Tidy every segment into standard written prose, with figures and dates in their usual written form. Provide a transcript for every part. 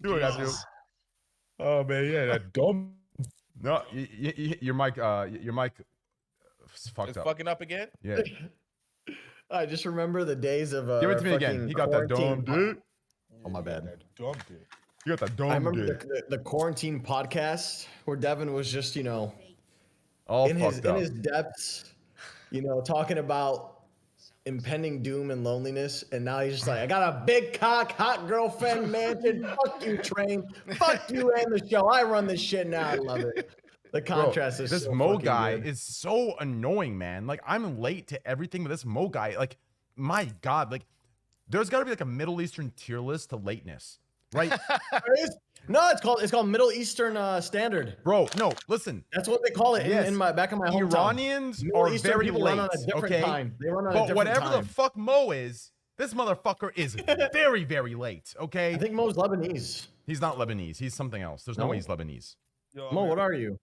Do it, Abdu. Oh man, yeah, that dumb. No, your mic fucked It's up. fucking up again. Yeah. I just remember the days of Give it to me again. He got that dumb dick. Oh my bad. You got that dumb I remember dick. the quarantine podcast where Devin was just, you know, All in fucked up. his depths, you know, talking about impending doom and loneliness, and now he's just like, I got a big cock, hot girlfriend, mansion. Fuck you, Train. Fuck you and the show. I run this shit now. I love it. The contrast is this so Mo fucking guy good. is so annoying, man. Like I'm late to everything, but this Mo guy, like, my God, like, there's got to be like a Middle Eastern tier list to lateness, right? No, it's called Middle Eastern Standard. Bro, no, listen. That's what they call it in my back in my hometown. Iranians Middle are Eastern very people late, run on a different okay? time. They run on a But different whatever time. the fuck Mo is, this motherfucker is very, very late, okay? I think Mo's Lebanese. He's not Lebanese. He's something else. There's no way he's Lebanese. Yo, Mo, what are you?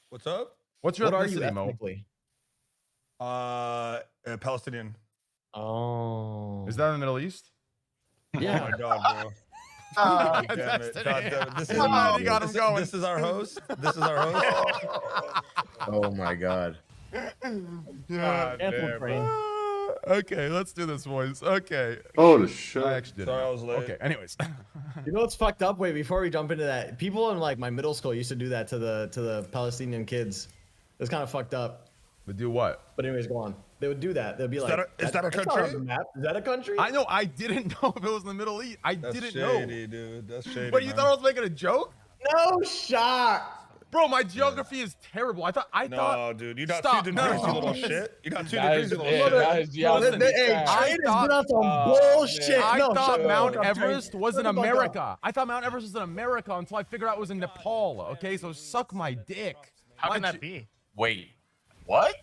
What's up? What's your What are you ethnicity, Mo? ethnically? Palestinian. Oh. Is that in the Middle East? Yeah. Oh my God, bro. God damn it. God damn it. This is our host. This is our host. Oh my God. Yeah. Okay, let's do this, boys. Okay. Holy shit. I actually did. Sorry, I was late. Okay. Anyways. You know what's fucked up? Wait, before we jump into that, people in like my middle school used to do that to the Palestinian kids. It's kind of fucked up. But do what? But anyways, go on. They would do that. They'd be like, is that a "That's not country?" on the map. Is that a country? I know. I didn't know if it was in the Middle East. I That's didn't shady, know. dude. That's shady. But you man. thought I was making a joke? No shot. Bro, my geography is terrible. I thought. No, dude. You're not Stop. 2 degrees, No. you little shit. You're not 2 That degrees, is you little it. shit. That is Listen, Hey, I Trade has thought- been on some bullshit. I No, thought shut the Mount fuck up, Trade. Everest was in Shut the fuck up. America. I thought Mount Everest was in America until I figured out it was in Nepal. Okay, so suck my dick. How can that be? Wait, what?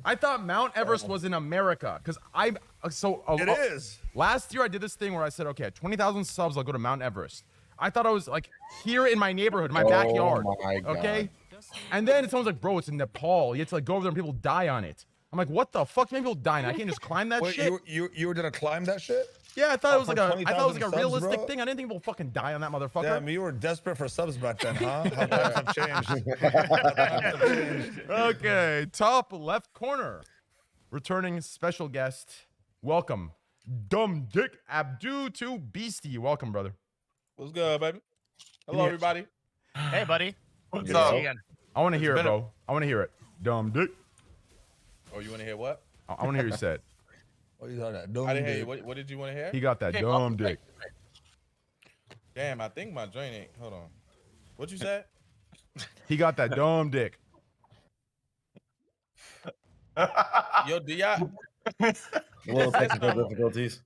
I thought Mount Everest was in America because It is. Last year I did this thing where I said, okay, at 20,000 subs, I'll go to Mount Everest. I thought I was like here in my neighborhood, my backyard. my God. Okay, and then someone's like, bro, it's in Nepal. You have to like go over there and people die on it. I'm like, what the fuck? Maybe people die on it. I can't just climb that Wait, shit. you were gonna climb that shit? Yeah, I thought it was like for a 20,000 subs, realistic bro? thing. I didn't think people fucking die on that motherfucker. Damn, you were desperate for subs back then, huh? How times have changed. How times have changed. Okay, top left corner, returning special guest. Welcome, Dumb Dick Abdu to Beastie. Welcome, brother. What's good, baby? Hello, everybody. Hey, buddy. What's Good to up? see you again. I want to hear it, been a- bro. I want to hear it. Dumb Dick. Oh, you want to hear what? I want to hear you say it. What you thought that? I didn't hear you. What did you want to hear? He got that dumb dick. Damn, I think my joint ain't. Hold on. What you said? He got that dumb dick. Yo, do y'all? A little technical difficulties.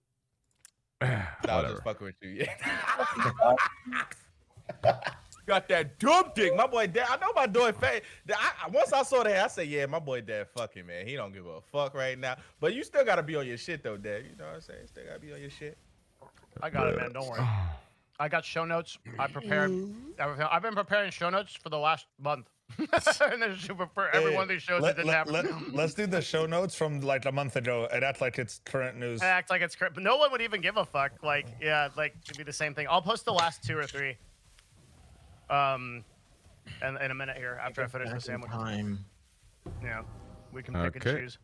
Nah, I was Whatever. just fucking with you. Yeah. Got that dumb dick, my boy. Dad, I know my boy. Once I saw that, I said, "Yeah, my boy, Dad, fucking man. He don't give a fuck right now." But you still gotta be on your shit, though, Dad. You know what I'm saying? Still gotta be on your shit. I got it, man. Don't worry. I got show notes. I prepared everything. I've been preparing show notes for the last month. And then for every one of these shows that didn't happen. Let's do the show notes from like a month ago and act like it's current news. I act like it's correct, but no one would even give a fuck. Like, yeah, like it'd be the same thing. I'll post the last 2 or 3. And in a minute here after I finish the sandwich. Time. Yeah, we can pick and Okay. choose.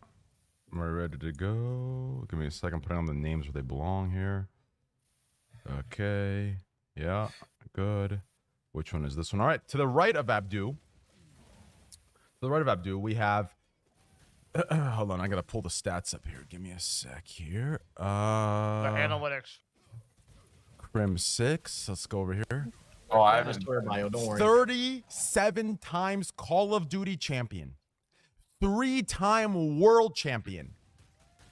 We're ready to go. Give me a second. Putting on the names where they belong here. Okay. Yeah. Good. Which one is this one? All right. To the right of Abdu. We have. Hold on. I gotta pull the stats up here. Give me a sec here. The analytics. Crim 6. Let's go over here. Oh, I I have a haven't. story bio. Don't worry. 37 times Call of Duty champion. 3-time world champion.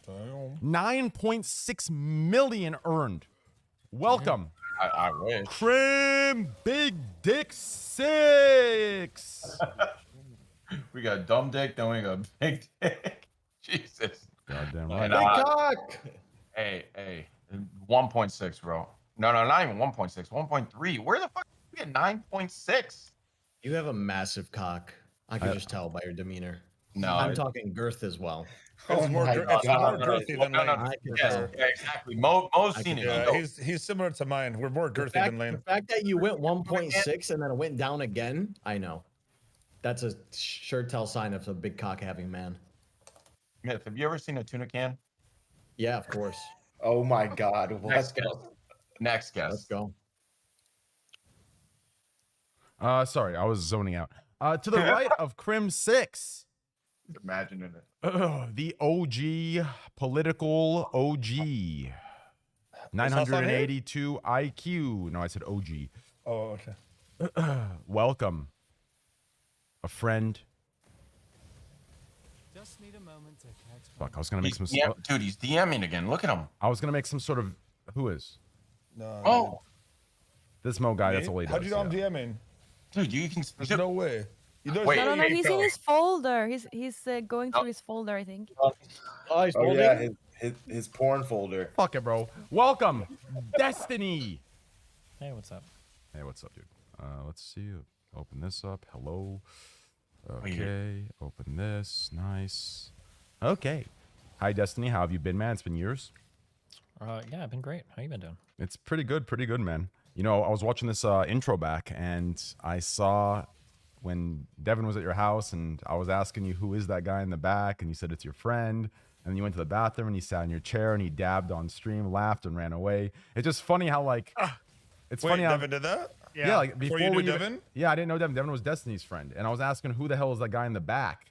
9.6 million earned. Welcome. I wish. Crim Big Dick 6. We got dumb dick, then we got big dick. Jesus. Goddamn Big right. Big cock. Hey, 1.6, bro. No, not even 1.6. 1.3. Where the fuck did you get 9.6? You have a massive cock. I can just tell by your demeanor. No, I'm talking girth as well. It's more girthy than Lane. I can tell. yeah, exactly. Mo's I seen it. can He Yeah, knows. he's similar to mine. We're more The girthy than the Lane. fact that you went 1.6 and then it went down again, I know. That's a sure tell sign of a big cock having man. Myth, have you ever seen a tuna can? Yeah, of course. Oh my God. Next What? guess. Next guess. Let's go. Sorry, I was zoning out. To the right of Crim 6. Imagining it. The OG, political OG. 982 IQ. No, I said OG. Oh, okay. Welcome. A friend. Just need a moment to catch. Fuck, I was gonna make some. Dude, he's DMing again. Look at him. I was gonna make some sort of. Who is No. Oh, this Mo guy? That's all he does. How'd you know I'm yeah. DMing? dude, you can. There's no way. Wait. No, Hey, he's in fellas. his folder. He's going through his folder, I think. Oh, he's Oh holding? yeah, his porn folder. Fuck it, bro. Welcome, Destiny. Hey, what's up? Hey, what's up, dude? Let's see. Open this up. Hello. Weird. Okay. Open this. Nice. Okay. Hi, Destiny. How have you been, man? It's been years. Yeah, I've been great. How you been doing? It's pretty good, man. You know, I was watching this intro back, and I saw when Devin was at your house, and I was asking you who is that guy in the back, and you said it's your friend. And then you went to the bathroom, and he sat in your chair, and he dabbed on stream, laughed, and ran away. It's just funny how like, it's Wait, funny how Devin did that? yeah, like Before before you we knew even- Devin? yeah, I didn't know Devin. Devin was Destiny's friend, and I was asking who the hell is that guy in the back,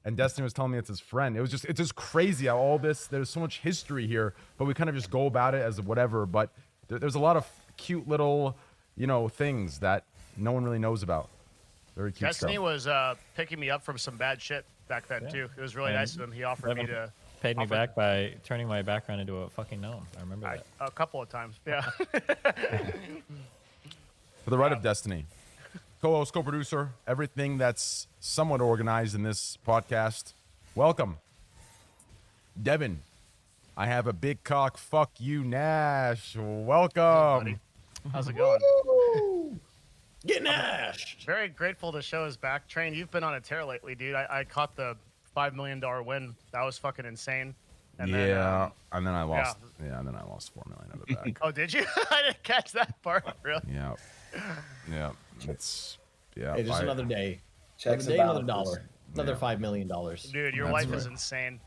and Destiny was telling me it's his friend. It's just crazy how all this, there's so much history here, but we kind of just go about it as whatever. But there's a lot of cute little, you know, things that no one really knows about. Very cute Destiny stuff. was picking me up from some bad shit back then too. It was really And nice of him. He offered me to Paid me offered- back by turning my background into a fucking gnome. I remember that. a couple of times. Yeah. For the right of Destiny, co-host, co-producer, everything that's somewhat organized in this podcast. Welcome, Devin. I have a big cock. Fuck you, Nash. Welcome. How's it going? Get nashed. Very grateful the show is back. Train, you've been on a tear lately, dude. I caught the $5 million win. That was fucking insane. And then, and then I lost. Yeah, and then I lost 4 million of it back. oh, did you? I didn't catch that part. Really? Yeah, yeah. It's yeah. Hey, just I- another day. Checks Another day, and another balances. dollar. Another $5 million. Dude, your That's life right. is insane.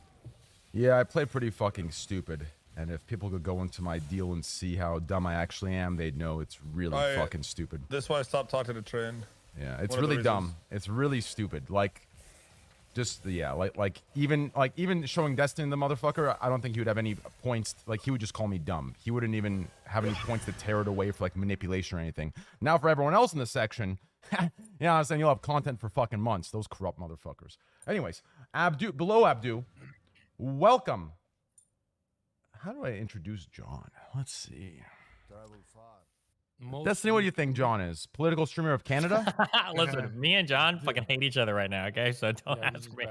Yeah, I play pretty fucking stupid. And if people could go into my deal and see how dumb I actually am, they'd know it's really fucking stupid. That's why I stopped talking to Train. Yeah, it's One of the really dumb. reasons. It's really stupid. Like, just yeah, like even showing Destiny the motherfucker, I don't think he would have any points. Like, he would just call me dumb. He wouldn't even have any points to tear it away for like manipulation or anything. Now for everyone else in the section, you know what I'm saying, you'll have content for fucking months. Those corrupt motherfuckers. Anyways, below Abdu, welcome. How do I introduce John? Let's see. Destiny, what do you think John is? Political streamer of Canada? Listen, me and John fucking hate each other right now, okay? So don't ask me.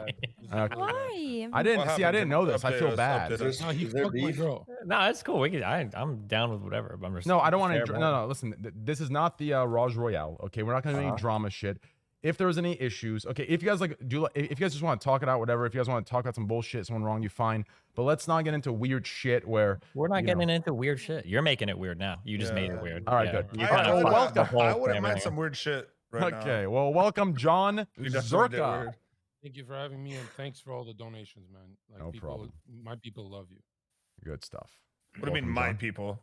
Okay. Why? I didn't What see. I happened? didn't know this. I Update feel us, bad. update us. Is there beef? No, it's cool. I'm down with whatever. But I'm just No, I don't want to. terrible. No. Listen, this is not the Raj Royale. Okay, we're not going to do any drama shit. If there's any issues, okay. If you guys if you guys just want to talk it out, whatever. If you guys want to talk about some bullshit, someone wronged you, fine. But let's not get into weird shit where We're not you getting know. into weird shit. You're making it weird now. You just made it weird. All right, Yeah. good. You're All right, trying to well, fuck the welcome. whole I would have thing meant right some weird shit right now. Okay, well, welcome, John You definitely did Zerka. weird. Thank you for having me, and thanks for all the donations, man. Like No people, problem. My people love you. Good stuff. What do you mean, Welcome, my John. people?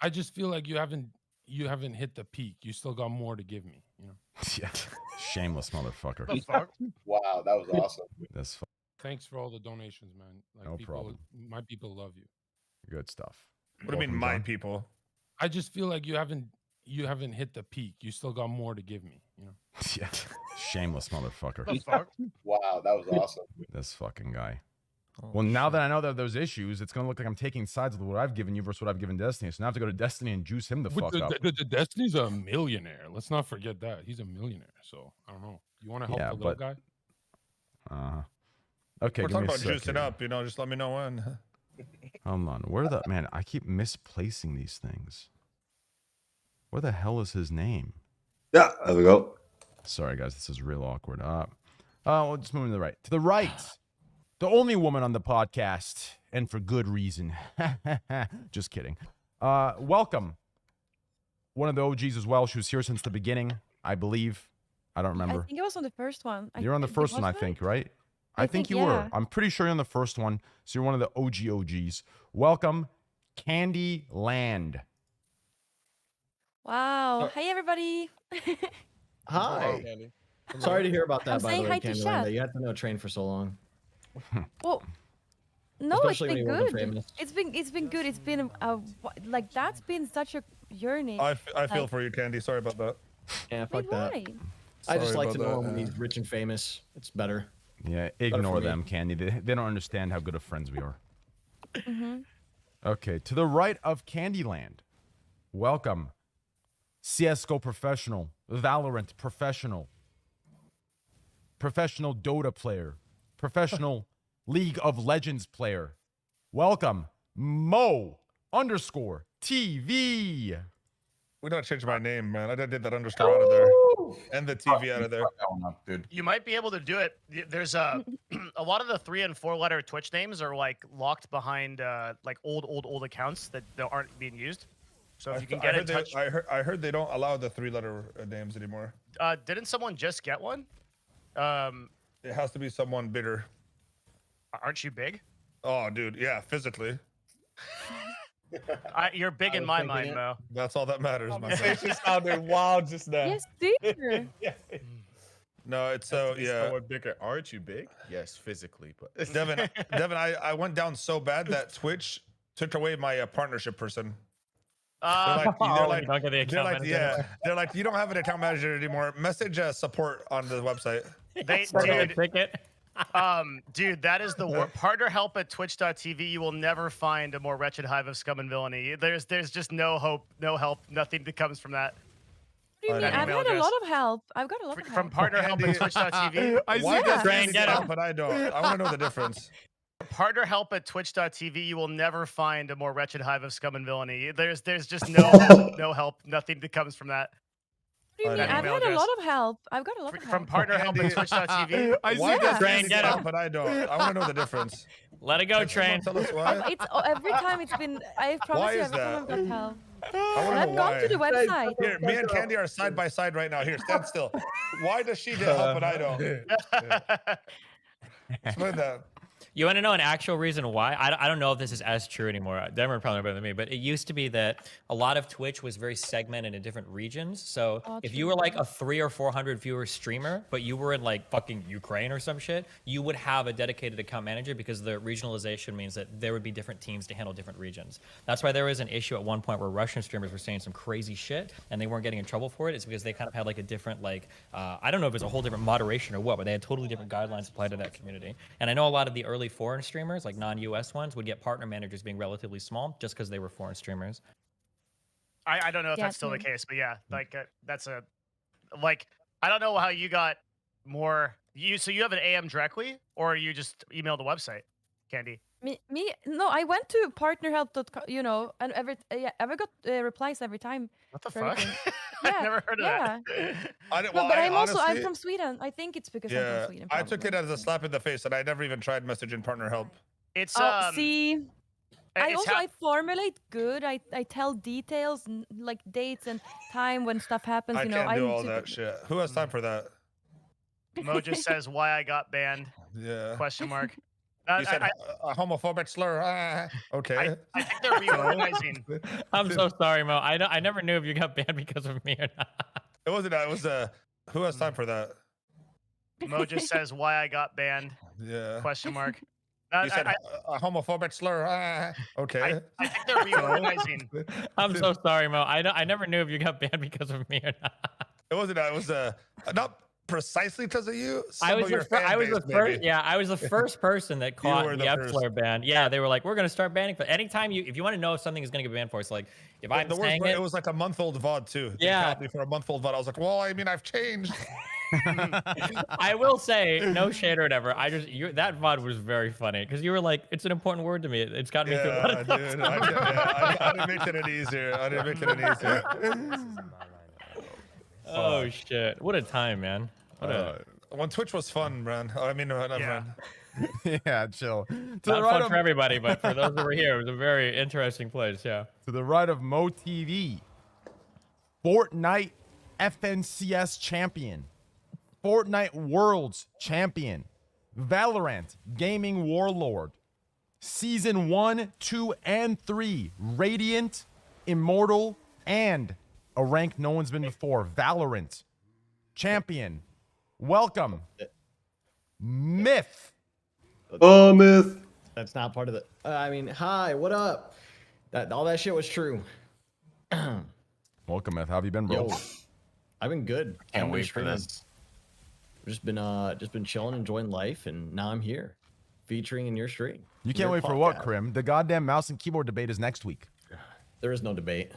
I just feel like you haven't hit the peak. You still got more to give me. You know. Yeah, shameless motherfucker. The fuck? Wow, that was awesome. That's Thanks for all the donations, man. Like No people, problem. My people love you. good stuff. What do you mean, Welcome, my John. people? I just feel like you haven't hit the peak. You still got more to give me. You know. Yeah, shameless motherfucker. The fuck? Wow, that was awesome. This fucking guy. Oh, Well, now shit. that I know that there's issues, it's gonna look like I'm taking sides with what I've given you versus what I've given Destiny. So now I have to go to Destiny and juice him the But fuck up. the Destiny's a millionaire. Let's not forget that he's a millionaire. So I don't know. You want to help Yeah, the little but- guy? Okay, We're give me talking a about sec juicing here. up. You know, just let me know when. Hold on. Where the man? I keep misplacing these things. Where the hell is his name? Yeah, there we go. Sorry, guys. This is real awkward. We'll just move to the right. To the right, the only woman on the podcast, and for good reason. Just kidding. Welcome. One of the OGs as well. She was here since the beginning, I believe. I don't remember. I think it was on the first one. You're on the first one, I think, right? I think you were. I'm pretty sure you're on the first one. So you're one of the OGs. Welcome, Candy Land. Wow. Hey, everybody. Hi. Sorry to hear about that, I'm by the saying way, hi to Candyland, chat. that you had to know Train for so long. Well, no, Especially when it's you been wasn't good. famous. It's been good. It's been like that's been such a journey. I feel for you, Candy. Sorry about that. Yeah, Wait, fuck that. why? I just Sorry like to about know that, him when he's rich and famous. It's better. Yeah, for ignore me. them, Candy. They don't understand how good of friends we are. Mm-hmm. Okay, to the right of Candyland, welcome, CSGO professional, Valorant professional, professional Dota player, professional League of Legends player. Welcome, Mo_TV. We don't change my name, man. I did that underscore out of there. And the TV out of there. Fuck that one up, dude. You might be able to do it. There's a lot of the 3 and 4 letter Twitch names are like locked behind like old accounts that aren't being used. So if you can get in touch, I heard they don't allow the 3-letter names anymore. didn't someone just get one? It has to be someone bigger. Aren't you big? Oh, dude, yeah, physically. You're big in my mind, Mo. That's all that matters, my friend. Conversation sounded wild just now. Yes, dear. No, it's so yeah. Someone bigger. Aren't you big? Yes, physically, but Devin, I went down so bad that Twitch took away my partnership person. They're like, they're like, you don't have an account manager anymore. Message support on the website. Dude, that is the word. Partner help at twitch.tv. You will never find a more wretched hive of scum and villainy. There's just no hope, no help, nothing that comes from that. What do you mean? I've had a lot of help. I've got a lot of help. From partner help at twitch.tv. Why does Candy get help, but I don't? I want to know the difference. Partner help at twitch.tv. You will never find a more wretched hive of scum and villainy. There's just no hope, no help, nothing that comes from that. What do you mean? I've had a lot of help. I've got a lot of help. From partner help at twitch.tv. Why does Candy get help, but I don't? I want to know the difference. Let it go, Train. Tell us why. It's every time it's been. I promise you, every time I've got help. I've gone to the website. Here, me and Candy are side by side right now. Here, stand still. Why does she get help, but I don't? Explain that. You want to know an actual reason why? I don't know if this is as true anymore. Denver probably better than me, but it used to be that a lot of Twitch was very segmented in different regions. So if you were like a 300 or 400 viewer streamer, but you were in like fucking Ukraine or some shit, you would have a dedicated account manager because the regionalization means that there would be different teams to handle different regions. That's why there was an issue at one point where Russian streamers were saying some crazy shit and they weren't getting in trouble for it. It's because they kind of had like a different like, I don't know if it's a whole different moderation or what, but they had totally different guidelines applied to that community. And I know a lot of the early foreign streamers, like non-US ones, would get partner managers being relatively small just because they were foreign streamers. I don't know if that's still the case, but yeah, like that's a like I don't know how you got more. So you have an AM directly, or you just email the website, Candy? Me? No, I went to partnerhelp.com, you know, and I got replies every time. What the fuck? Yeah, I've never heard of that. But I'm from Sweden. I think it's because I'm from Sweden. I took it as a slap in the face, and I never even tried messaging partner help. It's see. I formulate good. I tell details like dates and time when stuff happens. I you know, can't do all that shit. Who has time for that? Mo just says why I got banned. Yeah. Question mark. You said a homophobic slur. Okay. I think they're reorganizing. I'm so sorry, Mo. I never knew if you got banned because of me or not. It wasn't. It was who has time for that? Mo just says why I got banned. Yeah. Question mark. You said a homophobic slur. Okay. I think they're reorganizing. I'm so sorry, Mo. I never knew if you got banned because of me or not. It wasn't. It was not precisely because of you. I was the first person that caught the F-Flare ban. Yeah, they were like, we're gonna start banning. But anytime if you want to know if something is gonna get banned for, it's like if I'm saying it was like a month-old VOD too. Yeah. They for a month-old VOD. I was like, well, I mean, I've changed. I will say, no shade or whatever. That VOD was very funny because you were like, it's an important word to me. It's got me through a lot of stuff. Dude, I didn't make it any easier. Oh shit! What a time, man. when Twitch was fun, man. I mean, not Yeah. fun. Yeah, chill. To Not the right fun of for everybody, but for those that were here, it was a very interesting place. Yeah. to the right of Mo TV, Fortnite FNCS champion, Fortnite Worlds champion, Valorant Gaming Warlord, Season 1, 2, and 3, Radiant, Immortal, and a rank no one's been before, Valorant champion. Welcome, Myth. Oh, Myth. That's not part of the. I mean, hi, what up? All that shit was true. Welcome, Myth. How have you been, bro? Yo, I've been good. Can't wait for this. Just been chilling, enjoying life, and now I'm here, featuring in your stream. You can't wait for what, Krim? The goddamn mouse and keyboard debate is next week. There is no debate.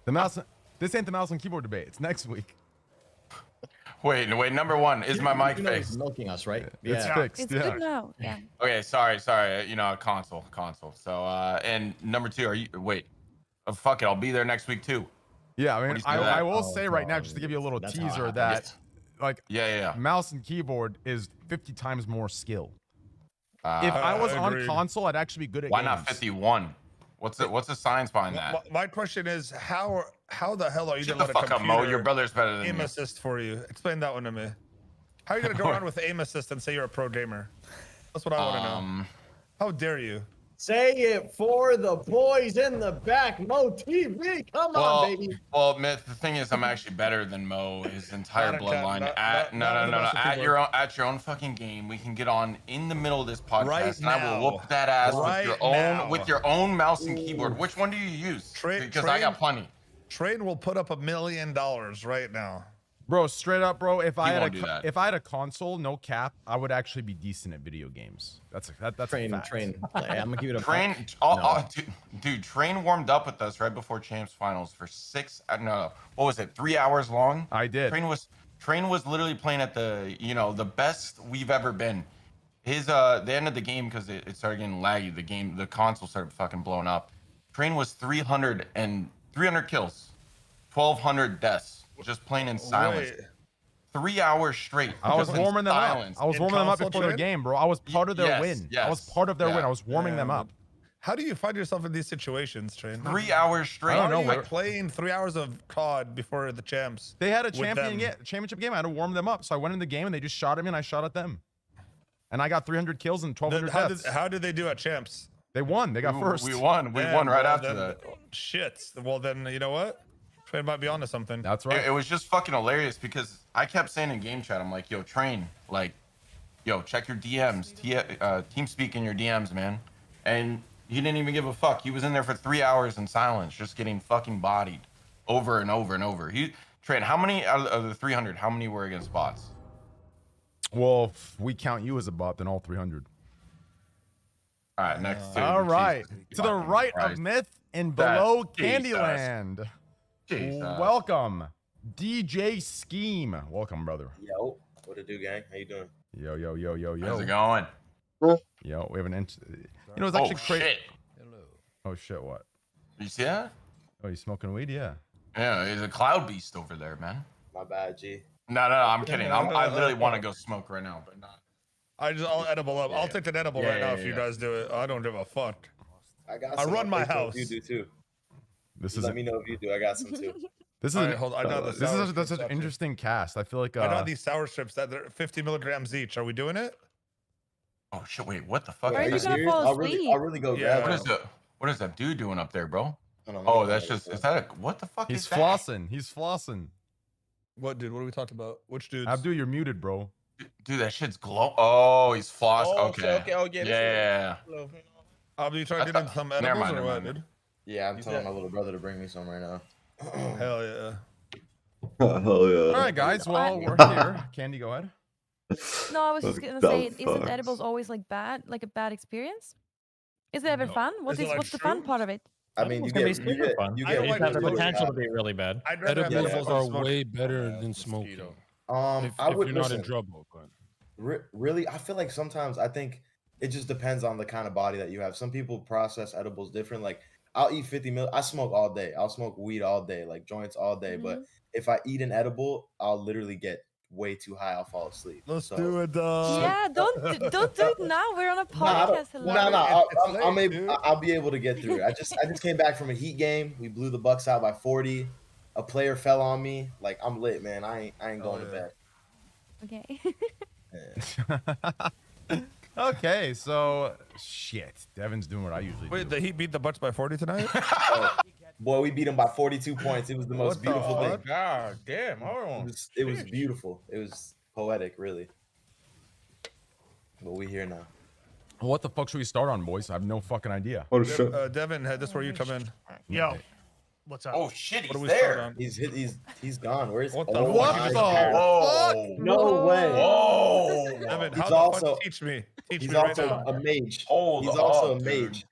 The mouse. This ain't the mouse and keyboard debate. It's next week. Wait. Number one, is my mic You know he's fixed? milking us, right? It's Yeah. fixed. It's Yeah. good now. Yeah. Okay, sorry. You know, console. So, and number two, are you? Wait. Fuck it, I'll be there next week too. Yeah, I What mean, do you say to that? I will say right now, just to give you a little That's how it teaser, happens. that like Yeah. mouse and keyboard is 50 times more skill. If I I was agree. on console, I'd actually be good at Why games. not 51? What's the science behind that? My question is, how the hell are you Shut gonna the let a fuck up, computer Mo. Your brother's better than aim me. assist for you? Explain that one to me. How are you gonna go around with aim assist and say you're a pro gamer? That's what I want to know. How dare you? Say it for the boys in the back, Mo TV. Come on, baby. Well, Myth, the thing is, I'm actually better than Mo. His entire Not a bloodline. cat, not No. the At your own fucking game, we can get on in the middle of this podcast, Right and I will now. whoop that ass Right with your own mouse and keyboard. Which one do you use? Because I got plenty. Train will put up $1 million right now. Bro, straight up, bro. If I won't do that. had a console, no cap, I would actually be decent at video games. That's a Train. fact. I'm gonna give it a Train, dude, Train warmed up with us right before Champs Finals for 3 hours long. I did. Train was literally playing at the best we've ever been. The end of the game, because it started getting laggy. The console started fucking blowing up. Train was 300 kills, 1,200 deaths, just playing in silence. Wait. 3 hours straight. I was just in warming them silence. up. I was In warming them up console before their train? game, bro. I was part of their Yes, win. yes. I was part of their Yeah. win. I was warming them Yeah, up. How do you find yourself in these situations, Train? 3 hours straight. I don't How know, are you like- playing 3 hours of COD before the champs? They had a with championship game. I had to warm them up. So I went in the game and they just shot at me and I shot at them. And I got 300 kills and 1,200 deaths. How did they do at champs? They won. They got first. We won. We Damn, won right well, after then- that. Shit. Well, then, you know what? Train might be onto something. That's right. It was just fucking hilarious because I kept saying in game chat, I'm like, yo, Train, like, yo, check your DMs, TeamSpeak in your DMs, man. And he didn't even give a fuck. He was in there for 3 hours in silence, just getting fucking bodied over and over and over. Train, how many out of the 300, how many were against bots? Well, if we count you as a bot, then all 300. All right, next two. All right. Jesus To the fucking right Christ. of Myth and That's below Jesus. Candyland. Jesus. Welcome, DJ Scheme. Welcome, brother. Yo, what it do, gang? How you doing? Yo. How's it going? Yo, we have an inch. You know, it's actually crazy. Shit. Oh, shit, what? You see that? Oh, you smoking weed? Yeah. Yeah, he's a cloud beast over there, man. My bad, G. No, I'm kidding. I literally want to go smoke right now, but not. I'll edible up. I'll take an edible right now if you guys do it. I don't give a fuck. I got. I some. run my Let me know house. if You do too. This Just is let me know if you do. I got some too. this is All an- right, hold on. I got the this sour is such strips an actually. interesting cast. I feel like I got these sour strips that they're 50 milligrams each. Are we doing it? Oh shit! Wait, what the fuck? Where are you is gonna that? fall I'll asleep? really go Yeah. grab What is that dude doing up there, bro? one. Hold on, let Oh, me that's grab just. it. Is that a what the fuck? he's is that? flossing. He's flossing. What dude? What are we talking about? Which dudes? Abdul, you're muted, bro. Dude, that shit's glow. Oh, he's floss. Oh, okay. shit, okay. Oh, yeah. Yeah. Are you trying to get into some Never edibles mind, or never what, mind. dude? Yeah, I'm You telling said- my little brother to bring me some right now. Hell yeah. Hell yeah. All right, guys. Well, we're here. Candy, go ahead. No, I was just gonna say, isn't edibles always like a bad experience? Is it ever No. fun? Is it, like, What's the fun shrooms? part of it? I mean, you It's gonna be get super fun. you I get don't It like has the smoking. potential to be really bad. I'd rather have Edibles fun are smoking. way better than smoking. If I would you're not in listen, trouble, but really, I feel like sometimes I think it just depends on the kind of body that you have. Some people process edibles different. Like I'll eat 50 mil. I smoke all day. I'll smoke weed all day, like joints all day. But if I eat an edible, I'll literally get way too high, I'll fall asleep. Let's So- do it, dog. Yeah, don't do it now. We're on a podcast. I'll be able to get through it. I just came back from a Heat game. We blew the Bucks out by 40. A player fell on me. Like, I'm lit, man. I ain't going to bed. Okay. Okay, so shit. Devin's doing what I usually do. Wait, the Heat beat the Bucks by 40 tonight? Boy, we beat him by 42 points. It was the most beautiful thing. God damn, hold on. It was beautiful. It was poetic, really. But we here now. What the fuck should we start on, boys? I have no fucking idea. Oh shit. Devin, this is where you come in. Yo, what's up? Oh shit, What do he's we start there. on? He's gone. Where's What the oh fuck? my What God. Whoa. No way. Whoa. Devin, He's how the also- fuck teach me? Teach He's me right also now. a mage. Hold He's also up, a mage.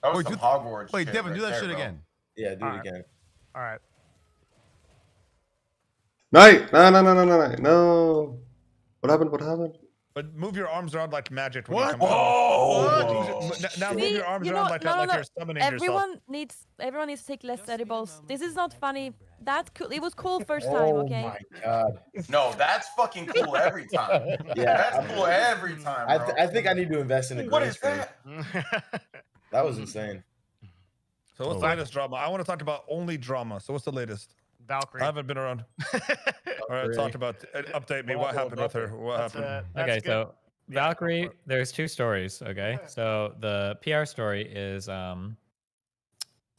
That was Wait, some do- Hogwarts. Wait, shit Devin, do right that there, shit bro. again. Yeah, do it again. All right. No. What happened? What happened? But move your arms around like magic when What? you come in. Oh. Now move your arms you around know- like no, that, no, like no. you're summoning yourself. Everyone needs to take less edibles. This is not funny. That cool. It was cool first time. Oh Okay. my God. No, that's fucking cool every time. Yeah, That's cool every time, bro. I think I need to invest in a What green is screen. that? That was insane. So what's the latest drama? I want to talk about only drama. So what's the latest? Valkyrie. I haven't been around. All right, talk about update me. What happened with her? What happened? Okay, so Valkyrie, there's two stories. Okay, so the PR story is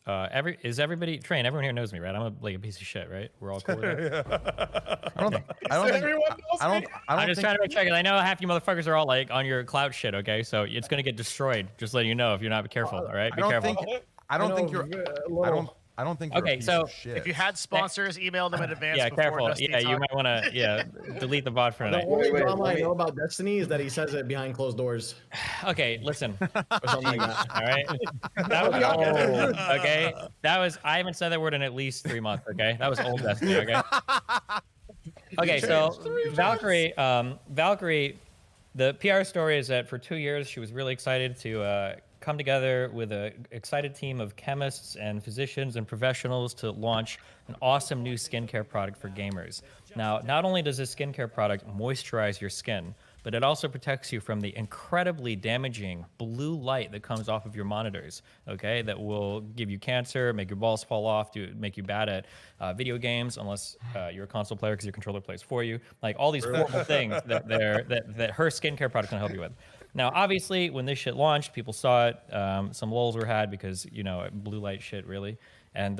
everybody Train? Everyone here knows me, right? I'm like a piece of shit, right? We're all cool with that. I don't think. I'm just trying to check it. I know half you motherfuckers are all like on your cloud shit. Okay, so it's gonna get destroyed. Just letting you know if you're not careful. All right, be careful. I don't think you're. I don't think. You're Okay, a piece so of shit. If you had sponsors, email them in advance. Yeah, before careful. Destiny Yeah, you talk. might want to delete the bot for The tonight. only drama I know about Destiny is that he says it behind closed doors. Okay, listen. Or something like that. All right. That was, okay. That was. I haven't said that word in at least 3 months. Okay. That was old Destiny. Okay. Okay. So Valkyrie. The PR story is that for 2 years she was really excited to come together with an excited team of chemists and physicians and professionals to launch an awesome new skincare product for gamers. Now, not only does this skincare product moisturize your skin, but it also protects you from the incredibly damaging blue light that comes off of your monitors, okay? That will give you cancer, make your balls fall off, make you bad at video games, unless you're a console player because your controller plays for you. Like all these horrible things that her skincare product can help you with. Now, obviously, when this shit launched, people saw it. Some lulls were had because, blue light shit, really. And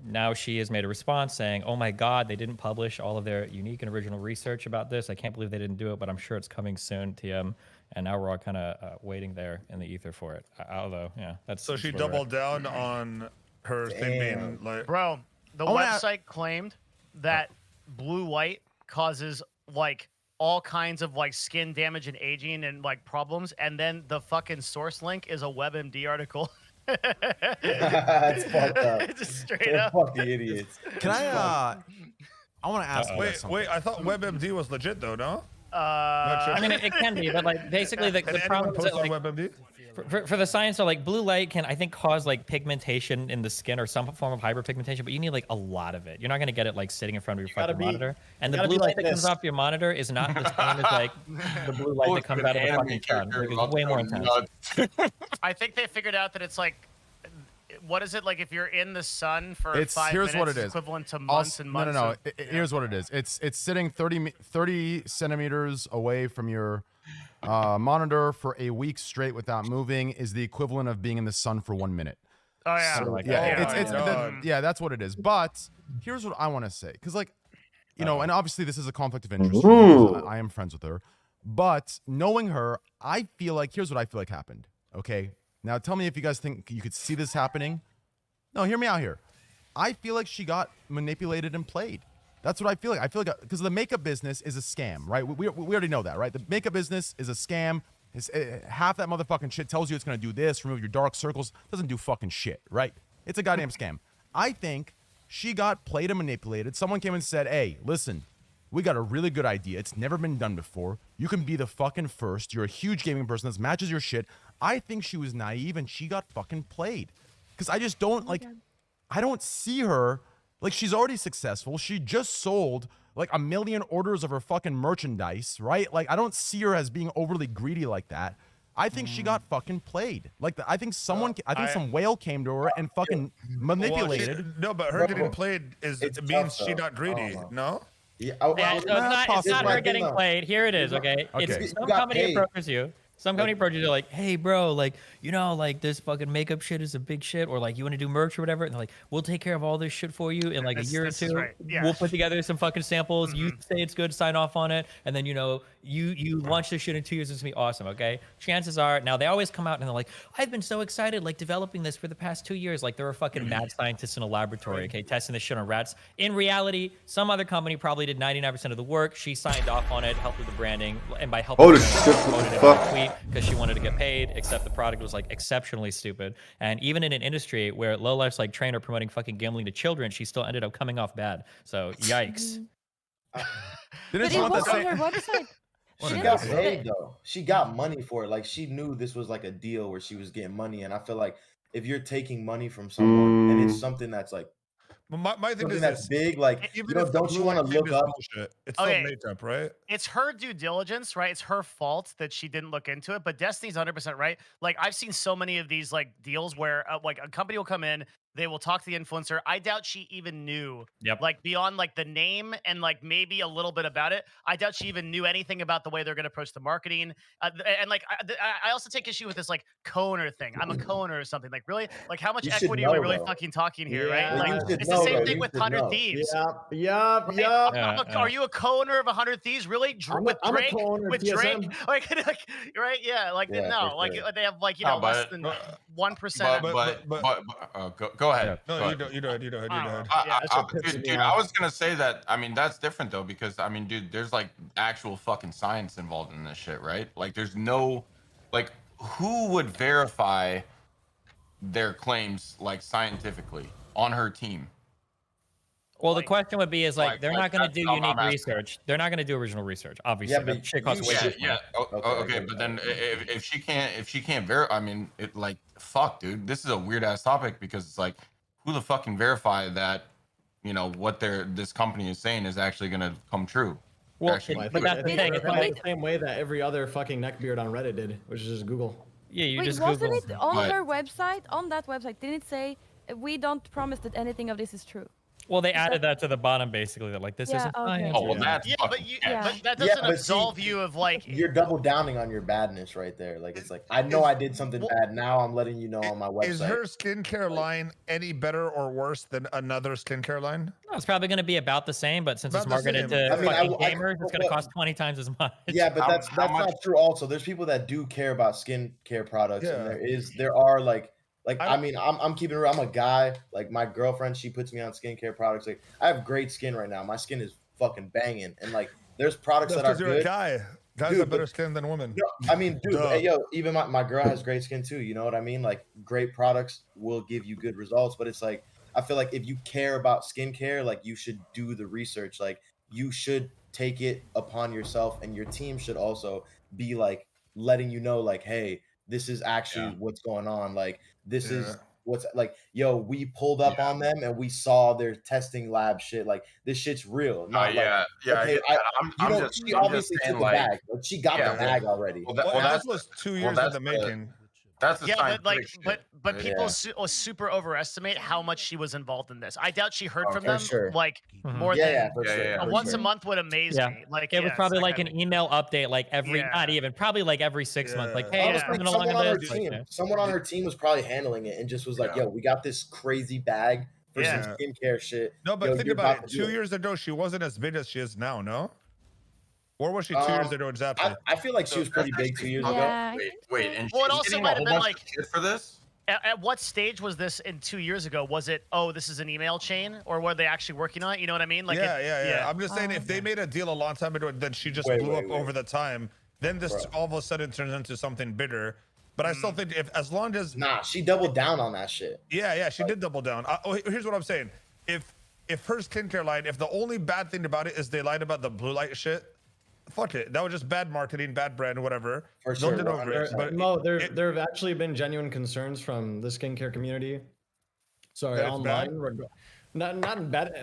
now she has made a response saying, oh my God, they didn't publish all of their unique and original research about this. I can't believe they didn't do it, but I'm sure it's coming soon, TM. And now we're all kind of waiting there in the ether for it. Although, yeah, that's... So she doubled down on her thing being like... Bro, the website claimed that blue light causes, like, all kinds of like skin damage and aging and like problems, and then the fucking source link is a WebMD article. That's fucked up. Just straight They're up. fucking idiots. Can I want to ask you guys something. Wait, I thought WebMD was legit though, no? I mean, it can be, but like basically the problem is that, like, WebMD? For the science, so like blue light can, I think, cause like pigmentation in the skin or some form of hyperpigmentation, but you need like a lot of it. You're not gonna get it like sitting in front of your fucking monitor. And the blue light that comes off your monitor is not the same as like the blue light that comes out of the fucking sun. Like, it's way more intense. I think they figured out that it's like, what is it like if you're in the sun for 5 here's minutes? what it is. Equivalent to months and months. No. Here's what it is. It's sitting 30 centimeters away from your monitor for a week straight without moving is the equivalent of being in the sun for 1 minute. Oh yeah. So, like yeah, that's what it is. But here's what I want to say, because like, and obviously this is a conflict of interest. For me, I am friends with her, but knowing her, I feel like here's what I feel like happened. Okay, now tell me if you guys think you could see this happening. No, hear me out here. I feel like she got manipulated and played. That's what I feel like. I feel like because the makeup business is a scam, right? We already know that, right? The makeup business is a scam. Half that motherfucking shit tells you it's going to do this, remove your dark circles. Doesn't do fucking shit, right? It's a goddamn scam. I think she got played and manipulated. Someone came and said, hey, listen, we got a really good idea. It's never been done before. You can be the fucking first. You're a huge gaming person. This matches your shit. I think she was naive and she got fucking played. Because I just don't, I don't see her... Like, she's already successful. She just sold like a million orders of her fucking merchandise, right? Like I don't see her as being overly greedy like that. I think she got fucking played. Like I think some whale came to her and fucking manipulated. No, but her getting played means she got greedy. No. Yeah, So it's not her getting played. Here it is. Okay. It's some company approaches you. Some company approaches you like, hey, bro, like, you know, like this fucking makeup shit is a big shit, or like you want to do merch or whatever. And they're like, we'll take care of all this shit for you in like a year or two. Right. Yeah. We'll put together some fucking samples. You say it's good, sign off on it. And then, you know, you launch this shit in 2 years. It's going to be awesome. Okay. Chances are now they always come out and they're like, I've been so excited, like developing this for the past 2 years. Like they're a fucking mad scientist in a laboratory. Okay. Testing this shit on rats. In reality, some other company probably did 99% of the work. She signed off on it, helped with the branding. And by helping, Holy shit, what the fuck? tweet because she wanted to get paid, except the product was like exceptionally stupid. And even in an industry where lowlifes like Train are promoting fucking gambling to children, she still ended up coming off bad. So yikes. But it was on her website. She got paid though. She got money for it. Like she knew this was like a deal where she was getting money. And I feel like if you're taking money from someone and it's something that's like my thing is that's big, like you know, don't you want to look up? It's still makeup, right? It's her due diligence, right? It's her fault that she didn't look into it. But Destiny's 100% right. Like I've seen so many of these like deals where like a company will come in, they will talk to the influencer. I doubt she even knew, like beyond like the name and like maybe a little bit about it. I doubt she even knew anything about the way they're going to approach the marketing. And like I also take issue with this like co-owner thing. I'm a co-owner or something. Like really, like how much equity are we really fucking talking here, right? Like it's the same thing with 100 Thieves. Yep. Are you a co-owner of 100 Thieves? Really? With Drake? With Drake? Like, right? Yeah. Like no. Like they have like less than 1%. Go ahead. No, you do it. Dude, I was gonna say that. I mean, that's different though, because I mean, dude, there's like actual fucking science involved in this shit, right? Like, there's no, like, who would verify their claims like scientifically on her team? Well, the question would be is like they're not going to do unique research. They're not going to do original research, obviously. Yeah, but shit costs way too much. Okay, but then if she can't verify, I mean, it like fuck, dude. This is a weird ass topic because it's like, who the fuck can verify that, you know, what this company is saying is actually going to come true? Well, but that's the thing. It's the same way that every other fucking neckbeard on Reddit did, which is just Google. Yeah, you Wait, just wasn't Google. it on her website? On that website, didn't it say we don't promise that anything of this is true? Well, they added that to the bottom, basically. They're like, this isn't science. Oh, well, that's but that doesn't absolve you of like. You're double downing on your badness right there. Like it's like I know I did something bad. Now I'm letting you know on my website. Is her skincare line any better or worse than another skincare line? No, it's probably going to be about the same, but since it's marketed to gamers, it's going to cost 20 times as much. Yeah, but that's not true. Also, there's people that do care about skincare products, and there are like I mean, I'm keeping it real. I'm a guy. Like my girlfriend, she puts me on skincare products. Like I have great skin right now. My skin is fucking banging, and like there's products that are good. You're a guy. Guys have better skin than women. No, I mean, dude, hey, yo, even my girl has great skin too. You know what I mean? Like great products will give you good results, but it's like I feel like if you care about skincare, like you should do the research. Like you should take it upon yourself, and your team should also be like letting you know, like, hey, this is actually what's going on. Like this is what's like, yo, we pulled up on them and we saw their testing lab shit. Like this shit's real. Not she obviously took the bag. But she got the bag already. Well, that was 2 years in the making. That's the but people super overestimate how much she was involved in this. I doubt she heard from them like more than once a month would amaze me. Like it was probably like an email update, like probably like every 6 months. Like, hey, someone on her team was probably handling it and just was like, yo, we got this crazy bag for some skincare shit. No, but think about it. 2 years ago, she wasn't as big as she is now. No. Or was she 2 years ago exactly? I feel like she was pretty big 2 years ago. Wait, and well, it also might have been like for this. At what stage was this in 2 years ago? Was it, this is an email chain, or were they actually working on it? You know what I mean? Like yeah. I'm just saying, if they made a deal a long time ago, then she just blew up over the time. Then this all of a sudden turns into something bigger. But I still think as long as she doubled down on that shit. Yeah, she did double down. Here's what I'm saying: if her skincare line, if the only bad thing about it is they lied about the blue light shit. Fuck it. That was just bad marketing, bad brand, whatever. For sure. There have actually been genuine concerns from the skincare community. Sorry, online. Not bad.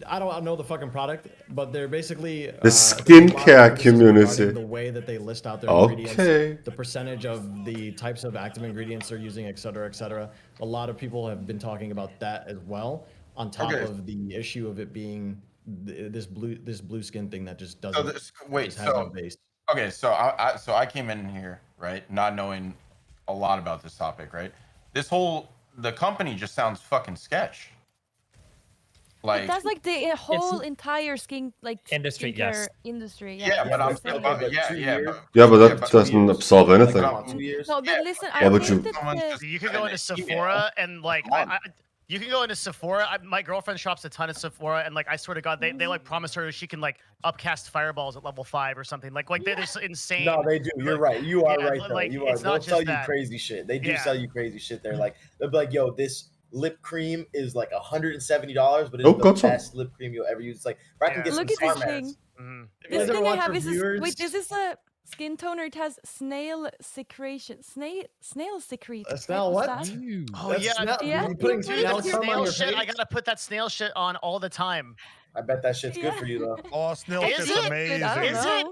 I don't know the fucking product, but they're basically The skincare community. The way that they list out their ingredients, the percentage of the types of active ingredients they're using, et cetera, et cetera. A lot of people have been talking about that as well, on top of the issue of it being this blue skin thing that just doesn't. Have no base. Okay, so I came in here, right, not knowing a lot about this topic, right? The company just sounds fucking sketch. Like that's like the whole entire skin industry, skincare industry. Yeah, but I'm still but that doesn't solve anything. No, but listen, Why would you? You could go into Sephora and like you can go into Sephora. My girlfriend shops a ton at Sephora, and like I swear to God, they like promise her she can like upcast fireballs at level 5 or something. Like they're just insane. No, they do. You're right. You are right. Though. Like, You are. They'll sell you crazy shit. They do sell you crazy shit. They're like, they'll be like, yo, this lip cream is like $170, but it's the best lip cream you'll ever use. It's like, if I can get Look some at this thing. This thing I have is wait, this is a skin toner. It has snail secretion. Snail secrete. Snail what? Oh yeah. You putting snail shit. I gotta put that snail shit on all the time. I bet that shit's good for you though. Oh, snail shit's amazing. Is it?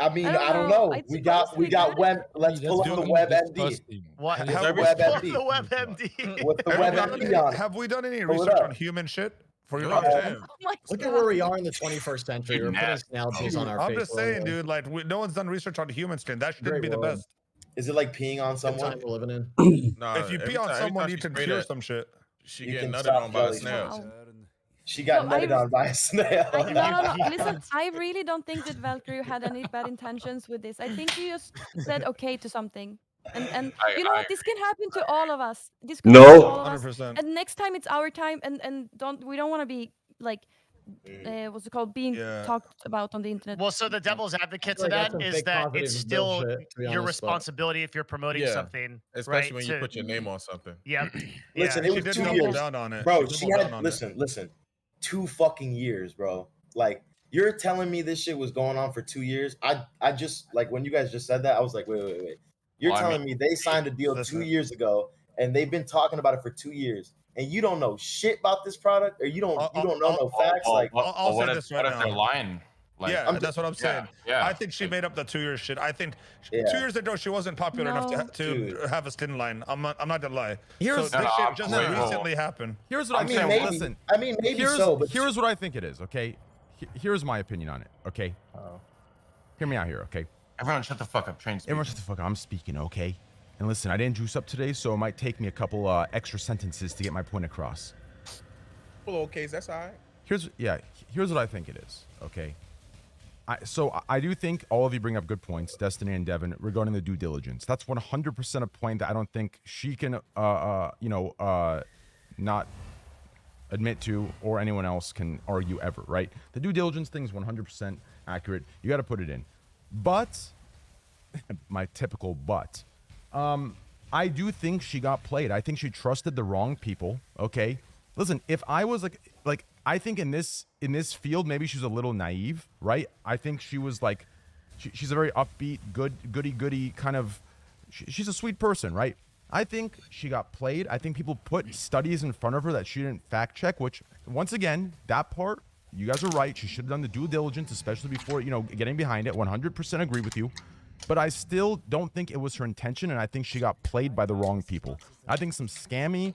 I mean, I don't know. We got web. Let's pull up the WebMD. What? The WebMD. The WebMD. With the WebMD on. Have we done any research on human shit? For your Look at where we are in the 21st century. We're putting snail juice on our face. I'm just saying, dude. Like, no one's done research on human skin. That shouldn't be the best. Is it like peeing on someone? Time we're living in. If you pee on someone, you can cure some shit. She getting nutted on by a snail. She got nutted on by a snail. No. Listen, I really don't think that Valkyrie had any bad intentions with this. I think he just said okay to something. And you know what? This can happen to all of us. This can happen to all of us. And next time it's our time, and we don't want to be like what's it called, being talked about on the internet. Well, so the devil's advocate to that is that it's still your responsibility if you're promoting something, especially when you put your name on something. Yeah. Listen, it was 2 years down on it, bro. She had listen, 2 fucking years, bro. Like, you're telling me this shit was going on for 2 years? I just, like, when you guys just said that, I was like, wait. You're telling me they signed a deal 2 years ago, and they've been talking about it for 2 years, and you don't know shit about this product, or you don't know no facts? Like, I'll say this right now. What if they're lying? Like, that's what I'm saying. Yeah. I think she made up the 2 year shit. I think 2 years ago she wasn't popular enough to have a skin line. I'm not gonna lie. So this shit just recently happened. Here's what I'm saying. Maybe, Listen, maybe so. But here's what I think it is. Okay, here's my opinion on it. Okay, hear me out here. Okay, everyone shut the fuck up. Everyone shut the fuck up. I'm speaking. Okay, and listen, I didn't juice up today, so it might take me a couple extra sentences to get my point across. Well, okay, that's all right. Here's what I think it is. Okay. So I do think all of you bring up good points, Destiny and Devin, regarding the due diligence. That's 100% a point that I don't think she can, not admit to, or anyone else can argue ever, right? The due diligence thing is 100% accurate. You got to put it in. But, my typical but, I do think she got played. I think she trusted the wrong people, okay? Listen, if I was like I think in this field, maybe she's a little naive, right? I think she was like, she's a very upbeat, goody kind of, she's a sweet person, right? I think she got played. I think people put studies in front of her that she didn't fact check, which, once again, that part, you guys are right. She should have done the due diligence, especially before, getting behind it. 100% agree with you. But I still don't think it was her intention, and I think she got played by the wrong people. I think some scammy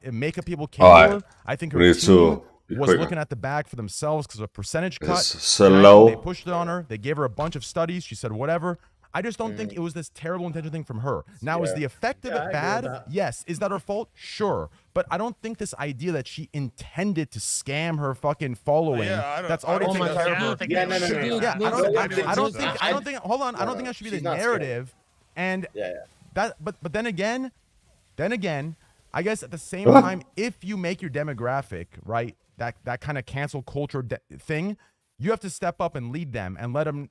makeup people came over. I think her team was looking at the bag for themselves because of a percentage cut. They pushed it on her. They gave her a bunch of studies. She said whatever. I just don't think it was this terrible intention thing from her. Now, is the effect of it bad? Yes. Is that her fault? Sure. But I don't think this idea that she intended to scam her fucking following, that's already taken care of her. I don't think, hold on. I don't think that should be the narrative. And that, but then again, I guess at the same time, if you make your demographic, right, that kind of cancel culture thing, you have to step up and lead them and let them,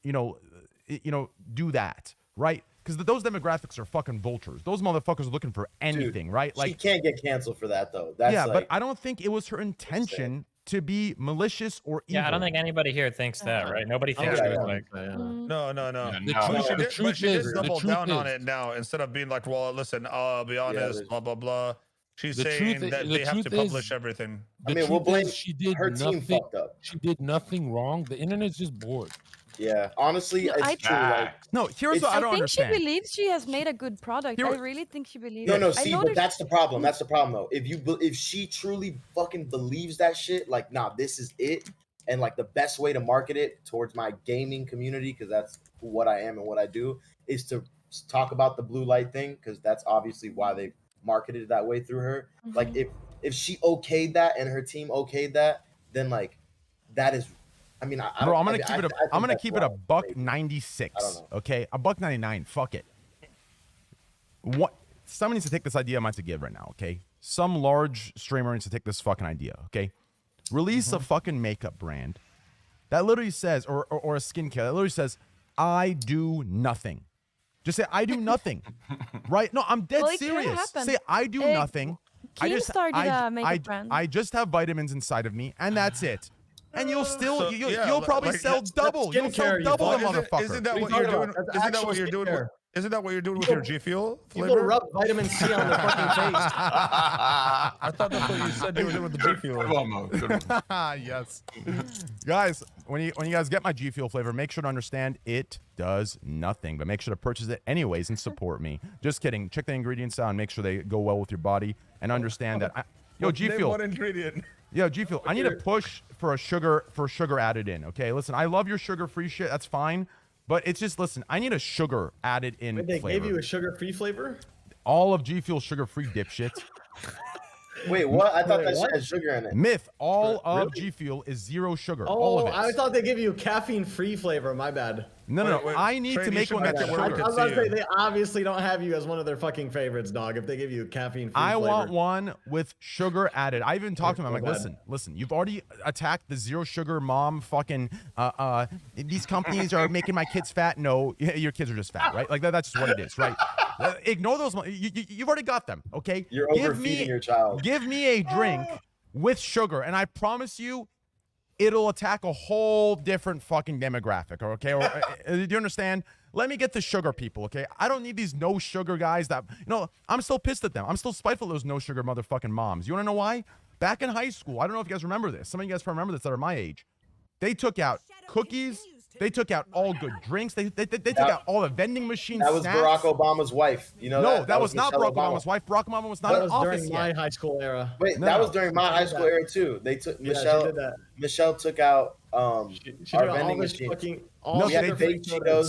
do that, right? Because those demographics are fucking vultures. Those motherfuckers are looking for anything, right? Like, she can't get canceled for that though. That's but I don't think it was her intention to be malicious or evil. Yeah, I don't think anybody here thinks that, right? Nobody thinks she was like. No. But she did double down on it now instead of being like, well, listen, I'll be honest, blah blah blah. She's The saying truth that is- they the have to truth is- publish everything. The I mean, truth we'll blame is she did her team nothing. fucked up. She did nothing wrong. The internet's just bored. Yeah, honestly, No, it's true. Like, No, here's what I don't think understand. she believes she has made a good product. Here- I really think she believes. no, it. I see, know but there's- that's the problem. That's the problem, though. If she truly fucking believes that shit, like, nah, this is it, and like the best way to market it towards my gaming community, because that's what I am and what I do, is to talk about the blue light thing, because that's obviously why they marketed it that way through her. Like, if she okayed that and her team okayed that, then like that is. I mean, Bro, I'm gonna keep it. I'm gonna that's keep it a wrong, buck maybe. 96. I don't know. Okay, a buck 99. Fuck it. What? Someone needs to take this idea I'm about to give right now. Okay, some large streamer needs to take this fucking idea. Okay, release a fucking makeup brand that literally says, or a skincare that literally says, "I do nothing." Just say, "I do nothing." Right? No, I'm dead Well, it could serious. happen. Say, "I do nothing." Kim started a makeup brand. I just have vitamins inside of me, and that's it. And you'll still, So, you'll yeah, probably like, sell that's double. You'll sell skincare, you double the fuck. motherfucker. Isn't that what What are you're you doing? talking about? That's Isn't that what actual you're doing? skincare. Isn't that what you're doing with your G Fuel People flavor? rub vitamin C on their fucking face. I thought that's what you said you were doing with the G Fuel. Good one, Mo. Good one. Yes, guys. When you guys get my G Fuel flavor, make sure to understand it does nothing, but make sure to purchase it anyways and support me. Just kidding. Check the ingredients out and make sure they go well with your body, and understand that. Yo, G Name Fuel. one ingredient. Yo, G Fuel. I need to push for sugar added in. Okay, listen. I love your sugar-free shit. That's fine. But it's just, listen, I need a sugar added in Wait, they flavor. gave you a sugar-free flavor? All of G Fuel sugar-free dipshit. Wait, what? I thought Wait, that shit what? had sugar in it. Myth, all of Really? G Fuel is zero sugar. all Oh, of it. I thought they gave you a caffeine-free flavor. My bad. No. Wait, I need Trey, to you make should one make that's it where we I sugar. was about to see say, you. they obviously don't have you as one of their fucking favorites, dog, if they give you a caffeine-free I flavor. want one with sugar added. I even talked to him. I'm like, my bad. listen, you've already attacked the zero sugar mom fucking, these companies are making my kids fat. No, your kids are just fat, right? Like that's just what it is, right? Ignore those. You've already got them, okay? You're overfeeding your child. Give me a drink with sugar, and I promise you, it'll attack a whole different fucking demographic, okay? Or, do you understand? Let me get the sugar people, okay? I don't need these no sugar guys that, I'm still pissed at them. I'm still spiteful of those no sugar motherfucking moms. You want to know why? Back in high school, I don't know if you guys remember this. Some of you guys probably remember this that are my age. They took out cookies. They took out all good drinks. They took out all the vending machines. That was snacks. Barack Obama's wife. You know No, that was not Michelle Barack Obama. Obama's wife. Barack Obama was not That in was office during my yet. high school era. Wait, No, that no. was during my high school era too. They took Yeah, she Michelle. did that. Michelle took out She our did all vending this machine. fucking... No, We had they baked Cheetos. We had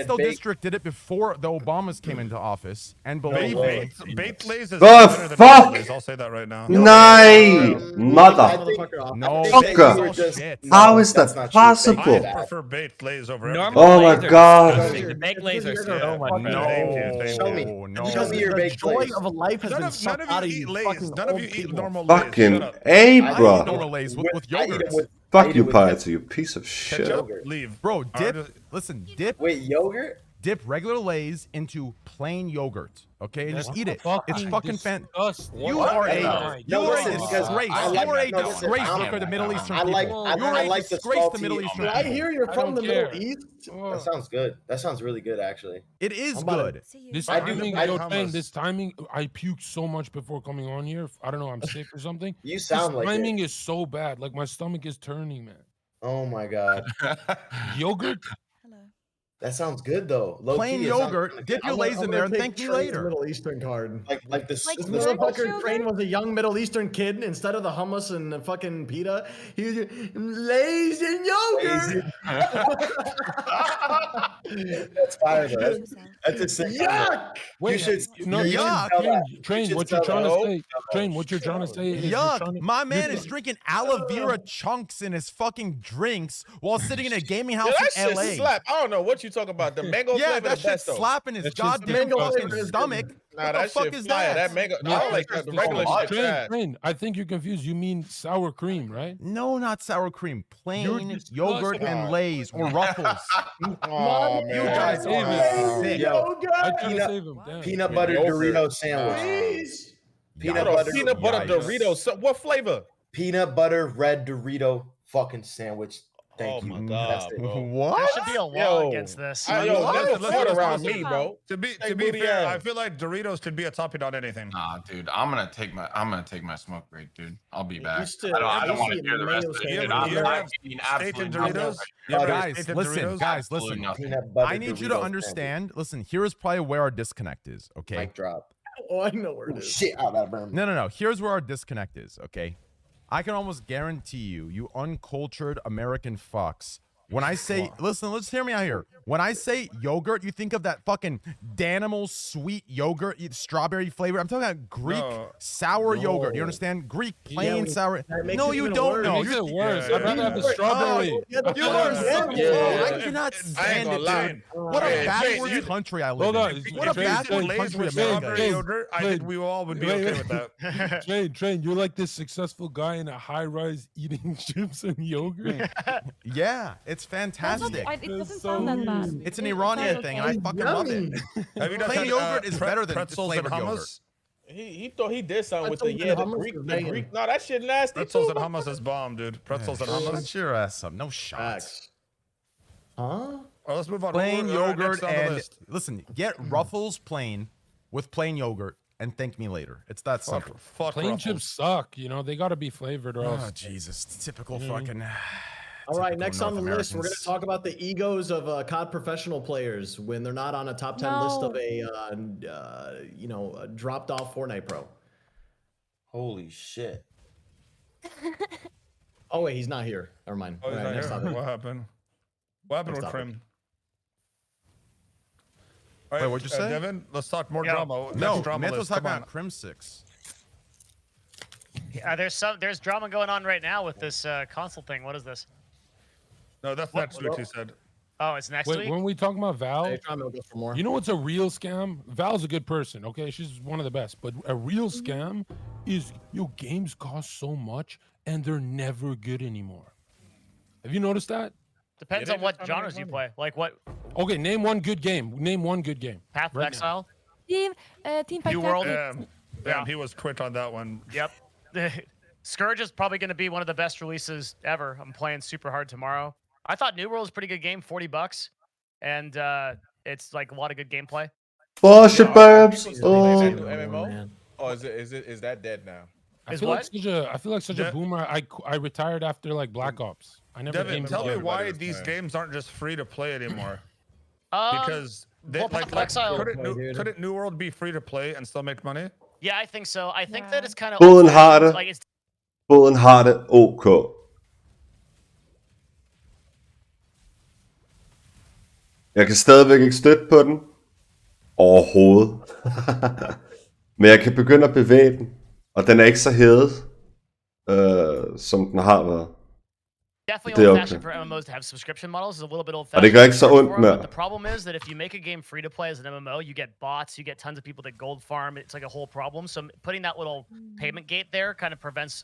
Scottsdale baked- District did it before the Obamas came into office, and believe me, Baked Lays is The better than fuck? Baked Lays, I'll say that right now. Nay, mother. I think- Motherfucker off. no, I think baked Fucker. is you all were just- shit. No, How is that's that not true. possible? I Baked prefer Baked Lays over Normal Oh my Lays are God. disgusting. The baked Lays are You're so much fucking- better. Show me. No. Show me your the baked joy Lays. of a life has None been of sucked you out of eat you Lays. fucking None of old you eat people. normal Lays. Fucking Shut up. A, I eat bro. normal Lays with I eat yogurt. it with. I Fuck eat you, it with Piety, you piece of shit. Ketchup, Yogurt. leave. Bro, Alright, dip. Listen, dip Wait, yogurt? regular Lays into plain yogurt, okay, and just eat it. It's Fucking fucking fan. disgusting. You What? are No, a you are listen, a because disgrace. I like- You are a no, listen, disgrace I'm- for the Middle Eastern I like- people. I- You're I a like the disgrace to salty- Middle Eastern Did I people. hear you're I from the don't Middle care. East? That sounds good. That sounds really good, actually. It is I'm about good. This I do- timing, I yo, do- Train, this timing, I puked so much before coming on here. I don't know, I'm sick or something. You sound This like timing it. is so bad. Like my stomach is turning, man. Oh my god, Yogurt? that sounds good though. Low Plain key, it sounds yogurt. kinda Dip good. your I'm Lays gonna in there and take thank me Trey's later. Middle Eastern card. Like this. Like This Turkish motherfucker yogurt? Train was a young Middle Eastern kid. Instead of the hummus and the fucking pita, he was Lays and yogurt. That's fire though. That's a sick. Yuck! Wait, should- no, you should yuck. tell that. Train, should what you're tell trying that. to say, Train, what you're trying to say is you're Yuck! trying to- My man you're- is drinking aloe vera chunks in his fucking drinks while sitting in a gaming house Yeah, that in shit LA. slap. I don't know what you talking about. The mango Yeah, flavor that the shit's best though. slapping his That's just goddamn mango fucking flavor is stomach. good. Nah, What that the fuck shit is fire. that? That mango. No, I like it's the just regular so shit. Train, trash. Train, I think you're confused. You mean sour cream, right? No, not sour cream. Plain disgusting. yogurt and Lays or Ruffles. Oh You man. guys are sick. Yo, I try to Peanut- save him. Damn. peanut butter Yogurt. Dorito sandwich. Please. Peanut Hold on, butter. peanut butter Yikes. Doritos. So, what flavor? Peanut butter red Dorito fucking sandwich. Thank Oh you. my god, bro. What? There should be a law against this. Nothing around me, bro. To be booty fair, ass. I feel like Doritos should be a topping on anything. Nah, dude, I'm gonna take my smoke break, dude. I'll be back. used to- I don't I want used to to hear the rest of mayo it. You Dude, ever- I'm you ever not have eating steak and absolutely Doritos? nothing. You ever have Guys, steak and listen, Doritos? guys, Absolutely listen. nothing. Peanut butter I need you to Doritos understand. Listen, here is probably where our disconnect is. Okay. Mic drop. Oh, I know where it Oh, is. shit, I gotta burn. No. Here's where our disconnect is. Okay. I can almost guarantee you uncultured American fucks. When I say, listen, let's hear me out here. When I say yogurt, you think of that fucking Danimal sweet yogurt, strawberry flavor. I'm talking about Greek sour yogurt. You understand? Greek plain sour. No, you don't know. Makes it worse. I'd rather have the strawberry. You are so I cannot stand it, dude. What a backwards country I live in. What a backwards country America is. Yogurt, I think we all would be okay with that. Train, you're like this successful guy in a high-rise eating chips and yogurt. Yeah, it's fantastic. It doesn't sound that bad. It's an Iranian thing, and I fucking love it. Plain yogurt is better than pretzels flavored and yogurt. hummus? He thought he did something with Pretzels the and the hummus Greek. is The banging. Greek. No, that shit nasty. Pretzels too. and hummus is bomb, dude. Pretzels and hummus. Shut your ass up. No shots. Facts. Huh? Well, let's move on. Plain Next yogurt on the and list. listen, get Ruffles plain with plain yogurt and thank me later. It's that simple. Fuck Plain Ruffles. chips suck. You know they got to be flavored or Oh else. Jesus, typical fucking. All right, typical next on the North list, we're going to Americans. talk about the egos of COD professional players when they're not on a top 10 list of a dropped off Fortnite pro. Holy shit. Oh wait, he's not here. Never mind. Oh, he's All not right, next here? topic. What happened? What happened Next with topic. Krim? All Wait, what'd you say? Devin, let's talk more Yeah. drama. No, Next drama Manto's list. talking Come on. about Crim 6. There's drama going on right now with this console thing. What is this? No, that's next week, he said. Oh, it's next Wait, week. when we talking about Val, Hey, try to go for more. you know what's a real scam? Val's a good person, okay? She's one of the best. But a real scam is games cost so much and they're never good anymore. Have you noticed that? Depends on what genres you play. Like what Okay, name one good game. Name one good game. Path of Right now. Exile. Team Fight New World. Tactics. Damn, he was quit on that one. Yep. Scourge is probably going to be one of the best releases ever. I'm playing super hard tomorrow. I thought New World was a pretty good game, $40, and it's like a lot of good gameplay. Flush it, Babs. Oh. MMO? Oh, is that dead now? I feel like such a boomer. I retired after like Black Ops. I never Devin, gamed tell me again. why these games aren't just free to play anymore. Because they, well, like, Exile. couldn't New World be free to play and still make money? Yeah, I think so. I think that it's kind of Båden har det. like it's Båden har det OK. Jeg kan stadigvæk ikke støtte på den. Overhovedet. Men jeg kan begynde at bevæge den. Og den er ikke så hævet, som den har været. definitely Det er old-fashioned okay. for MMOs to have subscription models. Is a little bit Og old-fashioned. det gør ikke så ondt But mere. the problem is that if you make a game free to play as an MMO, you get bots, you get tons of people that gold farm. It's like a whole problem. So putting that little payment gate there kind of prevents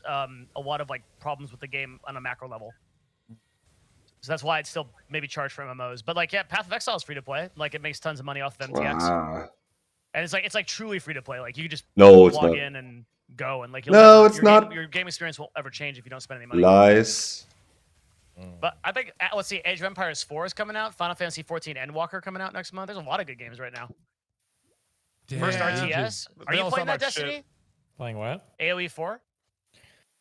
a lot of like problems with the game on a macro level. So that's why it's still maybe charged for MMOs. But like, yeah, Path of Exile is free to play. Like, it makes tons of money off of MTX. Wow. And it's like truly free to play. Like, you just No, it's log not. in and go, and like It's not. your game experience won't ever change if you don't spend any money. Lies. But I think let's see, Age of Empires 4 is coming out, Final Fantasy 14 Endwalker coming out next month. There's a lot of good games right now. First RTS. Are you playing that, Destiny? Playing what? AoE 4?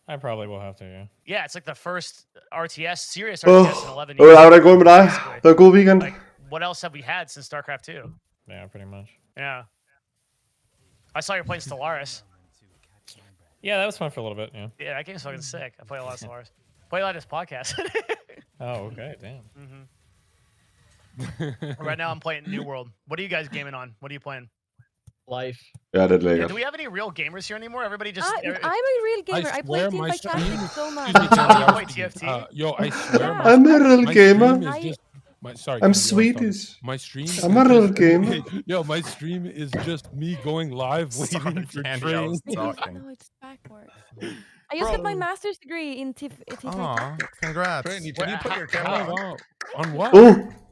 I probably will have to, yeah. Yeah, it's like the first RTS, serious RTS in 11 years. Hvordan er det gået med dig? basically. Det var en god weekend. Like, what else have we had since StarCraft 2? Yeah, pretty much. Yeah. I saw you're playing Stellaris. Yeah, that was fun for a little bit, yeah. Yeah, that game's fucking sick. I play a lot of Stellaris. Play a lot of this podcast. Oh, okay, damn. Right now I'm playing New World. What are you guys gaming on? What are you playing? Life. Ja, det er Yeah, lækkert. do we have any real gamers here anymore? Everybody just... I'm a real gamer. I play swear Team my Fight stream- Tactics so much. Excuse me, Tony, I Play was thinking, TFT? yo, I swear my, I'm a real my gamer. stream is just sorry, I'm Tony, you wanna Swedish. stop? My stream. I'm is a real just- gamer. Yo, my stream is just me going live, waiting for trains. No, it's backwards. I just got my master's degree in Team Fight Aw, Tactics. congrats. Can you put your camera on? On what?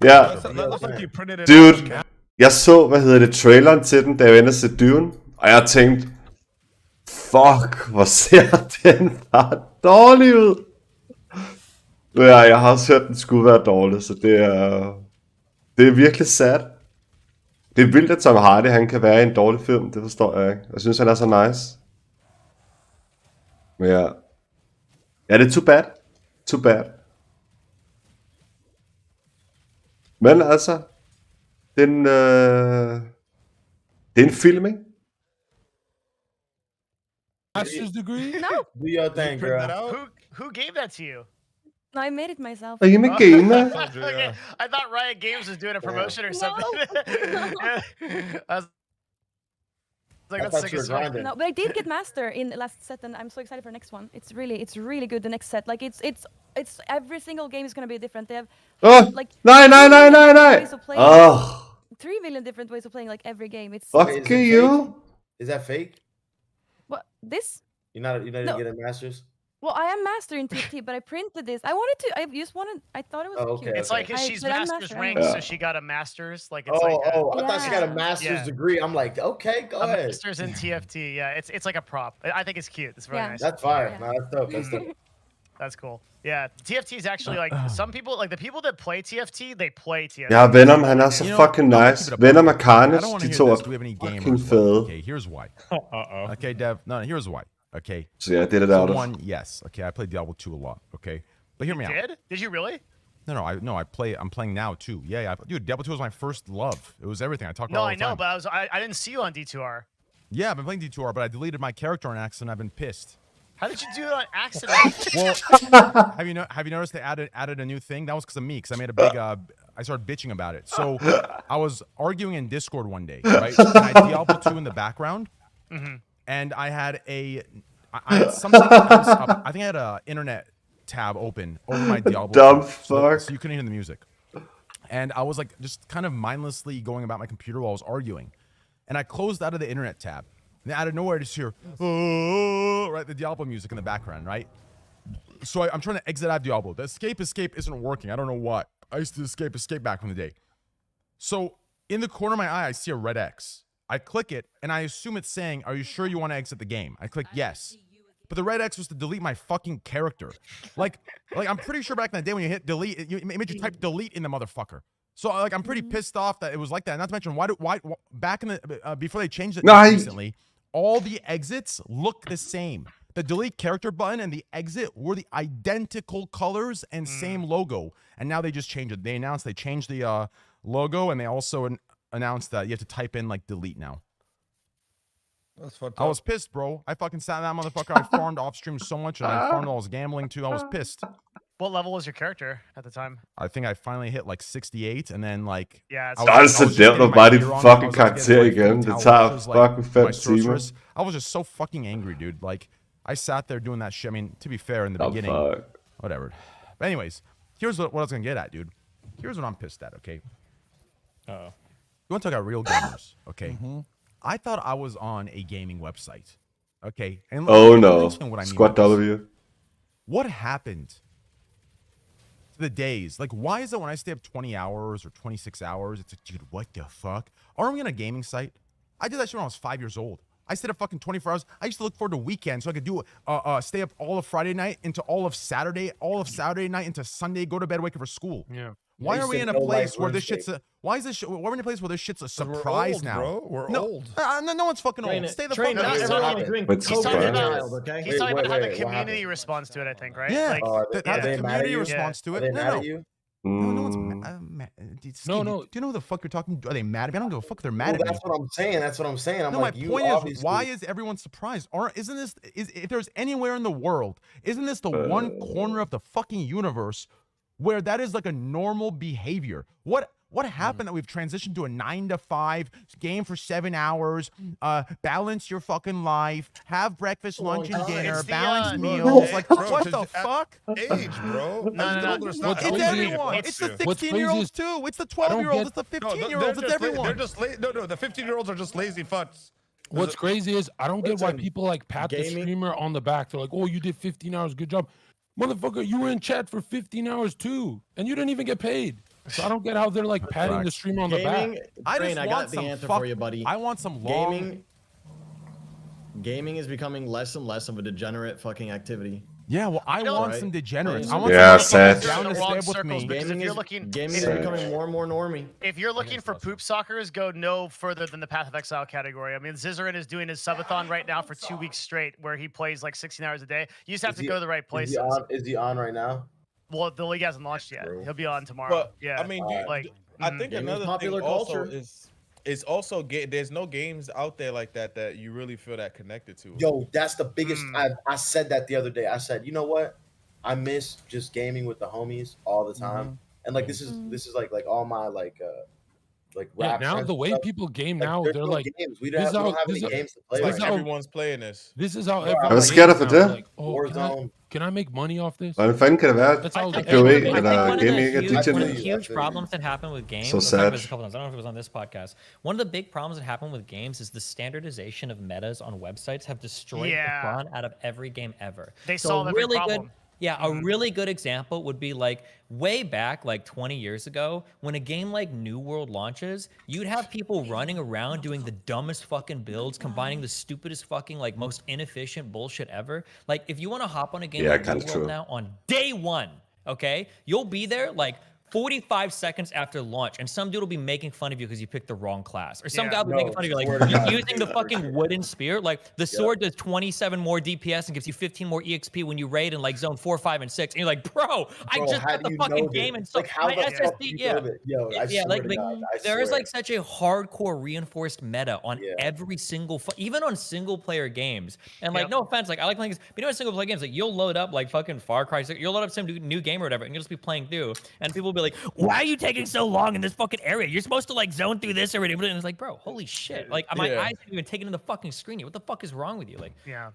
Ja, That looks like you printed it dude. out. Jeg så, traileren til den, da jeg var inde og se Dune. Og jeg tænkte, fuck, hvor ser den bare dårlig ud. Ja, jeg har også hørt, den skulle være dårlig, så det er virkelig sad. Det er vildt, at Tom Hardy, han kan være i en dårlig film, det forstår jeg ikke. Jeg synes, han er så nice. Men ja, det er too bad. Too bad. Men altså, det er en film, ikke? Master's degree? No, Do your thing, girl. Who gave that to you? no, I made it myself. Are you a gamer? Okay, I thought Riot Games was doing a promotion or something. I was like, that's sick as fuck. No, but I did get master in the last set, and I'm so excited for the next one. It's really good. The next set, like it's every single game is gonna be different. They have like Nej. ways of playing, Åh, 3 million different ways of playing like every game. It's fuck you. Is that fake? what this? You're not No. gonna get a master's? Well, I am master in TFT, but I printed this. I thought it was Oh, cute. okay. It's like 'cause she's but I'm master's master ranked, anyway. so she got a master's. Like Oh, it's like a, I thought she got a master's Yeah. degree. I'm like, okay, go a ahead. master's in TFT. Yeah, it's like a prop. I think it's cute. It's really Yeah. nice. That's fire. Yeah. No, that's dope. That's dope. That's cool. Yeah, TFT is actually like some people, like the people that play TFT, they play TFT. Ja, Venom, han er så fucking I'll keep nice. it up. Venom og I Carnage, don't want to de hear to this. er Do we have any fucking gamers? fede. Okay, here's why. Okay, Dev. No, here's why. Okay. Så ja, det er det So der. one, yes. Okay, I played Diablo 2 a lot. Okay, but hear me out. Did you really? No. I'm playing now too. Yeah. Dude, Diablo 2 was my first love. It was everything. I talked No, about it I all the know, time. but I didn't see you on D2R. Yeah, I've been playing D2R, but I deleted my character on accident. I've been pissed. How did you do it on accident? Well, have you noticed they added a new thing? That was because of me, because I made a big I started bitching about it. So I was arguing in Discord one day, right? And I had Diablo 2 in the background, and I had something else up. I think I had a internet tab open over my Diablo. Dumb so fuck. you couldn't hear the music. And I was like just kind of mindlessly going about my computer while I was arguing, and I closed out of the internet tab. And out of nowhere, I just hear, right, the Diablo music in the background, right? So I'm trying to exit out of Diablo. The escape isn't working. I don't know why. I used to escape back from the day. So in the corner of my eye, I see a red X. I click it, and I assume it's saying, are you sure you want to exit the game? I click yes. But the red X was to delete my fucking character. Like I'm pretty sure back in the day when you hit delete, it made you type delete in the motherfucker. So like I'm pretty pissed off that it was like that. Not to mention why back in the before they changed it recently, all the exits look the same. The delete character button and the exit were the identical colors and same logo. And now they just changed it. They announced they changed the logo, and they also announced that you have to type in like delete now. That's fucked up. I was pissed, bro. I fucking sat that motherfucker. I farmed off stream so much, and I farmed while I was gambling too. I was pissed. What level was your character at the time? I think I finally hit like 68, and then like... Yeah, Så er det så nemt at bare dit fucking karakter igen. Det tager fucking 5 timer. I was just so fucking angry, dude. Like, I sat there doing that shit. I mean, to be fair, in the beginning, whatever. But anyways, here's what I was gonna get at, dude. Here's what I'm pissed at, okay? Uh-oh. You want to talk about real gamers, okay? I thought I was on a gaming website, okay? And Oh no, what I mean Squad W. What happened to the days? Like, why is it when I stay up 20 hours or 26 hours, it's like, dude, what the fuck? Aren't we on a gaming site? I did that shit when I was 5 years old. I stayed up fucking 24 hours. I used to look forward to weekends so I could do stay up all of Friday night into all of Saturday night into Sunday, go to bed, wake up for school. Yeah. Why are we in a place where this shit's a? Why is this? Why are we in a place where this shit's a surprise old, now? bro. We're old. No one's fucking old. Stay the fuck Not out. everyone agreeing. What's He's talking about, okay? he's talking about how the what community happened? responds to it, I think, right? Yeah, Like, how Are the they mad at community you? responds to Are it. they mad at you? No one's mad. No. Do you know who the fuck you're talking to? Are they mad at me? I don't give a fuck if they're mad Well, at me. that's what I'm saying. That's what I'm saying. I'm No, like, my you point is, obviously... why is everyone surprised? Isn't this if there's anywhere in the world, isn't this the one corner of the fucking universe where that is like a normal behavior? What happened that we've transitioned to a 9 to 5 game for 7 hours? Balance your fucking life. Have breakfast, lunch, and dinner. It's the, Balanced bro, meals. Like bro, what to the fuck? Age, bro. No. It's What's It's crazy- everyone. It's the what's 16-year-olds crazy too. It's the I don't 12-year-olds. get- It's the 15-year-olds. It's everyone. They're just no. The 15-year-olds are just lazy fucks. What's crazy is I don't get why Listen, people like pat the gaming- streamer on the back. They're like, "Oh, you did 15 hours, good job, motherfucker. You were in chat for 15 hours too, and you didn't even get paid." So I don't get how they're like patting the streamer on the back. Gaming, I Train, just I want got the some answer fuck- for you, buddy. I want some long. Gaming is becoming less and less of a degenerate fucking activity. Yeah, well, I want some degenerates. I want Yeah, some sad. down the step with me. Gaming is becoming more and more normie. If you're looking for poop soccers, go no further than the Path of Exile category. I mean, Zizarin is doing his subathon right now for 2 weeks straight, where he plays like 16 hours a day. You just have to go to the right places. Is he on right now? Well, the league hasn't launched yet. He'll be on tomorrow. But Yeah, I mean, I think another popular thing also culture. is also there's no games out there like that you really feel that connected to. Yo, that's the biggest. I said that the other day. I said, you know what? I miss just gaming with the homies all the time, and like this is like all my like rap. Now the way people game now, they're like, games. We don't have any games to play. It's like everyone's playing this. This is how Jeg vil skære dig for det. like, can I make money off this? Hvordan fanden kan det være? That's all. PoE eller gaming ikke er One of the DJ? huge problems that happen with games. So I've talked about this sad. a couple times. I don't know if it was on this podcast. One of the big problems that happen with games is the standardization of metas on websites have destroyed the fun out of every game ever. They solve every problem. Yeah, a really good example would be like way back, like 20 years ago, when a game like New World launches, you'd have people running around doing the dumbest fucking builds, combining the stupidest fucking, like, most inefficient bullshit ever. Like, if you want to hop on a game like New World now on day one, okay, you'll be there like 45 seconds after launch, and some dude will be making fun of you because you picked the wrong class. Or some guy will be making fun of you, like, you're using the fucking wooden spear. Like, the sword does 27 more DPS and gives you 15 more EXP when you raid in, like, zone 4, 5, and 6. And you're like, bro, I just got the fucking game and so my SSD, there is, like, such a hardcore reinforced meta on every single, even on single-player games. And, like, no offense, like, I like playing games, but you know, in single-player games, like, you'll load up, like, fucking Far Cry 6, you'll load up some new game or whatever, and you'll just be playing through, and people will be like, why are you taking so long in this fucking area? You're supposed to like zone through this already. And it's like, bro, holy shit. Like my eyes haven't even taken in the fucking screen yet. What the fuck is wrong with you? Like, Yeah,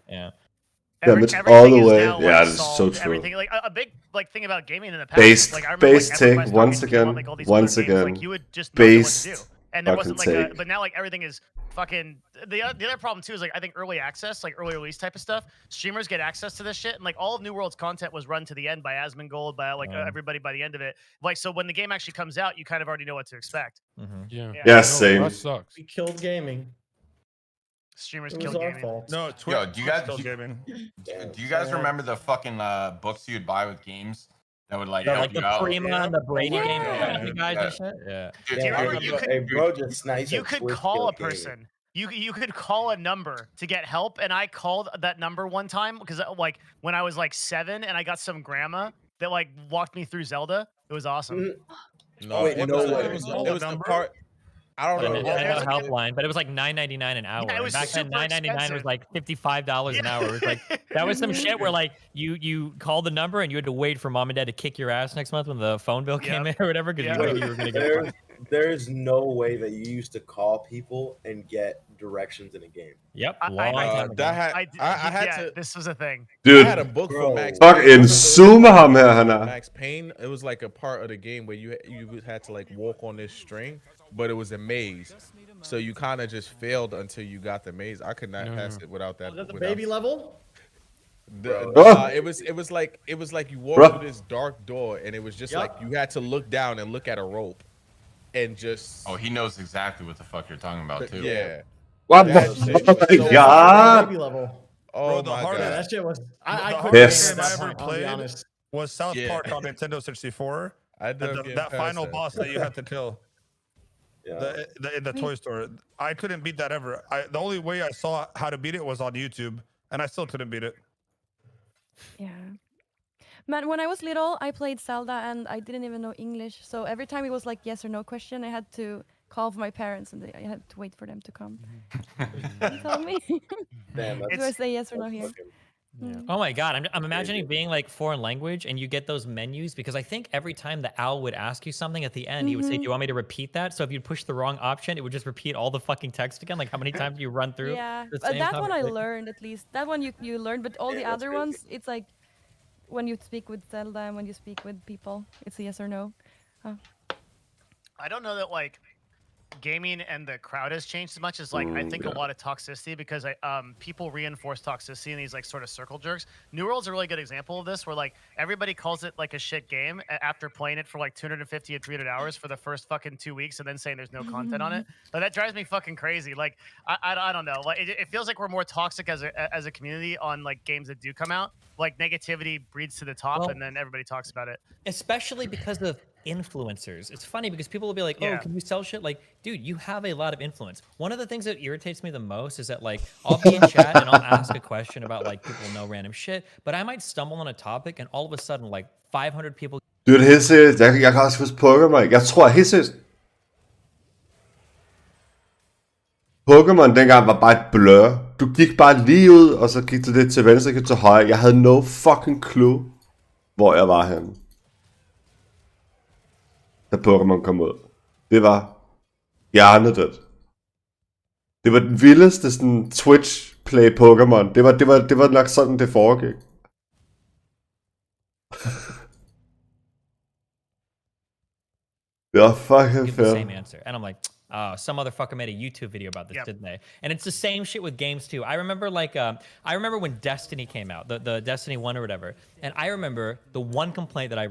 but all the way. Now, Yeah, it's so true. Everything, like a big like thing about gaming in the past. Like, I remember, base like, take EverQuest once came out, again, like, all these once other games, again. like, you would just know what to do. And there wasn't like take. but now like everything is fucking the other problem too is like I think early access, like early release type of stuff, streamers get access to this shit, and like all of New World's content was run to the end by Asmongold, by like everybody by the end of it. Like, so when the game actually comes out, you kind of already know what to expect. Yeah, same. That sucks. We killed gaming. Streamers It killed was our gaming. fault. No, Yo, do you guys remember the fucking books you'd buy with games that would like help the you out? Prima and the Brady game guys and shit? Do you remember you could call a gaming. person. You could call a number to get help, and I called that number one time because like when I was like 7, and I got some grandma that like walked me through Zelda. It was awesome. No, it was the part. I don't know. There's a helpline, but it was like $9.99 an hour. Yeah, it was back then, super $9.99 was expensive. like $55 an hour. It was like that was some shit where like you called the number and you had to wait for mom and dad to kick your ass next month when the phone bill came in or whatever because you knew you were gonna get. There's no way that you used to call people and get directions in a game. Yep. This was a thing. Dude, I had a book from Max fucking zoomer ham her, han er. Max Payne. It was like a part of the game where you had to like walk on this string, but it was a maze. So you kind of just failed until you got the maze. I could not pass it without that. Was that the baby level? It was like you walked through this dark door, and it was just like you had to look down and look at a rope, and just. Oh, he knows exactly what the fuck you're talking about too. Yeah. What the god? Baby level. Oh the my hardest, god. That shit was. The I hardest couldn't game I get ever that, I'll be played honest. was South Park on Nintendo 64. That final boss that you had to kill. In the toy store. I couldn't beat that ever. The only way I saw how to beat it was on YouTube, and I still couldn't beat it. Yeah. Man, when I was little, I played Zelda and I didn't even know English. So every time it was like yes or no question, I had to call for my parents and I had to wait for them to come. Tell me. Damn, Do I say yes or no here? Oh my god, I'm imagining being like foreign language and you get those menus because I think every time the owl would ask you something at the end, he would say, "Do you want me to repeat that?" So if you push the wrong option, it would just repeat all the fucking text again. Like how many times do you run through? Yeah, the but same that one I conversation? learned at least. That one you learned, but all the other ones, it's like when you speak with Zelda and when you speak with people, it's a yes or no. I don't know that like gaming and the crowd has changed as much as like I think a lot of toxicity because people reinforce toxicity in these like sort of circle jerks. New World's a really good example of this, where like everybody calls it like a shit game after playing it for like 250 or 300 hours for the first fucking 2 weeks and then saying there's no content on it. Like that drives me fucking crazy. Like I don't know. Like it feels like we're more toxic as a community on like games that do come out. Like negativity breeds to the top, and then everybody talks about it. Especially because of influencers. It's funny because people will be like, "Oh, can you sell shit?" Like, dude, you have a lot of influence. One of the things that irritates me the most is that like I'll be in chat and I'll ask a question about like people know random shit, but I might stumble on a topic and all of a sudden like 500 people. Det er helt seriøst. Jeg kan også huske Pokémon. Jeg tror helt seriøst. Pokémon dengang var bare et blur. Du gik bare lige ud, og så gik du lidt til venstre, gik til højre. Jeg havde no fucking clue, hvor jeg var henne. Da Pokémon kom ud. Det var hjernedødt. Det var den vildeste sådan Twitch play Pokémon. Det var nok sådan det foregik. Det var fucking fedt. Same answer, and I'm like, oh, some motherfucker made a YouTube video about this, didn't they? And it's the same shit with games too. I remember like, I remember when Destiny came out, the Destiny 1 or whatever, and I remember the one complaint that I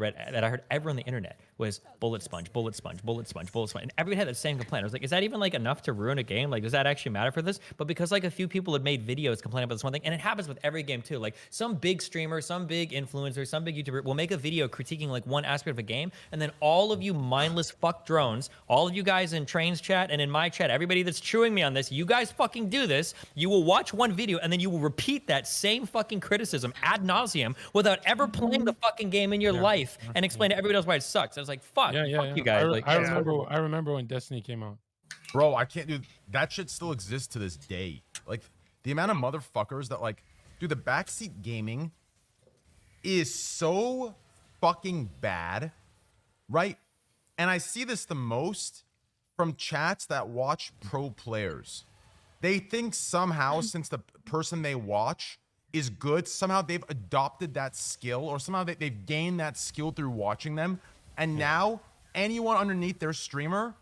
heard ever on the internet was bullet sponge, bullet sponge, bullet sponge, bullet sponge, and everybody had that same complaint. I was like, is that even like enough to ruin a game? Like, does that actually matter for this? But because like a few people had made videos complaining about this one thing, and it happens with every game too. Like some big streamer, some big influencer, some big YouTuber will make a video critiquing like one aspect of a game, and then all of you mindless fuck drones, all of you guys in Train's chat and in my chat, everybody that's chewing me on this, you guys fucking do this. You will watch one video and then you will repeat that same fucking criticism ad nauseum without ever playing the fucking game in your life and explain to everybody else why it sucks. I was like, fuck, fuck you guys. I remember when Destiny came out. Bro, I can't do that shit. Still exists to this day. Like the amount of motherfuckers that like, dude, the backseat gaming is so fucking bad, right? And I see this the most from chats that watch pro players. They think somehow since the person they watch is good, somehow they've adopted that skill, or somehow they've gained that skill through watching them. And now anyone underneath their streamer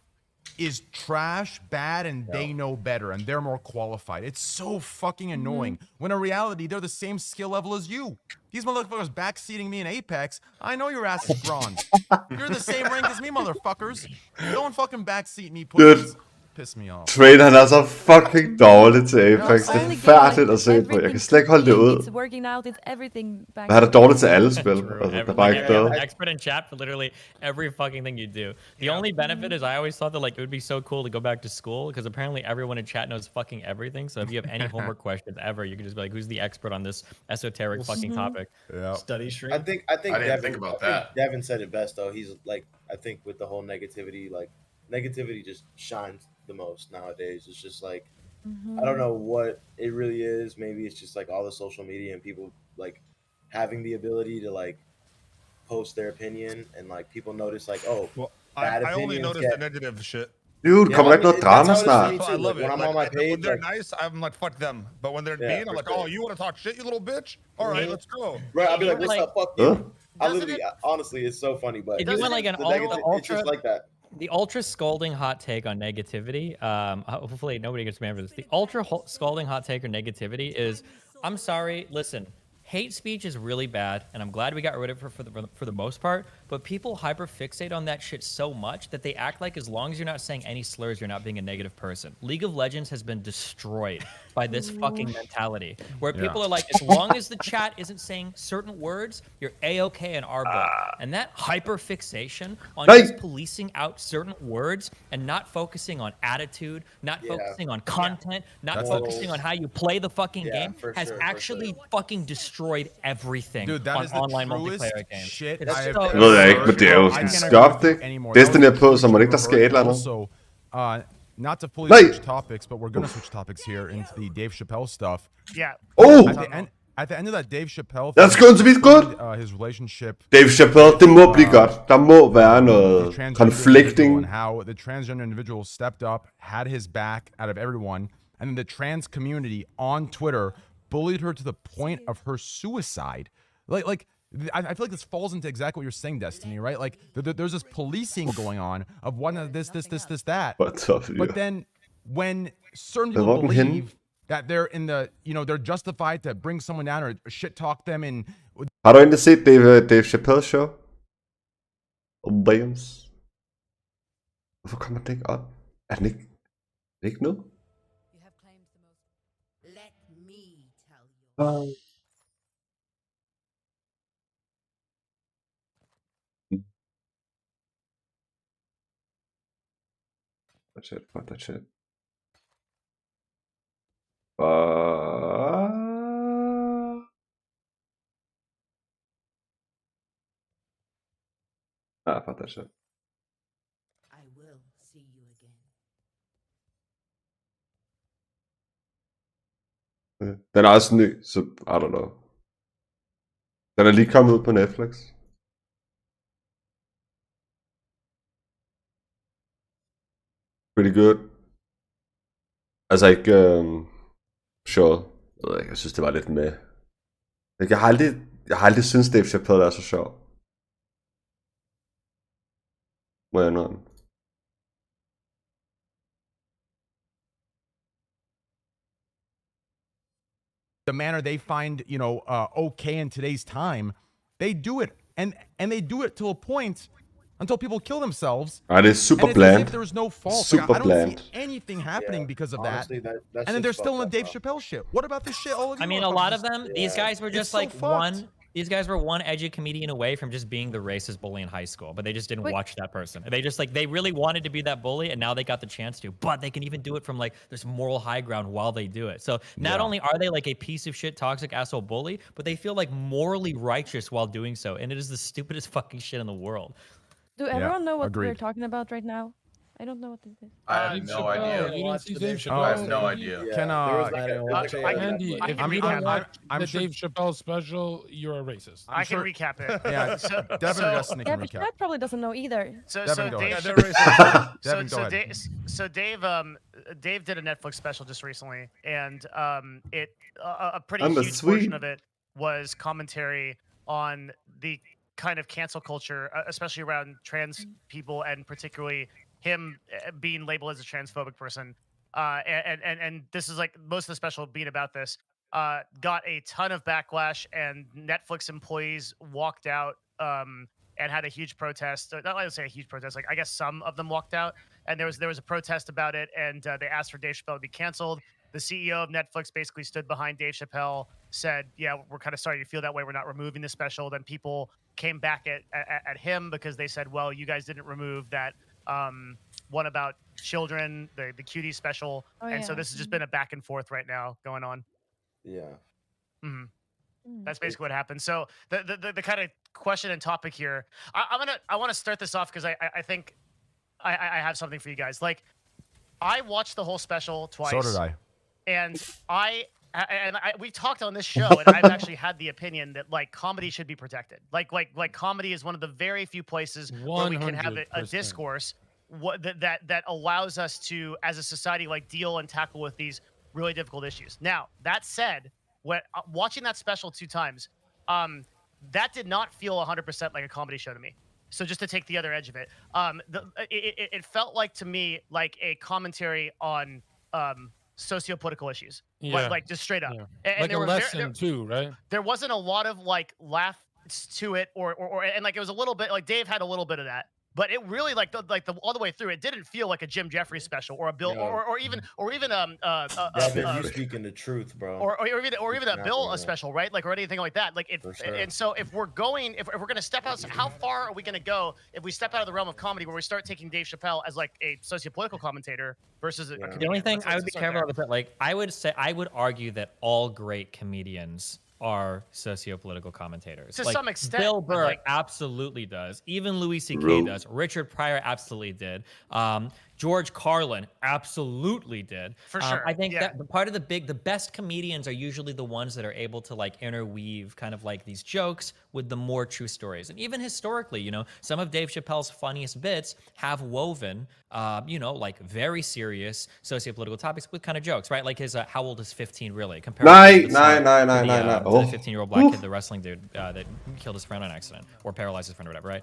is trash, bad, and they know better, and they're more qualified. It's so fucking annoying. When in reality, they're the same skill level as you. These motherfuckers backseating me in Apex, I know your ass is bronze. You're the same rank as me, motherfuckers. Don't fucking backseat me, pussies. Piss me off. Train, han er så fucking dårlig til Apex. Det er færdigt at se på. Jeg kan slet ikke holde det ud. Han er dårlig til alle spil. Altså, der er bare ikke bedre. Expert in chat for literally every fucking thing you do. The only benefit is I always thought that like it would be so cool to go back to school because apparently everyone in chat knows fucking everything. So if you have any homework questions ever, you can just be like, who's the expert on this esoteric fucking topic? Yeah. Study stream. I think think about that. Devin said it best though. He's like, I think with the whole negativity, like negativity just shines the most nowadays. It's just like I don't know what it really is. Maybe it's just like all the social media and people like having the ability to like post their opinion and like people notice like, oh, well, I only notice the negative shit. Dude, kommer der ikke noget drama snart? I love it. When I'm on my page, when they're nice, I'm like, fuck them. But when they're mean, I'm like, oh, you want to talk shit, you little bitch? All right, let's go. Right, I'll be like, what's up? Fuck you. I literally, honestly, it's so funny, but if you went like an it's just like that. The ultra scalding hot take on negativity, hopefully nobody gets mad for this. The ultra scalding hot take or negativity is, I'm sorry, listen, hate speech is really bad, and I'm glad we got rid of it for the most part, but people hyperfixate on that shit so much that they act like as long as you're not saying any slurs, you're not being a negative person. League of Legends has been destroyed by this fucking mentality, where people are like, as long as the chat isn't saying certain words, you're A-okay in our book. And that hyperfixation on just policing out certain words and not focusing on attitude, not focusing on content, not focusing on how you play the fucking game, has actually fucking destroyed everything. Dude, that on is the online truest multiplayer games. shit It's I have so- Det ved jeg ikke, men det er jo sådan skabt, ikke? Destiny er på, så må det ikke der ske et eller andet. Also, not to fully switch topics, but we're gonna switch topics here into the Dave Chappelle stuff. Yeah. Oh! At the end of that Dave Chappelle, That's going to be good. His relationship. Dave Chappelle, det må blive godt. Der må være noget conflicting. And how the transgender individual stepped up, had his back out of everyone, and then the trans community on Twitter bullied her to the point of her suicide. Like I feel like this falls into exactly what you're saying, Destiny, right? Like there's this policing going on of one of this, that. But then when certain people believe that they're in the, they're justified to bring someone down or shit talk them and. Har du inte set Dave Chappelle show? Obams. Hvorfor kommer den ikke op? Er den ikke noget? That's it. That's it. Fattar shit. I will see you again. Den er også ny, så I don't know. Den er lige kommet ud på Netflix. Pretty good. Altså ikke sjovt. Jeg synes det var lidt med. Jeg har aldrig syntes Dave Chappelle er så sjov. Må jeg indrømme. The manner they find, okay in today's time, they do it, and they do it to a point until people kill themselves. Det er super bland. There's no fault. Super like, I don't bland. see anything happening because of honestly, that. That's And then they're still in the Dave up. Chappelle shit. What about this shit? All of you I mean, a lot of them, these guys were just so like fucked. these guys were one edgy comedian away from just being the racist bully in high school, but they just didn't watch that person. They just they really wanted to be that bully, and now they got the chance to, but they can even do it from this moral high ground while they do it. So not only are they like a piece of shit, toxic asshole bully, but they feel like morally righteous while doing so, and it is the stupidest fucking shit in the world. Do everyone know what agreed. we're talking about right now? I don't know what this is. I have no idea. You didn't see Dave I Chappelle? have no idea. Can Andy, if you don't watch the sure- Dave Chappelle special, you're a racist. I can recap it. Yeah, Devin or Destiny Yeah, can but recap. Chad probably doesn't know either. Devin, go ahead. So, Devin, go ahead. so Dave did a Netflix special just recently, and a pretty huge portion of it was commentary on the kind of cancel culture, especially around trans people, and particularly him being labeled as a transphobic person. And this is most of the special being about this. Got a ton of backlash, and Netflix employees walked out and had a huge protest. Not like to say a huge protest, I guess some of them walked out, and there was a protest about it, and they asked for Dave Chappelle to be canceled. The CEO of Netflix basically stood behind Dave Chappelle, said, yeah, we're kind of sorry you feel that way. We're not removing the special. Then people came back at him because they said, well, you guys didn't remove that one about children, the cutie special. So this has just been a back and forth right now going on. Yeah. Mm-hmm. That's basically what happened. So the kind of question and topic here, I want to start this off because I think I have something for you guys. I watched the whole special twice. So did I. And we talked on this show, and I've actually had the opinion that comedy should be protected. Like comedy is one of the very few places where we can have a discourse that allows us to, as a society, deal and tackle with these really difficult issues. Now, that said, watching that special 2 times, that did not feel 100% like a comedy show to me. So just to take the other edge of it, it felt to me like a commentary on socio-political issues, just straight up. Yeah. And like a lesson too, right? There wasn't a lot of laughs to it, or and it was a little bit Dave had a little bit of that, but it really the all the way through, it didn't feel like a Jim Jeffries special or a Bill or even you speaking the truth, bro. Or even a Bill special, right? Or anything like that. Sure. And so if we're gonna step out, how far are we gonna go if we step out of the realm of comedy where we start taking Dave Chappelle as a socio-political commentator versus a comedian? The only thing I would be careful about is that I would argue that all great comedians are socio-political commentators. To some extent. Bill Burr absolutely does. Even Louis C.K. does. Richard Pryor absolutely did. George Carlin absolutely did. For sure. I think that part of the best comedians are usually the ones that are able to like interweave kind of like these jokes with the more true stories. And even historically, you know, some of Dave Chappelle's funniest bits have woven, you know, like very serious socio-political topics with kind of jokes, right? Like his How Old is 15 Really? Compared to the 15-year-old black kid, the wrestling dude that killed his friend on accident or paralyzed his friend or whatever, right?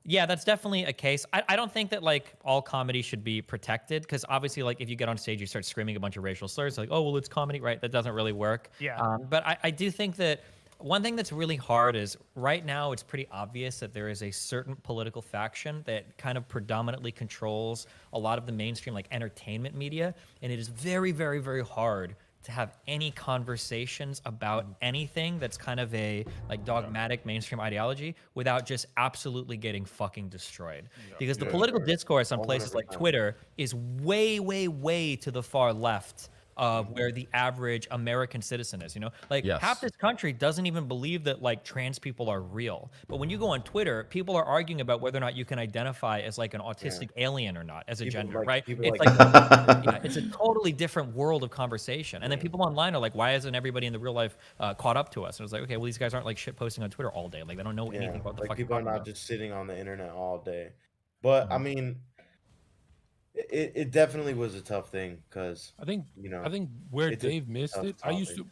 Yeah, that's definitely a case. I don't think that like all comedy should be protected because obviously like if you get on stage, you start screaming a bunch of racial slurs like, oh, well, it's comedy, right? That doesn't really work. Yeah. But I do think that one thing that's really hard is right now it's pretty obvious that there is a certain political faction that kind of predominantly controls a lot of the mainstream like entertainment media. And it is very, very, very hard to have any conversations about anything that's kind of a like dogmatic mainstream ideology without just absolutely getting fucking destroyed. Because the political discourse on places like Twitter is way, way, way to the far left of where the average American citizen is, you know? Like half this country doesn't even believe that like trans people are real. But when you go on Twitter, people are arguing about whether or not you can identify as like an autistic alien or not as a gender, right? It's like it's a totally different world of conversation. And then people online are like, why isn't everybody in the real life caught up to us? And it's like, okay, well, these guys aren't like shit posting on Twitter all day. Like they don't know anything about the like fucking people are not just sitting on the internet all day. But I mean, it definitely was a tough thing because I think where Dave missed it. I used to.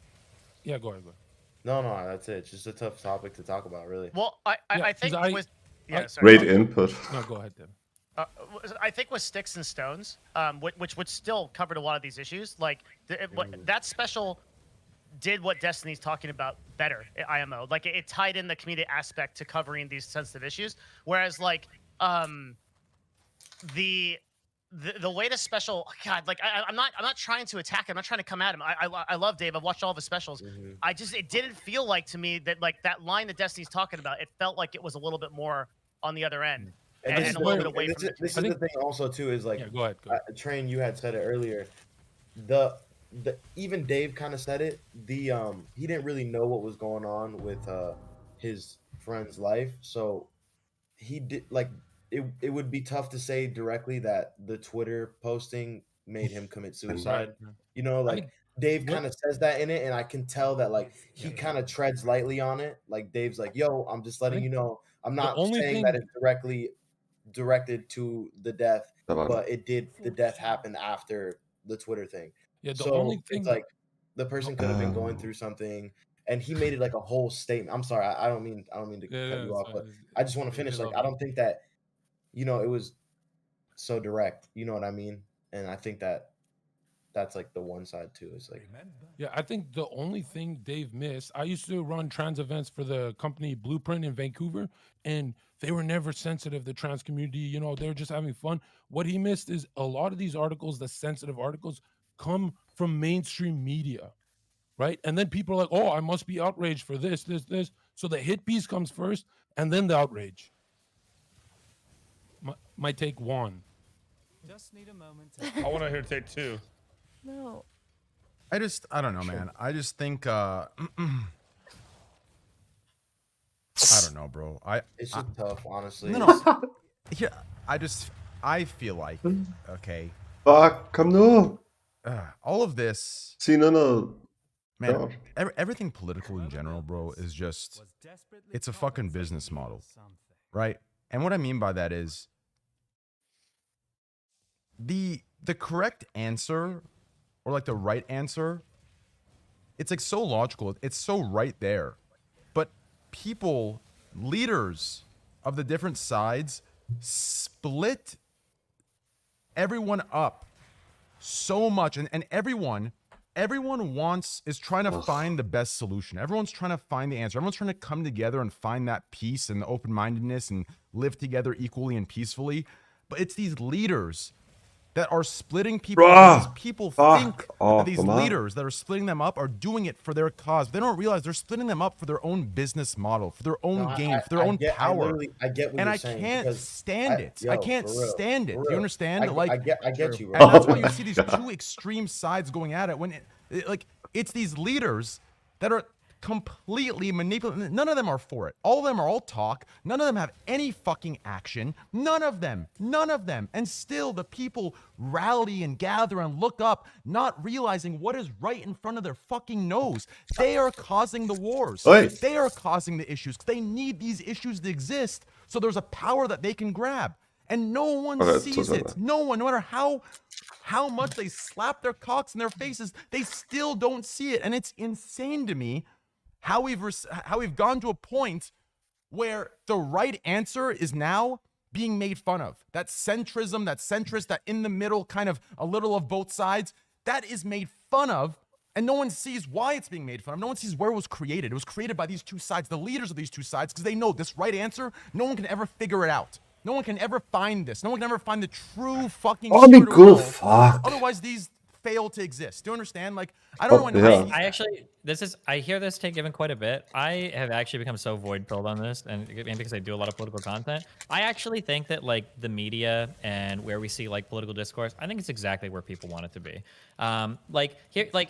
Yeah, go ahead. No, that's it. It's just a tough topic to talk about, really. Well, I think with great input. No, go ahead then. I think with Sticks and Stones, which still covered a lot of these issues, like that special did what Destiny's talking about better at IMO. Like it tied in the comedic aspect to covering these sensitive issues, whereas like the latest special, God, like I'm not trying to attack him. I'm not trying to come at him. I love Dave. I've watched all of his specials. It didn't feel like to me that like that line that Destiny's talking about. It felt like it was a little bit more on the other end and a little bit away from it. This is the thing also too is like go ahead. Train, you had said it earlier. Even Dave kind of said it. He didn't really know what was going on with his friend's life, so he did like. It would be tough to say directly that the Twitter posting made him commit suicide. You know, like Dave kind of says that in it, and I can tell that like he kind of treads lightly on it. Like Dave's like, "Yo, I'm just letting you know, I'm not saying that it's directly directed to the death, but the death happened after the Twitter thing." Yeah, the only thing it's like the person could have been going through something. And he made it like a whole statement. I'm sorry, I don't mean to cut you off, but I just want to finish. Like, I don't think that, you know, it was so direct. You know what I mean? And I think that's like the one side too. It's like, yeah, I think the only thing Dave missed. I used to run trans events for the company Blueprint in Vancouver, and they were never sensitive to the trans community. You know, they were just having fun. What he missed is a lot of these articles, the sensitive articles, come from mainstream media. Right. And then people are like, oh, I must be outraged for this. So the hit piece comes first and then the outrage. My take one. Just need a moment. I want to hear take two. No. I don't know, man. I just think I don't know, bro. It's just tough, honestly. No. Yeah, I feel like okay. Fuck, come nu. All of this. See, no. Man, everything political in general, bro, is just, it's a fucking business model, right? And what I mean by that is the correct answer, or like the right answer, it's like so logical. It's so right there. But people, leaders of the different sides, split everyone up so much. And everyone is trying to find the best solution. Everyone's trying to find the answer. Everyone's trying to come together and find that peace and the open-mindedness and live together equally and peacefully. But it's these leaders that are splitting people. These people think that these leaders that are splitting them up are doing it for their cause. They don't realize they're splitting them up for their own business model, for their own gain, for their own power. I get what you're saying. And I can't stand it. I can't stand it. Do you understand? I get you, bro. And that's why you see these two extreme sides going at it. When it's these leaders that are completely manipulative. None of them are for it. All of them are all talk. None of them have any fucking action. None of them. And still the people rally and gather and look up, not realizing what is right in front of their fucking nose. They are causing the wars. They are causing the issues. They need these issues to exist so there's a power that they can grab. And no one sees it. No one, no matter how much they slap their cocks in their faces, they still don't see it. And it's insane to me how we've gone to a point where the right answer is now being made fun of. That centrism, that centrist, that in the middle kind of a little of both sides, that is made fun of. And no one sees why it's being made fun of. No one sees where it was created. It was created by these two sides, the leaders of these two sides, because they know this right answer, no one can ever figure it out. No one can ever find this. No one can ever find the true fucking fuck. Otherwise, these fail to exist. Do you understand? Like, I don't know anyone. I hear this take given quite a bit. I have actually become so void filled on this, and because I do a lot of political content, I actually think that like the media and where we see like political discourse, I think it's exactly where people want it to be.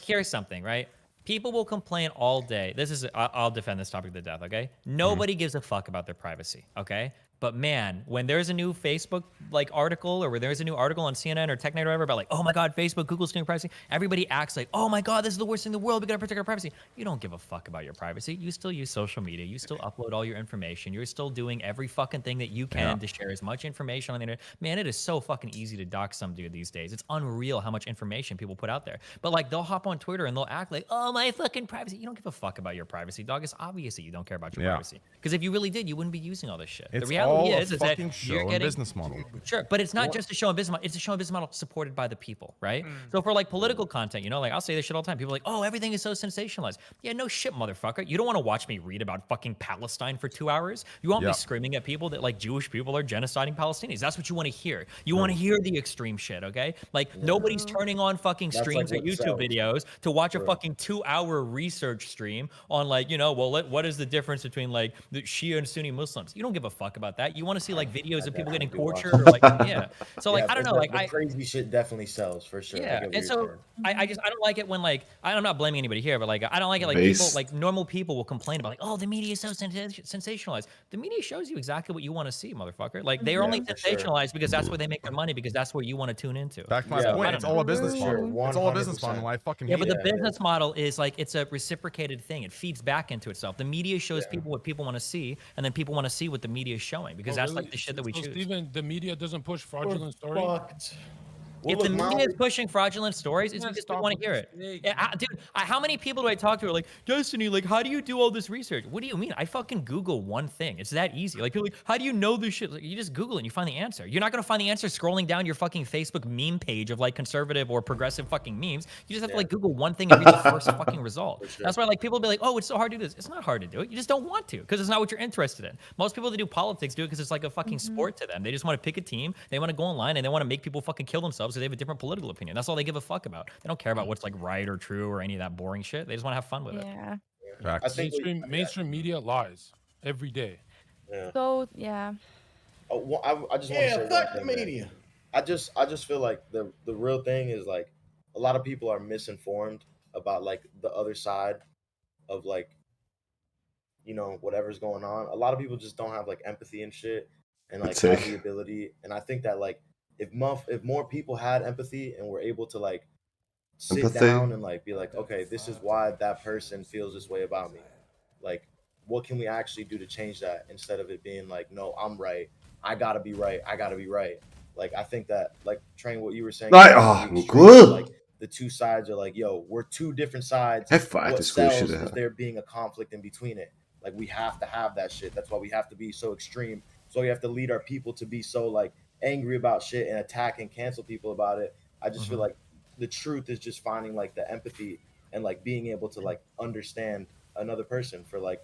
Here's something, right? People will complain all day. I'll defend this topic to death, okay? Nobody gives a fuck about their privacy, okay? But man, when there's a new Facebook like article, or where there's a new article on CNN or TechNet or whatever about like, oh my God, Facebook, Google's stealing privacy, everybody acts like, oh my God, this is the worst thing in the world. We gotta protect our privacy. You don't give a fuck about your privacy. You still use social media. You still upload all your information. You're still doing every fucking thing that you can to share as much information on the internet. Man, it is so fucking easy to dox some dude these days. It's unreal how much information people put out there. But like, they'll hop on Twitter and they'll act like, oh, my fucking privacy. You don't give a fuck about your privacy, dog. It's obvious that you don't care about your privacy. Because if you really did, you wouldn't be using all this shit. The reality is that you're getting business model. Sure, but it's not just a show and business model. It's a show and business model supported by the people, right? So for like political content, you know, like I'll say this shit all the time. People are like, oh, everything is so sensationalized. Yeah, no shit, motherfucker. You don't want to watch me read about fucking Palestine for 2 hours. You want me screaming at people that like Jewish people are genociding Palestinians. That's what you want to hear. You want to hear the extreme shit, okay? Like nobody's turning on fucking streams or YouTube videos to watch a fucking 2-hour research stream on like, you know, well, what is the difference between like the Shia and Sunni Muslims? You don't give a fuck about that. You want to see like videos of people getting tortured or like so like I don't know, like crazy shit definitely sells for sure. And so I don't like it when like I'm not blaming anybody here, but like I don't like it like people like normal people will complain about like, oh, the media is so sensationalized. The media shows you exactly what you want to see, motherfucker. Like they're only sensationalized because that's where they make their money, because that's where you want to tune into. Back to my point, it's all a business model. It's all a business model. I fucking hate but the business model is like it's a reciprocated thing. It feeds back into itself. The media shows people what people want to see, and then people want to see what the media is showing, because that's like the shit that we choose. Steven, the media doesn't push fraudulent stories. If the media is pushing fraudulent stories, it's because we want to hear it. Yeah, dude, how many people do I talk to who are like, Destiny, like, how do you do all this research? What do you mean? I fucking Google one thing. It's that easy. Like, people are like, how do you know this shit? Like, you just Google it and you find the answer. You're not going to find the answer scrolling down your fucking Facebook meme page of like conservative or progressive fucking memes. You just have to like Google one thing and read the first fucking result. That's why like people be like, oh, it's so hard to do this. It's not hard to do it. You just don't want to, because it's not what you're interested in. Most people that do politics do it because it's like a fucking sport to them. They just want to pick a team. They want to go online and they want to make people fucking kill themselves so they have a different political opinion. That's all they give a fuck about. They don't care about what's like right or true or any of that boring shit. They just want to have fun with it. I think mainstream media lies every day. So I just want to say fuck the media. I just feel like the real thing is like a lot of people are misinformed about like the other side of like, you know, whatever's going on. A lot of people just don't have like empathy and shit, and like have the ability. And I think that like if more people had empathy and were able to like sit down and like be like, okay, this is why that person feels this way about me. Like, what can we actually do to change that, instead of it being like, no, I'm right. I gotta be right. I gotta be right. Like, I think that like Train, what you were saying. Like the two sides are like, yo, we're two different sides. What sells is there being a conflict in between it. Like, we have to have that shit. That's why we have to be so extreme. So we have to lead our people to be so like angry about shit and attack and cancel people about it. I just feel like the truth is just finding like the empathy and like being able to like understand another person for like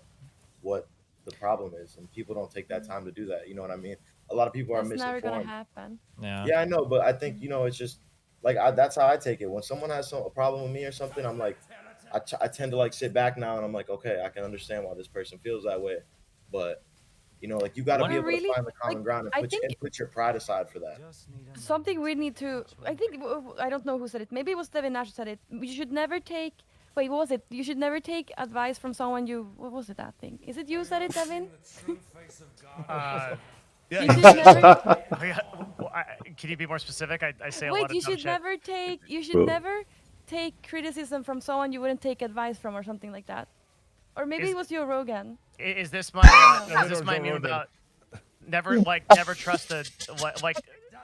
what the problem is, and people don't take that time to do that. You know what I mean? A lot of people are misinformed. It's never gonna happen. Yeah, I know, but I think, you know, it's just like that's how I take it. When someone has a problem with me or something, I'm like, I tend to like sit back now and I'm like, okay, I can understand why this person feels that way, but you know, like you got to be able to find the common ground and put your pride aside for that. Something we need to, I think, I don't know who said it. Maybe it was Devin Nash who said it. We should never take Wait, what was it? You should never take advice from someone you. What was it? That thing? Is it you said it, Devin? Yeah. You should never. Can you be more specific? I say a Wait, lot of you dumb should shit. never take. You should never take criticism from someone you wouldn't take advice from, or something like that. Or maybe it was Joe Rogan. Is this my meme about never trust a like?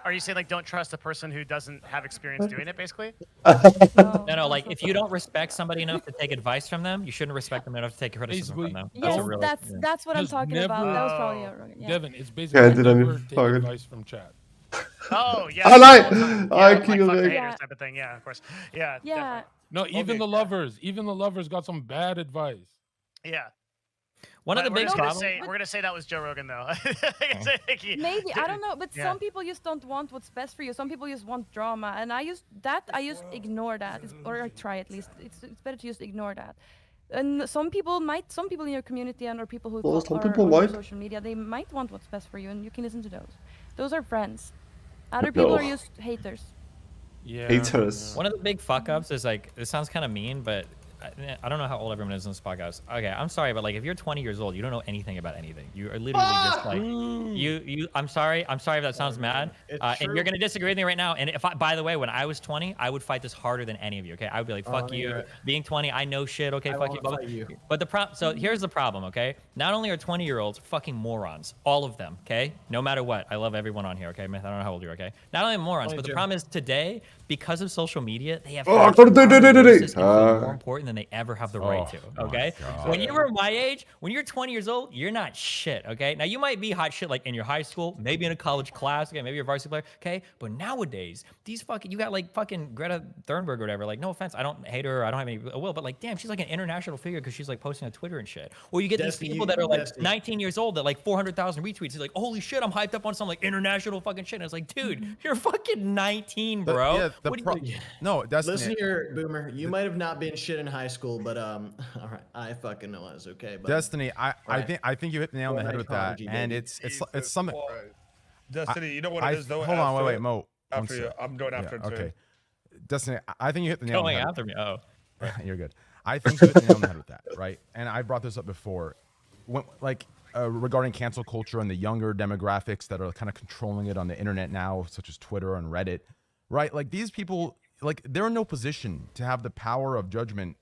Are you saying like don't trust a person who doesn't have experience doing it, basically? No, like if you don't respect somebody enough to take advice from them, you shouldn't respect them enough to take criticism from them. Yes, that's what I'm talking about. That was probably Joe Rogan. Yeah. Devin, it's basically never take advice from chat. Oh yeah. Oh, nej! Yeah, Ej, kigget væk. haters type of thing. Yeah, of course. Yeah. Yeah. Definitely. No, even the lovers got some bad advice. Yeah. One of the big problems. We're gonna say that was Joe Rogan though. Maybe I don't know, but some people just don't want what's best for you. Some people just want drama, and I just ignore that, or I try at least. It's better to just ignore that. And some people in your community or people who are on social media, they might want what's best for you, and you can listen to those. Those are friends. Other people are just haters. Yeah. Haters. One of the big fuck ups is like, this sounds kind of mean, but I don't know how old everyone is in this podcast. Okay, I'm sorry, but like if you're 20 years old, you don't know anything about anything. You are literally just like I'm sorry if that sounds mad. And you're gonna disagree with me right now. And if by the way, when I was 20, I would fight this harder than any of you. Okay, I would be like, fuck you. Being 20, I know shit. Okay, fuck you. But so here's the problem. Okay, not only are 20-year-olds fucking morons, all of them. Okay, no matter what. I love everyone on here. Okay, I don't know how old you're. Okay, not only morons, but the problem is today, because of social media, they have more important than they ever have the right to. Okay, when you were my age, when you're 20 years old, you're not shit. Okay, now you might be hot shit like in your high school, maybe in a college class. Okay, maybe you're a varsity player. Okay, but nowadays these you got like fucking Greta Thunberg or whatever. Like, no offense, I don't hate her. I don't have any will, but like, damn, she's like an international figure because she's like posting on Twitter and shit. Or you get these people that are like 19 years old that like 400,000 retweets. He's like, holy shit, I'm hyped up on some like international fucking shit. And it's like, dude, you're fucking 19, bro. No, that's listen here, Boomer. You might have not been shit in high school, but all right, I fucking know I was okay. But Destiny, I think you hit the nail on the head with that, and it's something. Destiny, you know what it is though. Hold on, wait, Mo. After you, I'm going after too. Okay, Destiny, I think you hit the nail on the head. Going after me. Oh, you're good. I think you hit the nail on the head with that, right? And I brought this up before, regarding cancel culture and the younger demographics that are kind of controlling it on the internet now, such as Twitter and Reddit, right? Like these people, like they're in no position to have the power of judgment.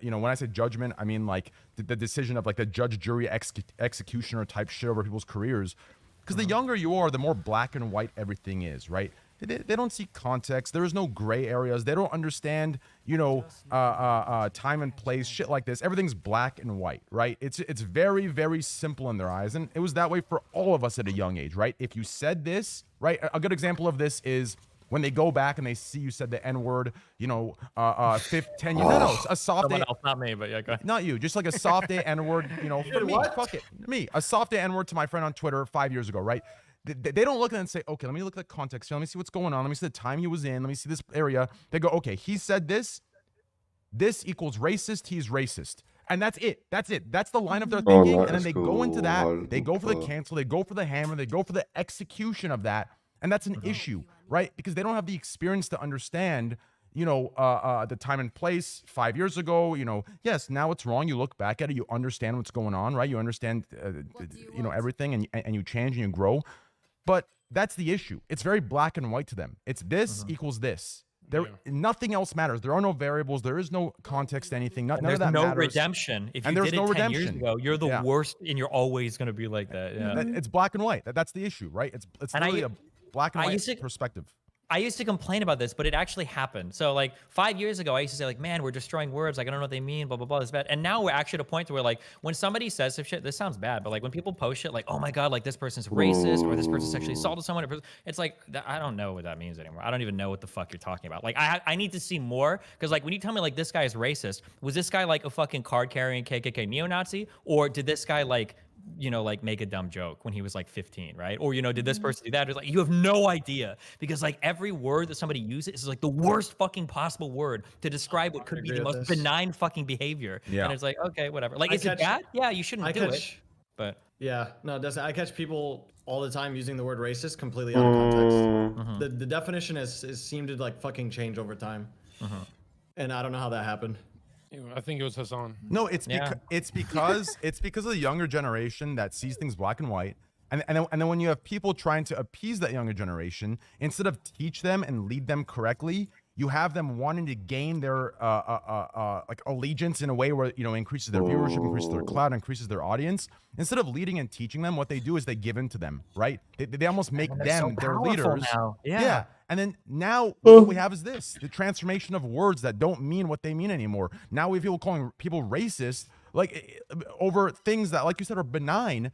When I say judgment, I mean like the decision of like the judge, jury, executioner type shit over people's careers. Because the younger you are, the more black and white everything is, right? They don't see context. There is no gray areas. They don't understand, time and place, shit like this. Everything's black and white, right? It's very, very simple in their eyes. And it was that way for all of us at a young age, right? If you said this, right? A good example of this is when they go back and they see you said the N-word, 10 years. No, a soft someone else, not me, but yeah, go ahead. Not you, just like a soft day N-word, for me, fuck it, me. A soft day N-word to my friend on Twitter 5 years ago, right? They don't look at it and say, okay, let me look at the context here. Let me see what's going on. Let me see the time he was in. Let me see this area. They go, okay, he said this. This equals racist. He's racist. And that's it. That's it. That's the line of their thinking. And then they go into that. They go for the cancel. They go for the hammer. They go for the execution of that. And that's an issue, right? Because they don't have the experience to understand, the time and place 5 years ago. Yes, now it's wrong. You look back at it. You understand what's going on, right? You understand, everything, and you change and you grow. But that's the issue. It's very black and white to them. It's this equals this. Nothing else matters. There are no variables. There is no context to anything. None of that matters. There's no redemption. If you did it 10 years ago, you're the worst, and you're always going to be like that. Yeah. It's black and white. That's the issue, right? It's literally a black and white perspective. I used to complain about this, but it actually happened. So like 5 years ago, I used to say like, man, we're destroying words. Like, I don't know what they mean, blah, blah, blah, this bad. And now we're actually at a point where like, when somebody says some shit, this sounds bad, but like when people post shit like, oh my God, like this person's racist or this person sexually assaulted someone, it's like, I don't know what that means anymore. I don't even know what the fuck you're talking about. Like, I need to see more. Cause like when you tell me like this guy is racist, was this guy like a fucking card carrying KKK neo-Nazi? Or did this guy like make a dumb joke when he was like 15, right? Or, did this person do that? It's like, you have no idea, because like every word that somebody uses is like the worst fucking possible word to describe what could be the most benign fucking behavior. Yeah. And it's like, okay, whatever. Like, is it bad? Yeah, you shouldn't do it. But yeah, no, I catch people all the time using the word racist completely out of context. The definition has seemed to like fucking change over time. And I don't know how that happened. I think it was Hassan. No, it's because it's because of the younger generation that sees things black and white. And then when you have people trying to appease that younger generation, instead of teach them and lead them correctly, you have them wanting to gain their like allegiance in a way where, you know, increases their viewership, increases their clout, increases their audience. Instead of leading and teaching them, what they do is they give in to them, right? They almost make them their leaders. Yeah. And then now what we have is this, the transformation of words that don't mean what they mean anymore. Now we have people calling people racist, like over things that, like you said, are benign.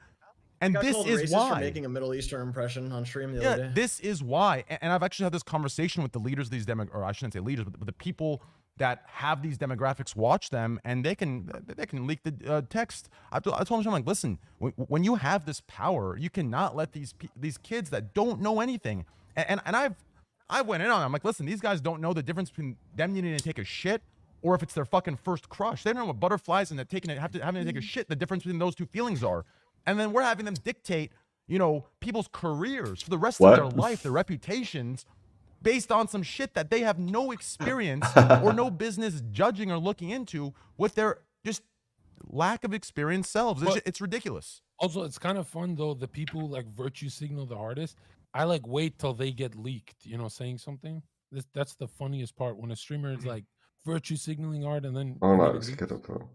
And this is why for making a Middle Eastern impression on stream the other day. This is why. And I've actually had this conversation with the leaders of these or I shouldn't say leaders, but the people that have these demographics watch them, and they can leak the text. I told them, I'm like, listen, when you have this power, you cannot let these kids that don't know anything. And I went in on them. I'm like, listen, these guys don't know the difference between them needing to take a shit or if it's their fucking first crush. They don't know what butterflies and having to take a shit, the difference between those two feelings are. And then we're having them dictate, you know, people's careers for the rest of their life, their reputations, based on some shit that they have no experience or no business judging or looking into with their just lack of experience selves. It's ridiculous. Also, it's kind of fun though. The people like virtue signal the artist. I like wait till they get leaked, you know, saying something. That's the funniest part when a streamer is like virtue signaling art and then. Oh no, skal du på.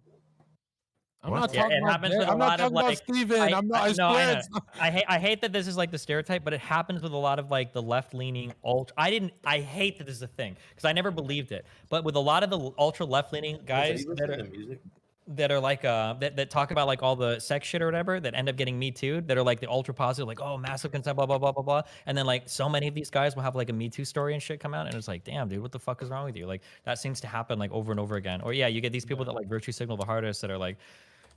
I'm not talking about Steven. I hate that this is like the stereotype, but it happens with a lot of like the left-leaning ultra. I hate that this is a thing because I never believed it. But with a lot of the ultra left-leaning guys that are like that talk about like all the sex shit or whatever that end up getting Me Too, that are like the ultra positive, like, oh, massive consent, blah blah blah blah blah, and then like so many of these guys will have like a Me Too story and shit come out, and it's like, damn, dude, what the fuck is wrong with you? Like that seems to happen like over and over again. Or yeah, you get these people that like virtue signal the hardest that are like.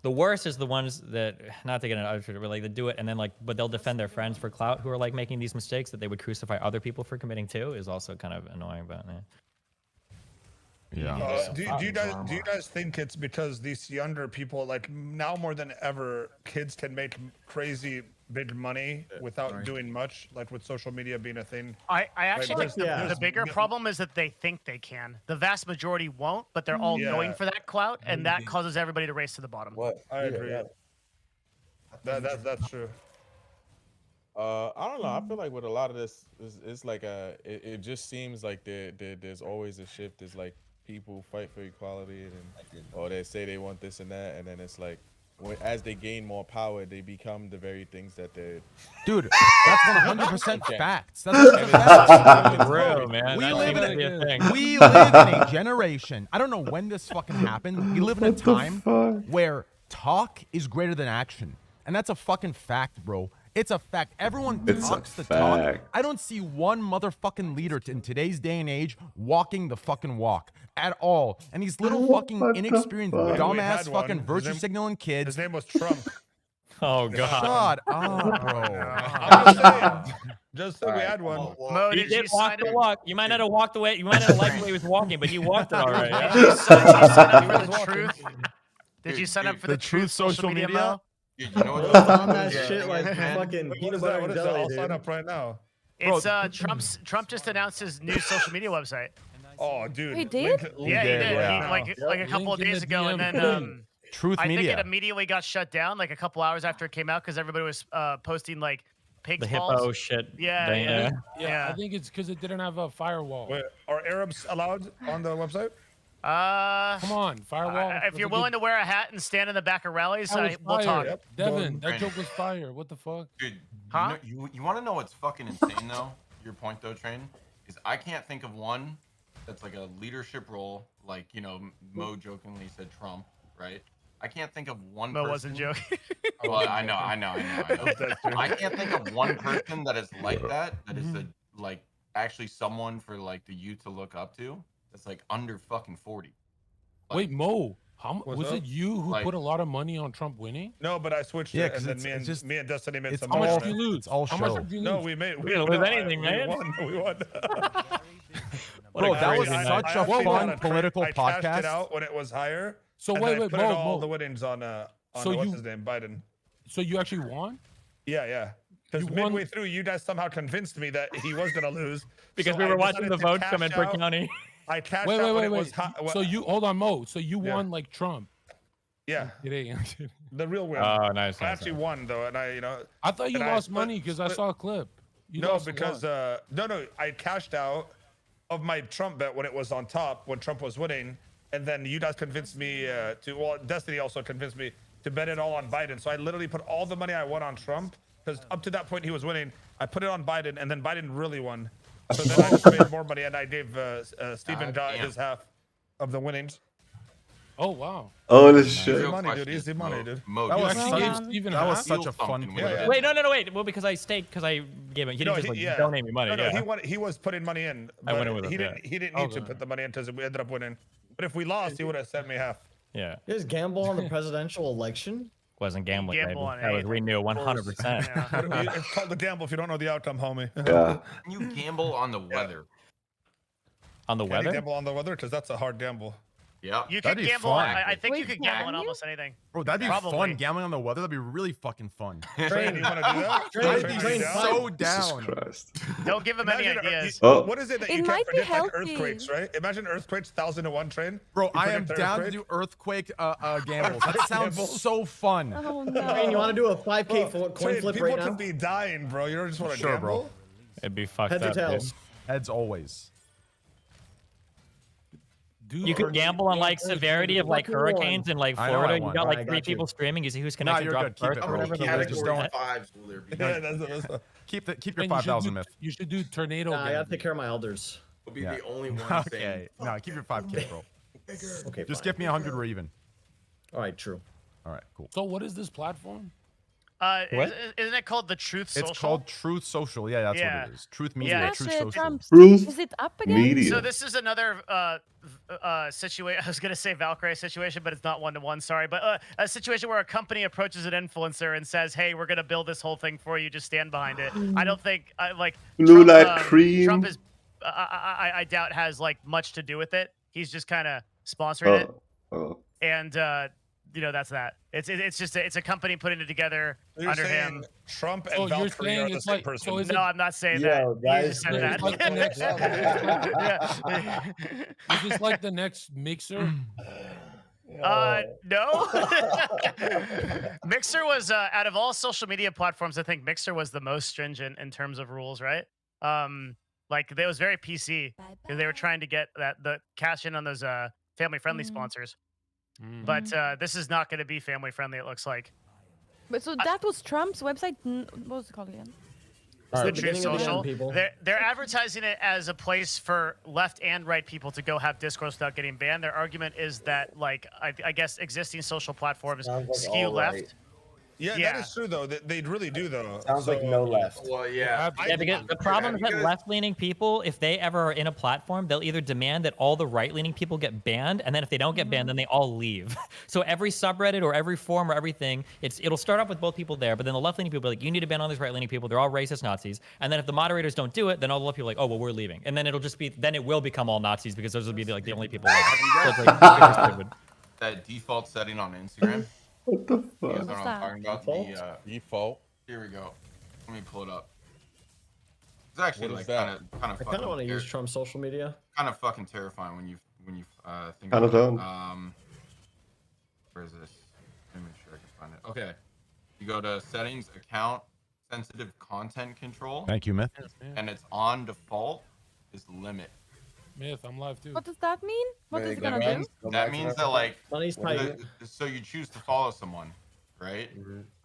The worst is the ones that, not to get into it, but like they do it and then like, but they'll defend their friends for clout who are like making these mistakes that they would crucify other people for committing too, is also kind of annoying. But do you guys think it's because these younger people, like now more than ever, kids can make crazy big money without doing much, like with social media being a thing? I actually think the bigger problem is that they think they can. The vast majority won't, but they're all going for that clout, and that causes everybody to race to the bottom. I agree. That's true. I don't know. I feel like with a lot of this, it's like it just seems like there's always a shift. There's like people fight for equality, or they say they want this and that, and then it's like, as they gain more power, they become the very things that they're. Dude, that's 100% facts. That's 100% real, man. We live in a generation. I don't know when this fucking happened. We live in a time where talk is greater than action, and that's a fucking fact, bro. It's a fact. Everyone talks the talk. I don't see one motherfucking leader in today's day and age walking the fucking walk at all. And these little fucking inexperienced, dumbass fucking virtue signaling kids. His name was Trump. Oh god. Shut up, bro. I'm just saying. Just so we had one. Mo, did you walk the walk? You might not have walked the way. You might not have liked the way he was walking, but you walked it all right. Did you sign up for the truth? Did you sign up for the truth social media, Mo? You know what? On that shit like fucking peanut butter and jelly, I'll dude. sign up right now. It's Trump just announced his new social media website. Oh, dude. He did? Yeah, he did. Yeah. He, like a couple of days ago, and then Truth I Media. think it immediately got shut down like a couple hours after it came out because everybody was posting like pig's The balls. hippo shit. Yeah. I think it's because it didn't have a firewall. Wait, are Arabs allowed on the website? Come on, firewall. If you're willing to wear a hat and stand in the back of rallies, we'll talk. Yep. Devin, that joke was fire. What the fuck? Dude, huh? You want to know what's fucking insane though? Your point though, Train, is I can't think of one that's like a leadership role, like, you know, Mo jokingly said Trump, right? I can't think of one person. Mo wasn't joking. Well, I know. I can't think of one person that is like that is like actually someone for like the youth to look up to. That's like under fucking 40. Like, wait, Mo, was it you who like, put a lot of money on Trump winning? No, but I switched it, and then me and Destiny made some How money. much did you lose? It's all show. How much did you lose? No, we didn't lose anything, man. We won. Bro, that was such a fun political I podcast. cashed it out when it was higher. So and wait, I put Mo, all the winnings on what's his name, Biden. So you actually won? Yeah. Because midway through, you guys somehow convinced me that he was gonna lose because we were watching the votes come in per county. I cashed out when it was hot. So you hold on, Mo. So you won like Trump. Yeah. Today. The real win. Oh, nice. I actually won though, and I thought you lost money because I saw a clip. No, because no, I cashed out of my Trump bet when it was on top, when Trump was winning, and then you guys convinced me Destiny also convinced me to bet it all on Biden. So I literally put all the money I won on Trump, because up to that point he was winning. I put it on Biden, and then Biden really won. So then I just made more money, and I gave Stephen his half of the winnings. Oh wow! Holy shit! Easy money, dude. Easy money, dude. That was such a fun play. Wait, no, wait. Well, because I staked, because I gave him. He didn't just donate me money. No, he was putting money in. I went in But with he him, didn't need to put the money in because we ended up winning. But if we lost, he would have sent me half. Yeah. You guys gamble on the presidential election? Wasn't gambling. Gamble on That was we knew 100%. It's called the gamble if you don't know the outcome, homie. Yeah. Can you gamble on the weather? On the Can you weather? gamble on the weather? Because that's a hard gamble. Yeah. You That'd could be gamble. fun. I think you Wait, could gamble can on you? almost anything. Bro, that'd be Probably. fun. Gambling on the weather, that'd be really fucking fun. Train, you want to do that? I'd Train, be train so Jesus down. Christ. Don't give him any Imagine, ideas. Oh. What is it that It you might can't be predict, like healthy. earthquakes, right? Imagine earthquakes, 1001 train. Bro, You I am predict down to earthquake? do earthquake gambles. That sounds so fun. Oh Train, no! you want to do a 5K Bro, coin Train, flip people right now? could be dying, bro. You don't just want to Sure, gamble? bro. It'd be fucked Heads or up. Dude. tails? Heads always. Dude, You could gamble on like severity of like Fucking won. hurricanes in like I know I Florida. You won. got Alright, like I three got you. people screaming. You see who's Nah, connected. you're drop good. Keep first it, or bro. whatever. Keep the it. word Just is. don't Fives will there be? Yeah, that's keep your and 5,000 myth. You should do tornado. Nah, I gotta gambling. take care of my elders. Will be Yeah. the only one Okay. saying. No, keep your 5K, bro. Okay, Just fine. give me 100. We're even. All right, true. All right, cool. So what is this platform? What? Isn't it called the Truth Social? It's called Truth Social. Yeah, that's Yeah. what it is. Truth Media, Yeah. Truth Shit, Social. Trump's- Truth Is it up again? Media. So this is another situation. I was gonna say Valkyrie situation, but it's not one-to-one. Sorry, but a situation where a company approaches an influencer and says, "Hey, we're gonna build this whole thing for you. Just stand behind it." I don't think like Blue Trump, light cream. Trump is. I doubt has like much to do with it. He's just kind of sponsoring it, Oh. and that's that. It's just it's a company putting it together You're under saying him. Trump So and you're Valkyrie saying are the it's same like- person. so is No, I'm not saying Yo, that. that You is just said that. Like the next- Yeah. Is this like the next Mixer? No. Mixer was out of all social media platforms, I think Mixer was the most stringent in terms of rules, right? Like they was very PC because they were trying to get the cash in on those family friendly sponsors. But this is not going to be family friendly. It looks like. But so that was Trump's website. What was it called again? All The right, Truth beginning of the Social. end, people. They're advertising it as a place for left and right people to go have discourse without getting banned. Their argument is that, like, I guess existing social platforms Sounds like skew all left. right. Yeah, Yeah. that is true though. They really do though. Sounds like no left. Well, yeah. Yeah, because the problem is that left-leaning people, if they ever are in a platform, they'll either demand that all the right-leaning people get banned, and then if they don't get banned, then they all leave. So every subreddit or every forum or everything, it'll start off with both people there, but then the left-leaning people are like, you need to ban all these right-leaning people. They're all racist Nazis. And then if the moderators don't do it, then all the left people are like, oh, well, we're leaving. And then it'll just be, then it will become all Nazis because those will be like the only people left. So it's like, stupid. That default setting on Instagram. What the You guys know fuck? what I'm that? talking about? The, Default. here we go. Let me pull it up. It's actually What like is that? kind of I kind of want to fucking use Trump's social media. kind of fucking terrifying when you think Kinda about don't. it. Where is this? Let me make sure I can find it. Okay. You go to settings, account, sensitive content control, Thank you, myth. and it's on default is limit. Myth, I'm live too. What does that mean? What is it That gonna means, do? that means that like Money's tight. so you choose to follow someone, right?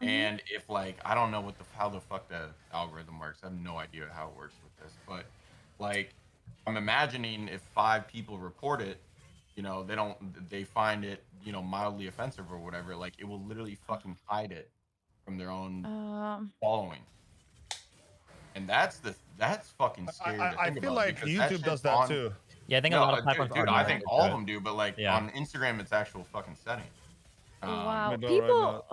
And if like I don't know how the fuck the algorithm works. I have no idea how it works with this, but like I'm imagining if 5 people report it, they find it, mildly offensive or whatever, like it will literally fucking hide it from their own following. And that's fucking scary. I feel like YouTube does that too. Yeah, I think a lot of platforms Dude, are I doing think it, all of but- them do, but like Yeah. on Instagram, it's actual fucking setting. Wow, I know, I people. know.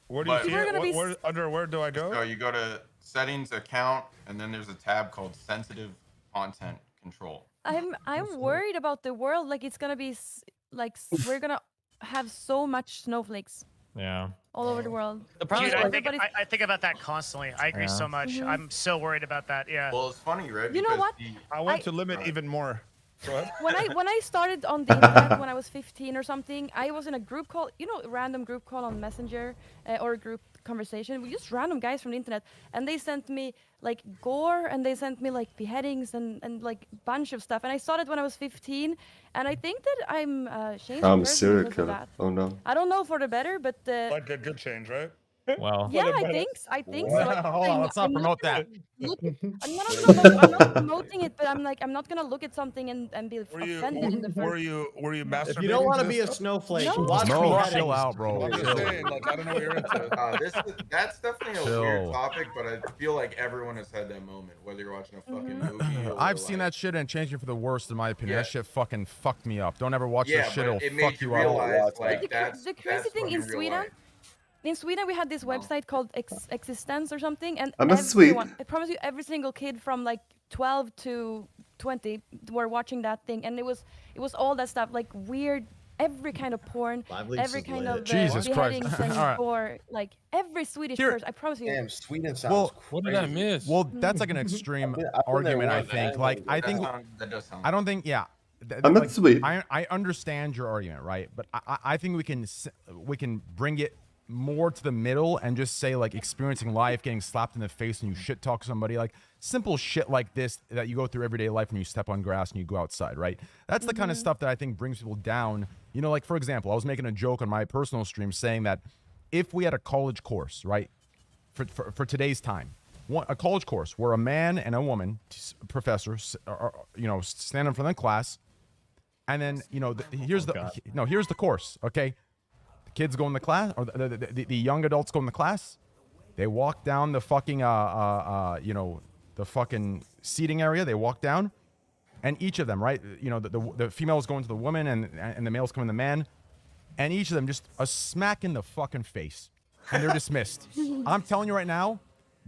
Where do you But- see We're it? gonna be Where do I go? So you go to settings, account, and then there's a tab called sensitive content control. I'm worried about the world. Like it's gonna be we're gonna have so much snowflakes Yeah. all over the world. The problem Dude, is I think about that constantly. I agree so much. I'm so worried about that. Yeah. Well, it's funny, right? You know Because what? the- I want to limit even more. When I started on the internet when I was 15 or something, I was in a group call, random group call on Messenger or a group conversation with just random guys from the internet, and they sent me like gore and they sent me like beheadings and like bunch of stuff, and I saw it when I was 15, and I think that I'm changed I'm a person serial because of killer. that. Oh no. I don't know for the better, but Like a good change, right? Well, yeah, I think so. Like, Hold on, let's not promote that. I'm not promoting it, but I'm not gonna look at something and be offended in the first. Were you masturbating? If you don't want to to be this a stuff? snowflake, No. watch No, beheadings. chill out, bro. I'm just Chill. saying, like, I don't know what you're into. That's definitely a Chill. weird topic, but I feel like everyone has had that moment, whether you're watching a fucking movie or I've seen like, that shit and it changed me for the worst, in my opinion. Yeah. That shit fucking fucked me up. Don't ever watch yeah, that shit. but It'll it fuck made you you up. realize The like that's crazy thing in fucking real Sweden. life. In Sweden, we had this website called Existence or something, and I'm a Swede. everyone, I promise you, every single kid from like 12 to 20 were watching that thing, and it was all that stuff, like weird, every kind of porn, every kind of Jesus Christ. beheadings and All right. gore, like every Swedish Here- person. I promise you. Damn, Sweden sounds Well, What did I crazy. miss? Well, that's like an extreme I've been there argument, I once, think. man. Like, I That think, that does sound. I don't think, yeah. I'm not like, Swede. I understand your argument, right? But I think we can bring it more to the middle and just say like experiencing life, getting slapped in the face and you shit talk somebody, like simple shit like this that you go through everyday life when you step on grass and you go outside, right? That's the kind of stuff that I think brings people down. You know, like for example, I was making a joke on my personal stream saying that if we had a college course, right, for today's time, a college course where a man and a woman, professor, stand in front of the class, and then here's the course, okay? Kids go in the class, or the young adults go in the class. They walk down the fucking the fucking seating area. They walk down, and each of them, right? The females go into the woman, and the males come in the man, and each of them just a smack in the fucking face, and they're dismissed. I'm telling you right now,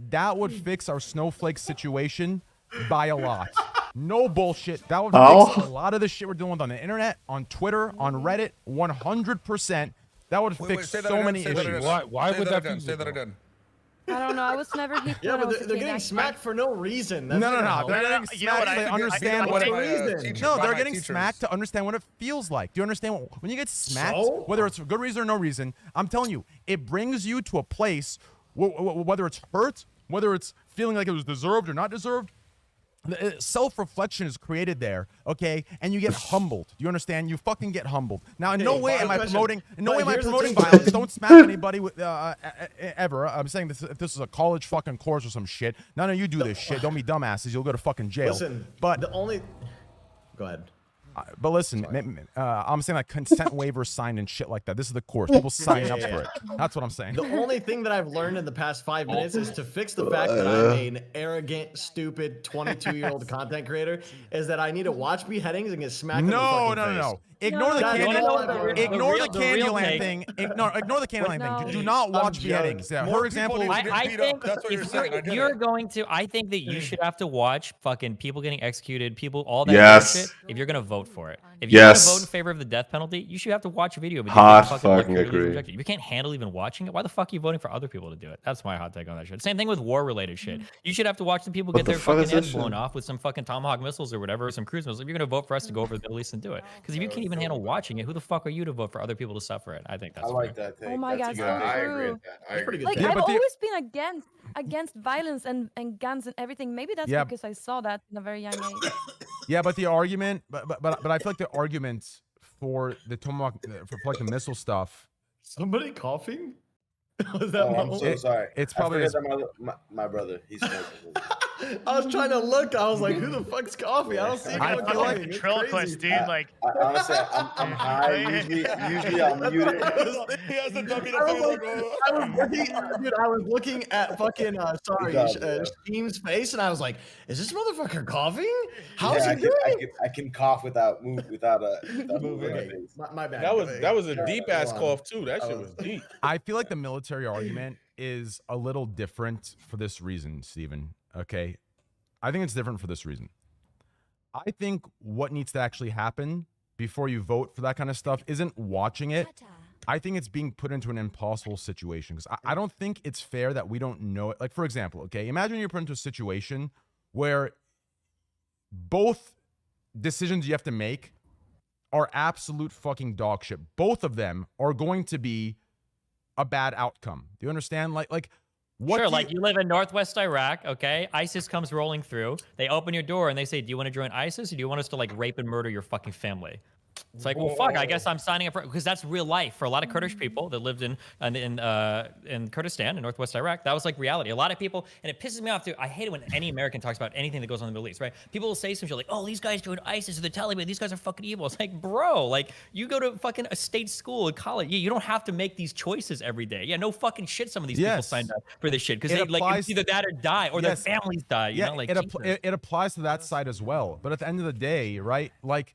that would fix our snowflake situation by a lot. No bullshit. That would fix a lot of the shit we're dealing with on the internet, on Twitter, on Reddit. 100%. That would fix so many issues. Why would that be? Say that again. I don't know. I was never hit. Yeah, when I was but a they're kid, getting actually. smacked for no reason. No. They're getting You know what, smacked. They I understand think what it reason. No, they're getting smacked to understand what it feels like. Do you understand when you get smacked, whether it's for good reason or no reason? I'm telling you, it brings you to a place whether it's hurt, whether it's feeling like it was deserved or not deserved. Self-reflection is created there, okay, and you get humbled. Do you understand? You fucking get humbled. Now, in no way am I promoting. In no way am I promoting violence. Don't smack anybody with, ever. I'm saying this. If this is a college fucking course or some shit, none of you do this shit. Don't be dumbasses. You'll go to fucking jail. Listen, but the only. Go ahead. But listen, I'm saying like consent waivers signed and shit like that. This is the course. People sign up for it. That's what I'm saying. The only thing that I've learned in the past 5 minutes is to fix the fact that I'm an arrogant, stupid 22-year-old content creator is that I need to watch beheadings and get smacked in the fucking face. No. Ignore the Candyland thing. Ignore the Candyland thing. Do not watch beheadings. For example, I think that's what you're saying. I think that you should have to watch fucking people getting executed, all that Yes. shit, if you're gonna vote for it. If you're gonna vote in favor of the death penalty, you should have to watch a video of it. Hot Fucking fucking blood agree. rejected. If you can't handle even watching it, why the fuck are you voting for other people to do it? That's my hot take on that shit. Same thing with war-related shit. You should have to watch the people get the their fuck is fucking heads this blown shit? off with some fucking Tomahawk missiles or whatever, or some cruise missiles. If you're gonna vote for us to go over to the Middle East and do it, because if you can't even handle watching it, who the fuck are you to vote for other people to suffer it? I think that's I like fair. that take. Oh my That's God, a good so take. I agree true. with that. I agree. pretty Like good. I've always been against violence and guns and everything. Maybe that's because I saw that in a very young age. Yeah, but the argument, but I feel like the arguments for the Tomahawk, for like the missile stuff. Somebody coughing? Was that I'm so sorry. It's I probably forgot that my brother. He's smoking. I was trying to look. I was like, who the fuck's coffee? I don't see I anyone feel like coughing. It's ventriloquist, crazy. dude. Like, Honestly, I'm high. Usually I'll mute it. He has the dummy. I was looking at fucking Steam's face, and I was like, "Is this motherfucker coughing? How is he doing?" I can cough without moving my face. My bad. That was a deep ass cough too. That shit was deep. I feel like the military argument is a little different for this reason, Steven. Okay. I think it's different for this reason. I think what needs to actually happen before you vote for that kind of stuff isn't watching it. I think it's being put into an impossible situation because I don't think it's fair that we don't know it. Like, for example, okay, imagine you're put into a situation where both decisions you have to make are absolute fucking dog shit. Both of them are going to be a bad outcome. Do you understand? Like what? Sure, like you live in Northwest Iraq, okay? ISIS comes rolling through. They open your door and they say, "Do you want to join ISIS, or do you want us to like rape and murder your fucking family?" It's like, well, fuck. I guess I'm signing up for, because that's real life for a lot of Kurdish people that lived in Kurdistan in Northwest Iraq. That was like reality. A lot of people, and it pisses me off too. I hate it when any American talks about anything that goes on in the Middle East, right? People will say some shit like, "Oh, these guys joined ISIS or the Taliban. These guys are fucking evil." It's like, bro, like you go to fucking a state school in college. Yeah, you don't have to make these choices every day. Yeah, no fucking shit. Some of these people signed up for this shit because they like it's either that or die, or their families die. You know, like it applies to that side as well. But at the end of the day, right? Like,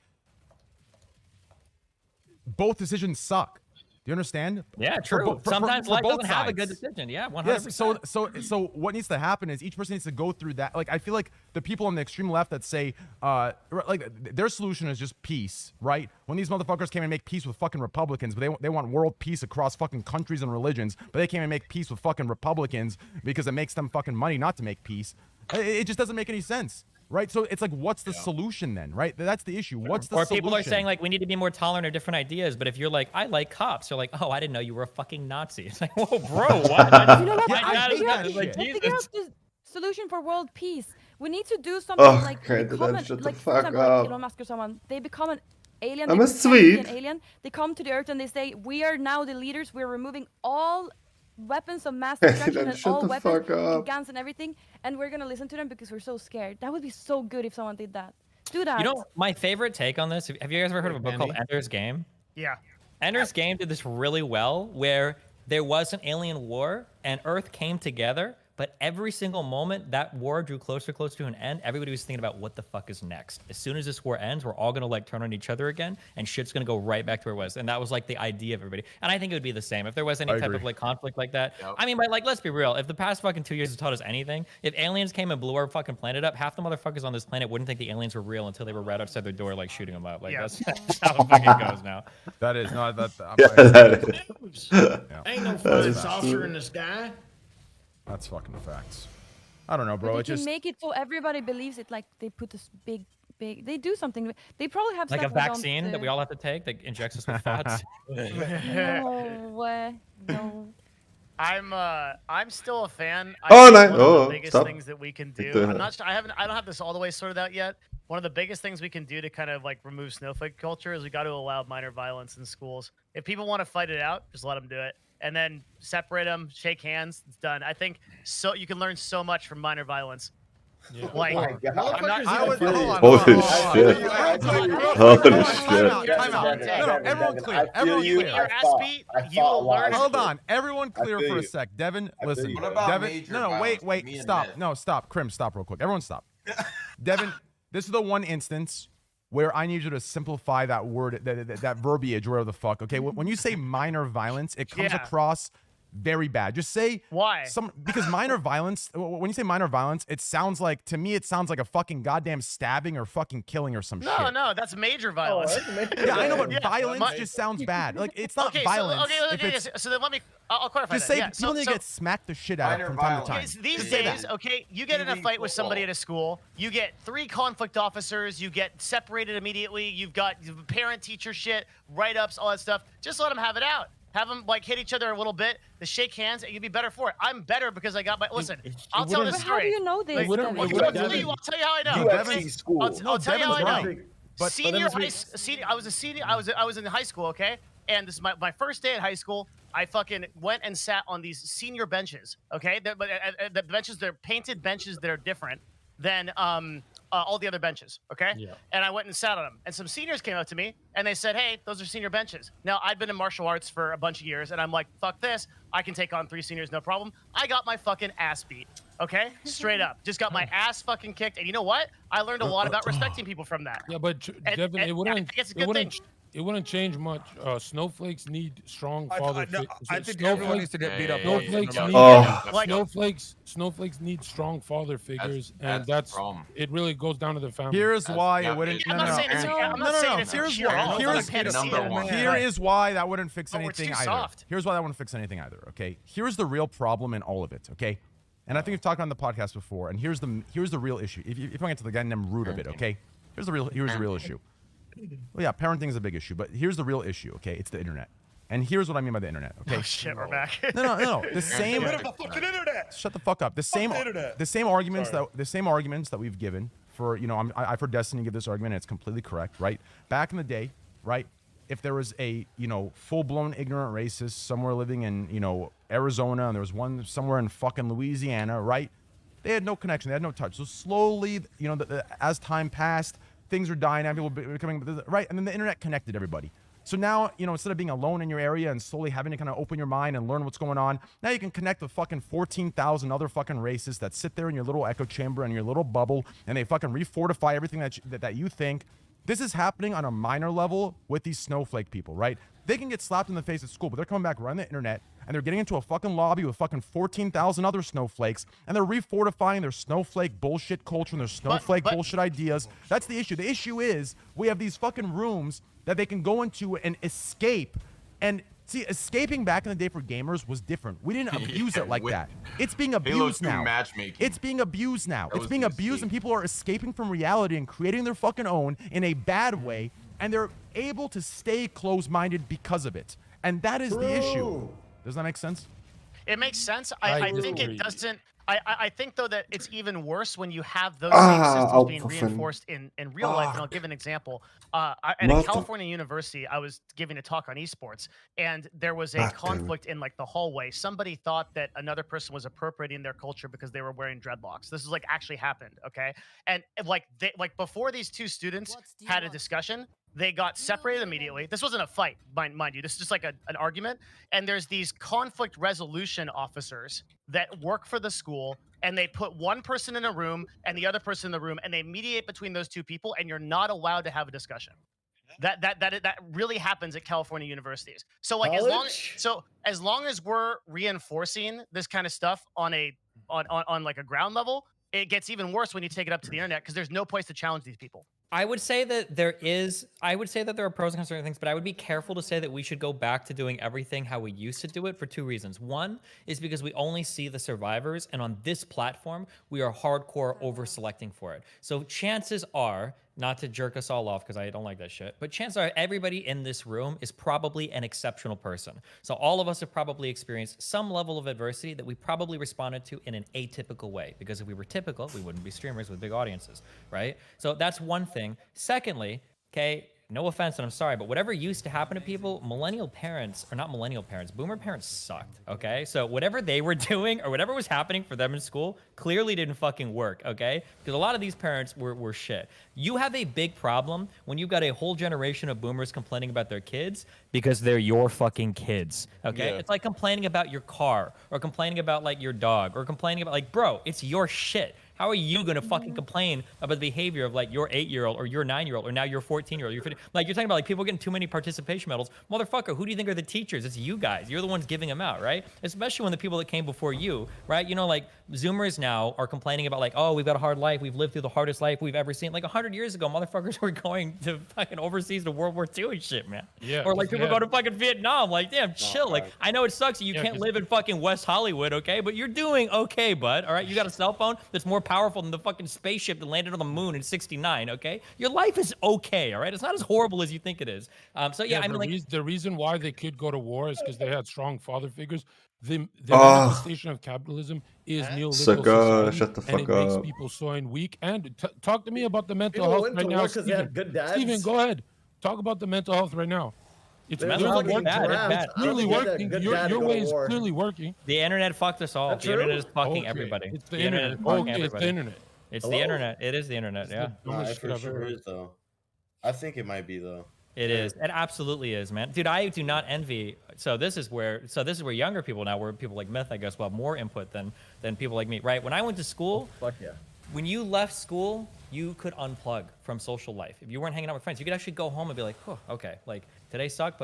both decisions suck. Do you understand? Yeah, true. Sometimes life doesn't have a good decision. Yeah, 100%. Yes, so what needs to happen is each person needs to go through that. Like, I feel like the people on the extreme left that say, like, their solution is just peace, right? When these motherfuckers came and make peace with fucking Republicans, but they want world peace across fucking countries and religions, but they came and make peace with fucking Republicans because it makes them fucking money not to make peace. It just doesn't make any sense. Right, so it's like, what's the solution then? Right, that's the issue. What's the solution? Or people are saying like we need to be more tolerant of different ideas, but if you're like, I like cops, you're like, oh, I didn't know you were a fucking Nazi. It's like, whoa, bro, what? You know what? Figure out the solution for world peace. We need to do something like become like, for example, like Elon Musk or someone. They become an alien. I'm a Swede. An alien. They come to the Earth and they say, we are now the leaders. We're removing all weapons of mass destruction and all weapons and guns and everything, and we're gonna listen to them because we're so scared. That would be so good if someone did that. Do that. You know, my favorite take on this, have you guys ever heard of a book called Ender's Game? Yeah. Ender's Game did this really well, where there was an alien war and Earth came together, but every single moment that war drew closer to an end, everybody was thinking about what the fuck is next. As soon as this war ends, we're all gonna like turn on each other again, and shit's gonna go right back to where it was. And that was like the idea of everybody. And I think it would be the same if there was any type of like conflict like that. Yep. I mean, but like, let's be real. If the past fucking 2 years has taught us anything, if aliens came and blew our fucking planet up, half the motherfuckers on this planet wouldn't think the aliens were real until they were right outside their door, like shooting them up. Like that's how it fucking goes now. That is no, that is. Ain't no flying saucer in the sky. That's fucking facts. I don't know, bro. But they can make it so everybody believes it. Like they put this big. They do something. They probably have like a vaccine that we all have to take that injects us with thoughts. No. I'm still a fan. One of the biggest things that we can do. I'm not sure. I don't have this all the way sorted out yet. One of the biggest things we can do to kind of like remove snowflake culture is we got to allow minor violence in schools. If people want to fight it out, just let them do it. And then separate them, shake hands, it's done. I think so. You can learn so much from minor violence. Yeah. Like, Holy shit. No, everyone clear. Everyone clear. Your ass beat, you will learn. Hold on. Everyone clear for a sec. Devin, listen. Devin, no, wait. Stop. No, stop. Krim, stop real quick. Everyone stop. Devin, this is the one instance where I need you to simplify that word, that verbiage, wherever the fuck. Okay, when you say minor violence, it comes across very bad. Just say why. Because minor violence. When you say minor violence, it sounds like, to me, it sounds like a fucking goddamn stabbing or fucking killing or some shit. No, that's major violence. Yeah, I know, but violence just sounds bad. Like it's not violence. So then I'll clarify just that. Say people need to get smacked the shit out of from time to time. These days, okay, you get in a fight with somebody at a school, you get 3 conflict officers, you get separated immediately, you've got parent-teacher shit, write-ups, all that stuff. Just let them have it out. Have them like hit each other a little bit, to shake hands, and you'd be better for it. I'm better because I got my. Listen, I'll tell this story. How do you know this? I'll tell you how I know. I'll tell you how I know. But senior high, I was a senior. I was in high school, okay. And this is my first day at high school. I fucking went and sat on these senior benches, okay. But the benches, they're painted benches that are different than all the other benches, okay? Yeah. And I went and sat on them. And some seniors came up to me, and they said, hey, those are senior benches. Now, I'd been in martial arts for a bunch of years, and I'm like, fuck this. I can take on 3 seniors, no problem. I got my fucking ass beat, okay? Straight up. Just got my ass fucking kicked. And you know what? I learned a lot about respecting people from that. Yeah, but Devin, it wouldn't change much. Snowflakes need strong father figures. I think everyone needs to get beat up. Snowflakes need strong father figures, and that's it. Really goes down to the family. Here's why it wouldn't. I'm not saying it's Here is why that wouldn't fix anything either. Here's why that wouldn't fix anything either. Okay. Here's the real problem in all of it. Okay. And I think we've talked on the podcast before. And here's the real issue. If I get to the goddamn root of it. Okay. Here's the real issue. Well, yeah, parenting is a big issue, but here's the real issue. Okay, it's the internet. And here's what I mean by the internet. Okay. Oh shit, we're back. No. The same. Get rid of the fucking internet. Shut the fuck up. The same arguments that we've given for, you know, I've heard Destiny give this argument, and it's completely correct, right? Back in the day, right? If there was a, you know, full-blown ignorant racist somewhere living in, you know, Arizona, and there was one somewhere in fucking Louisiana, right? They had no connection. They had no touch. So slowly, you know, as time passed, things were dying out. People were becoming, right? And then the internet connected everybody. So now, you know, instead of being alone in your area and slowly having to kind of open your mind and learn what's going on, now you can connect with fucking 14,000 other fucking racists that sit there in your little echo chamber and your little bubble, and they fucking refortify everything that you think. This is happening on a minor level with these snowflake people, right? They can get slapped in the face at school, but they're coming back right on the internet, and they're getting into a fucking lobby with fucking 14,000 other snowflakes, and they're refortifying their snowflake bullshit culture and their snowflake bullshit ideas. That's the issue. The issue is we have these fucking rooms that they can go into and escape. And see, escaping back in the day for gamers was different. We didn't abuse it like that. It's being abused now. It's being abused now. It's being abused, and people are escaping from reality and creating their fucking own in a bad way, and they're able to stay closed-minded because of it. And that is the issue. Does that make sense? It makes sense. I think it doesn't. I think, though, that it's even worse when you have those same systems being reinforced in real life. And I'll give an example. At a California university, I was giving a talk on esports, and there was a conflict in like the hallway. Somebody thought that another person was appropriating their culture because they were wearing dreadlocks. This is like actually happened, okay? And like before these two students had a discussion, they got separated immediately. This wasn't a fight, mind you. This is just like an argument. And there's these conflict resolution officers that work for the school, and they put one person in a room and the other person in the room, and they mediate between those two people, and you're not allowed to have a discussion. That really happens at California universities. So like as long as we're reinforcing this kind of stuff on like a ground level, it gets even worse when you take it up to the internet because there's no place to challenge these people. I would say that there are pros and cons to certain things, but I would be careful to say that we should go back to doing everything how we used to do it for two reasons. One is because we only see the survivors, and on this platform, we are hardcore over-selecting for it. So chances are, not to jerk us all off because I don't like that shit, but chances are everybody in this room is probably an exceptional person. So all of us have probably experienced some level of adversity that we probably responded to in an atypical way, because if we were typical, we wouldn't be streamers with big audiences, right? So that's one thing. Secondly, okay, no offense, and I'm sorry, but whatever used to happen to people, millennial parents, or not millennial parents, boomer parents sucked, okay? So whatever they were doing or whatever was happening for them in school clearly didn't fucking work, okay? Because a lot of these parents were shit. You have a big problem when you've got a whole generation of boomers complaining about their kids because they're your fucking kids, okay? Yeah. It's like complaining about your car, or complaining about like your dog, or complaining about like, bro, it's your shit. How are you going to fucking complain about the behavior of like your 8-year-old or your 9-year-old or now your 14-year-old? You're 50, like you're talking about like people getting too many participation medals. Motherfucker, who do you think are the teachers? It's you guys. You're the ones giving them out, right? Especially when the people that came before you, right? You know, like Zoomers now are complaining about like, oh, we've got a hard life. We've lived through the hardest life we've ever seen. Like 100 years ago, motherfuckers were going to fucking overseas to World War II and shit, man. Yeah. Or like people go to fucking Vietnam. Like, damn, chill. Like, I know it sucks that you can't live in fucking West Hollywood, okay? But you're doing okay, bud. All right, you got a cell phone that's more powerful than the fucking spaceship that landed on the moon in '69, okay? Your life is okay, all right? It's not as horrible as you think it is. So yeah, I mean, like the reason why they could go to war is because they had strong father figures. The manifestation of capitalism is neoliberal society, shut the fuck and it makes people so weak. And talk to me about the mental health right now, Steven. Steven, go ahead. Talk about the mental health right now. It's clearly working. Your way is clearly working. The internet fucked us all. The internet is fucking everybody. It's the internet. It's the internet. It's the internet. It is the internet. Yeah. It for sure is though. I think it might be though. It is. It absolutely is, man. Dude, I do not envy. So this is where younger people now, where people like Myth, I guess, will have more input than people like me, right? When I went to school, when you left school, you could unplug from social life. If you weren't hanging out with friends, you could actually go home and be like, oh, okay, like today sucked,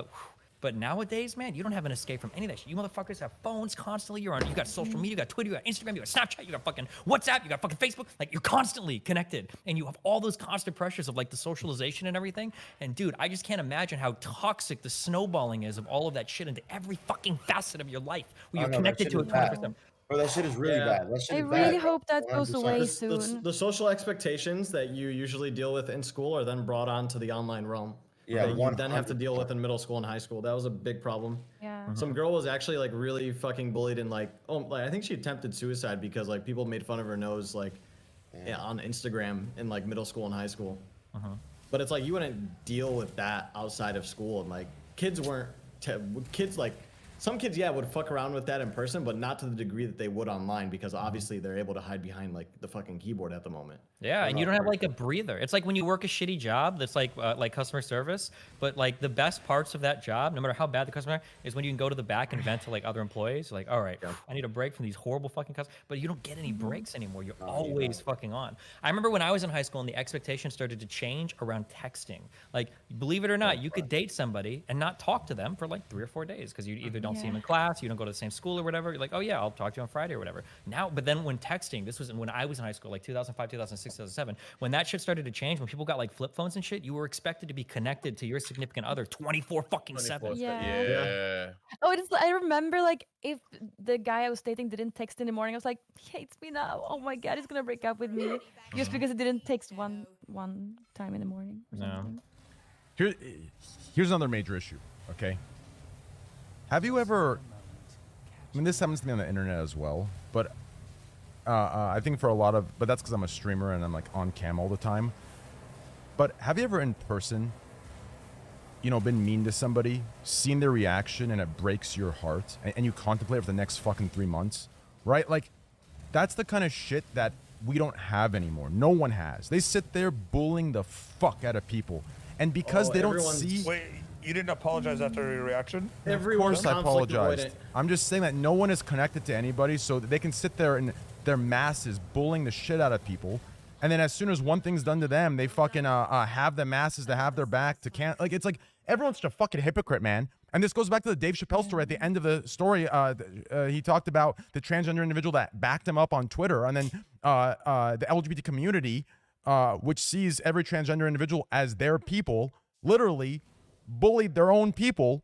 but nowadays, man, you don't have an escape from any of that shit. You motherfuckers have phones constantly. You got social media, you got Twitter, you got Instagram, you got Snapchat, you got fucking WhatsApp, you got fucking Facebook. Like, you're constantly connected, and you have all those constant pressures of like the socialization and everything. And dude, I just can't imagine how toxic the snowballing is of all of that shit into every fucking facet of your life where you're connected to it 24/7. Bro, that shit is really bad. That shit I is really bad, bro. hope that goes 100%. away Because soon. the social expectations that you usually deal with in school are then brought onto the online realm. Yeah, that you then have to 100%. deal with in middle school and high school. That was a big problem. Yeah. Some girl was actually like really fucking bullied and like, I think she attempted suicide because like people made fun of her nose like on Instagram in like middle school and high school. But it's like you wouldn't deal with that outside of school, and like kids weren't kids like some kids would fuck around with that in person, but not to the degree that they would online, because obviously they're able to hide behind like the fucking keyboard at the moment. Yeah, and you don't have like a breather. It's like when you work a shitty job that's like customer service, but like the best parts of that job, no matter how bad the customer is when you can go to the back and vent to like other employees. You're like, all right, I need a break from these horrible fucking customers. But you don't get any breaks anymore. You're always fucking on. I remember when I was in high school and the expectations started to change around texting. Like, believe it or not, you could date somebody and not talk to them for like 3 or 4 days because you either don't see them in class, you don't go to the same school or whatever. You're like, oh yeah, I'll talk to you on Friday or whatever. Now, but then when texting, this was when I was in high school, like 2005, 2006, 2007, when that shit started to change, when people got like flip phones and shit, you were expected to be connected to your significant other 24 fucking 7. Yeah. Oh, it's. I remember like if the guy I was dating didn't text in the morning, I was like, he hates me now. Oh my god, he's gonna break up with me just because he didn't text one time in the morning. Or something. Here's another major issue. Okay. Have you ever? I mean, this happens to me on the internet as well, but I think for a lot of, but that's because I'm a streamer and I'm like on cam all the time. But have you ever in person, been mean to somebody, seen their reaction, and it breaks your heart, and you contemplate for the next fucking 3 months, right? Like, that's the kind of shit that we don't have anymore. No one has. They sit there bullying the fuck out of people, and because they don't see. Wait, you didn't apologize after your reaction? Of course I apologized. I'm just saying that no one is connected to anybody, so that they can sit there and their masses bullying the shit out of people, and then as soon as one thing's done to them, they fucking have the masses to have their back to can't. Like, it's like everyone's such a fucking hypocrite, man. And this goes back to the Dave Chappelle story. At the end of the story, he talked about the transgender individual that backed him up on Twitter, and then the LGBT community, which sees every transgender individual as their people, literally bullied their own people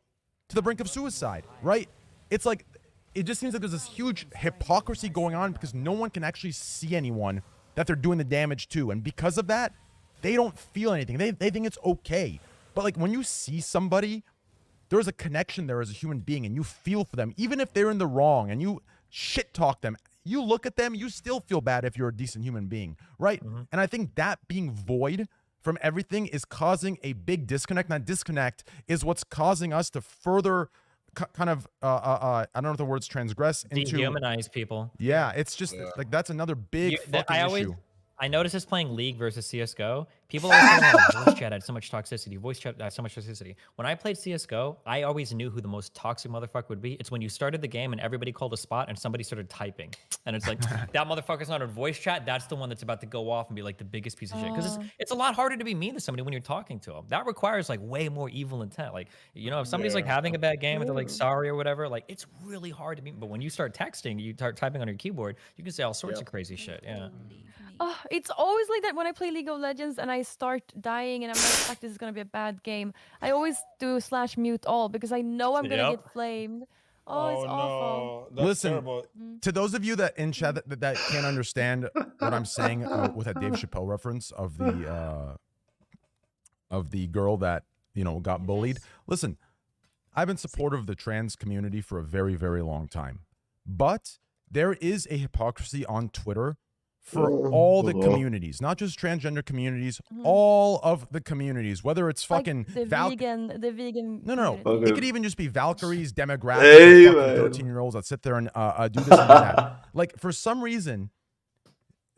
to the brink of suicide, right? It's like, it just seems like there's this huge hypocrisy going on because no one can actually see anyone that they're doing the damage to. And because of that, they don't feel anything. They think it's okay. But like when you see somebody, there's a connection there as a human being and you feel for them, even if they're in the wrong and you shit talk them, you look at them, you still feel bad if you're a decent human being, right? And I think that being void from everything is causing a big disconnect. And that disconnect is what's causing us to further kind of I don't know if the words transgress into Dehumanize people. Yeah, it's just like that's another big fucking issue. I noticed this playing League versus CSGO. People always talking about voice chat had so much toxicity. Voice chat had so much toxicity. When I played CSGO, I always knew who the most toxic motherfucker would be. It's when you started the game and everybody called a spot and somebody started typing. And it's like, that motherfucker's not on voice chat. That's the one that's about to go off and be like the biggest piece of shit. Because it's a lot harder to be mean to somebody when you're talking to them. That requires like way more evil intent. Like, if somebody's like having a bad game and they're like sorry or whatever, like it's really hard to be. But when you start texting, you start typing on your keyboard, you can say all sorts of crazy shit. Yeah. Oh, it's always like that when I play League of Legends and I start dying and I'm like, fuck, this is gonna be a bad game. I always do /mute all because I know I'm gonna get flamed. Oh, it's awful. That's Listen, terrible. to those of you that in chat that can't understand what I'm saying with that Dave Chappelle reference of the girl that got bullied. Listen, I've been supportive of the trans community for a very, very long time, but there is a hypocrisy on Twitter for all the communities, not just transgender communities, all of the communities, whether it's fucking like the vegan. No. Okay. It could even just be Valkyrie's demographic of 13-year-olds that sit there and do this and do that. Like, for some reason,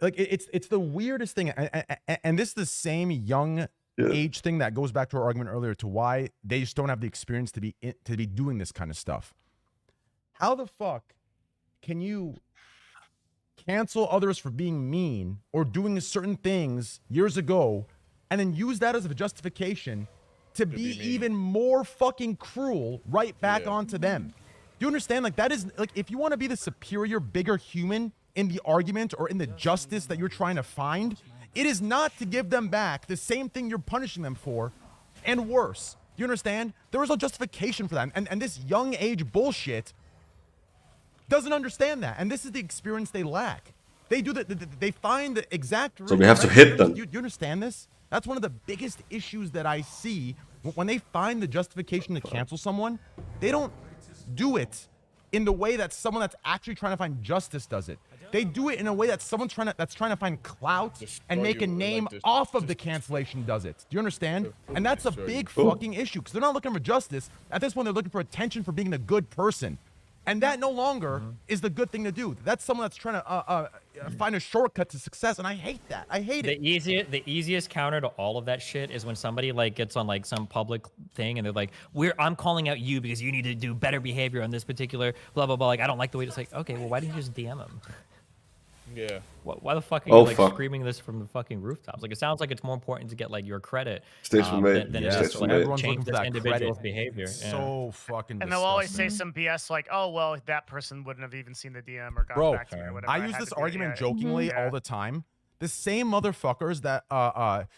like it's the weirdest thing. And this is the same young age thing that goes back to our argument earlier to why they just don't have the experience to be doing this kind of stuff. How the fuck can you cancel others for being mean or doing certain things years ago and then use that as a justification to be even more fucking cruel right back onto them? Do you understand? Like, that is like, if you want to be the superior, bigger human in the argument or in the justice that you're trying to find, it is not to give them back the same thing you're punishing them for and worse. Do you understand? There is no justification for that. And this young age bullshit doesn't understand that, and this is the experience they lack. They do that. They find the exact. So we have to hit them. You understand this? That's one of the biggest issues that I see when they find the justification to cancel someone. They don't do it in the way that someone that's actually trying to find justice does it. They do it in a way that someone that's trying to find clout and make a name off of the cancellation does it. Do you understand? And that's a big fucking issue because they're not looking for justice. At this point, they're looking for attention for being a good person. And that no longer is the good thing to do. That's someone that's trying to find a shortcut to success, and I hate that. I hate it. The easiest counter to all of that shit is when somebody like gets on like some public thing and they're like, I'm calling out you because you need to do better behavior on this particular blah blah blah. Like I don't like the way it's like, okay, well why didn't you just DM him? Yeah. Why the fuck are you like screaming this from the fucking rooftops? Like it sounds like it's more important to get like your credit than it is to like change this individual's behavior. So fucking. And they'll always say some BS like, "Oh well, that person wouldn't have even seen the DM or gotten back to me or whatever." I use this argument jokingly all the time. The same motherfuckers that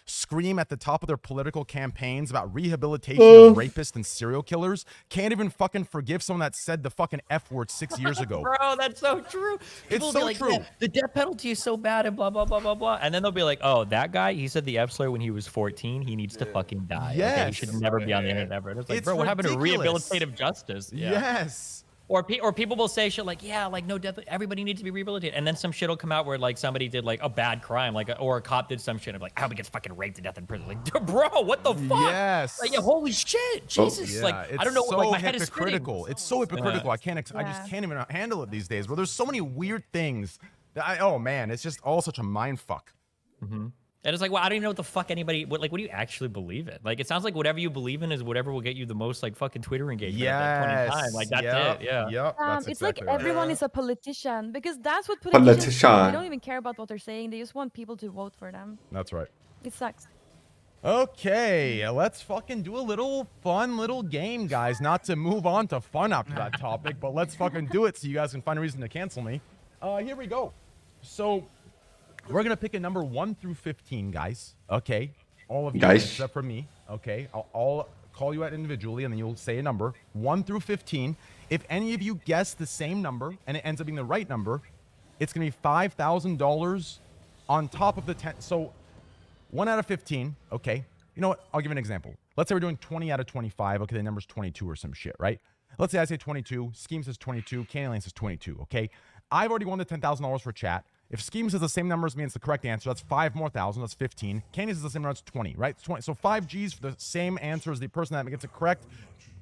scream at the top of their political campaigns about rehabilitation of rapists and serial killers can't even fucking forgive someone that said the fucking F word 6 years ago. Bro, that's so true. People It's will so be like, true. yeah, the death penalty is so bad and blah, blah, blah, blah, blah. And then they'll be like, oh, that guy, he said the F slur when he was 14. He needs to fucking die. Okay? Yes. He should never be on the internet ever. And it's like, It's bro, what happened to ridiculous. rehabilitative justice? Yeah. Yes. Or people will say shit like, yeah, like no death, everybody needs to be rehabilitated. And then some shit will come out where like somebody did like a bad crime, like or a cop did some shit. And like, I hope he gets fucking raped to death in prison. Like, bro, what the fuck? Yes. Like, yeah, holy shit, Jesus. Like, I don't know. So like, my head is hypocritical. spinning. It's so hypocritical. I just can't even handle it these days. Bro, there's so many weird things. That oh man, it's just all such a mind fuck. And it's like, well, I don't even know what the fuck anybody, what do you actually believe in? Like, it sounds like whatever you believe in is whatever will get you the most, like, fucking Twitter engagement at that point in time. Like, that's it, yeah. Yep, that's it's exactly like right. everyone is a politician because that's what politicians do. They Politician. don't even care about what they're saying. They just want people to vote for them. That's right. It sucks. Okay, let's fucking do a little fun little game, guys. Not to move on to fun after that topic, but let's fucking do it so you guys can find a reason to cancel me. Here we go. So, we're going to pick a number 1 through 15, guys. Okay? All of you, Guys. except for me. Okay? I'll call you out individually, and then you'll say a number. 1 through 15. If any of you guess the same number, and it ends up being the right number, it's going to be $5,000 on top of the 10. So, 1 out of 15. Okay. You know what? I'll give you an example. Let's say we're doing 20 out of 25. Okay, the number's 22 or some shit, right? Let's say I say 22. Scheme says 22. Candyland says 22. Okay? I've already won the $10,000 for chat. If Scheme says the same number as me, it's the correct answer. That's 5 more thousand. That's 15. Candy says the same number. That's 20, right? It's 20. So 5 G's for the same answer as the person that gets it correct.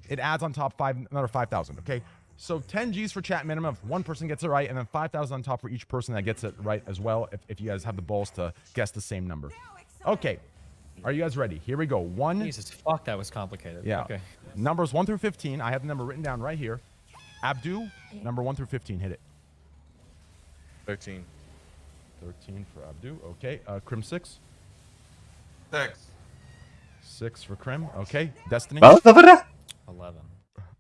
It adds on top another 5,000. Okay. So 10 G's for chat minimum if one person gets it right, and then 5,000 on top for each person that gets it right as well. If you guys have the balls to guess the same number. Okay. Are you guys ready? Here we go. 1. Jesus, fuck, that was complicated. Yeah. Okay. Numbers 1 through 15. I have the number written down right here. Abdu, number 1 through 15. Hit it. 13. 13 for Abdu. Okay. Crim 6. 6. 6 for Crim. Okay. Destiny. 11.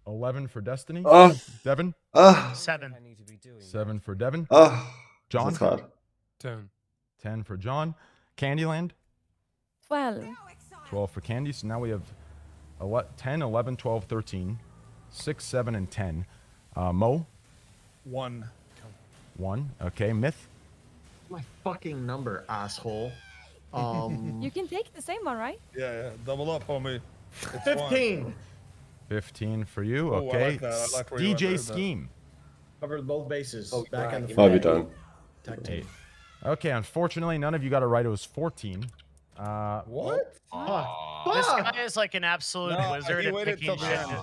11 for Destiny. Oh. Devin. 7. 7 for Devin. Oh. John. That's hard. 10. 10 for John. Candyland. 12. 12 for Candy. So now we have 10, 11, 12, 13. 6, 7, and 10. Mo. 1. 1. Okay. Myth. My fucking number, asshole. You can take the same one, right? Yeah. Double up, homie. It's 15. 15 for you. Ooh, I Okay. like that. I like where you went DJ with that. Scheme. Covered both bases. Oh, Back on the I'll be done. Tag team. 8. Okay. Unfortunately, none of you got it right. It was 14. What? This guy is like an absolute wizard he at waited picking till shit. the end.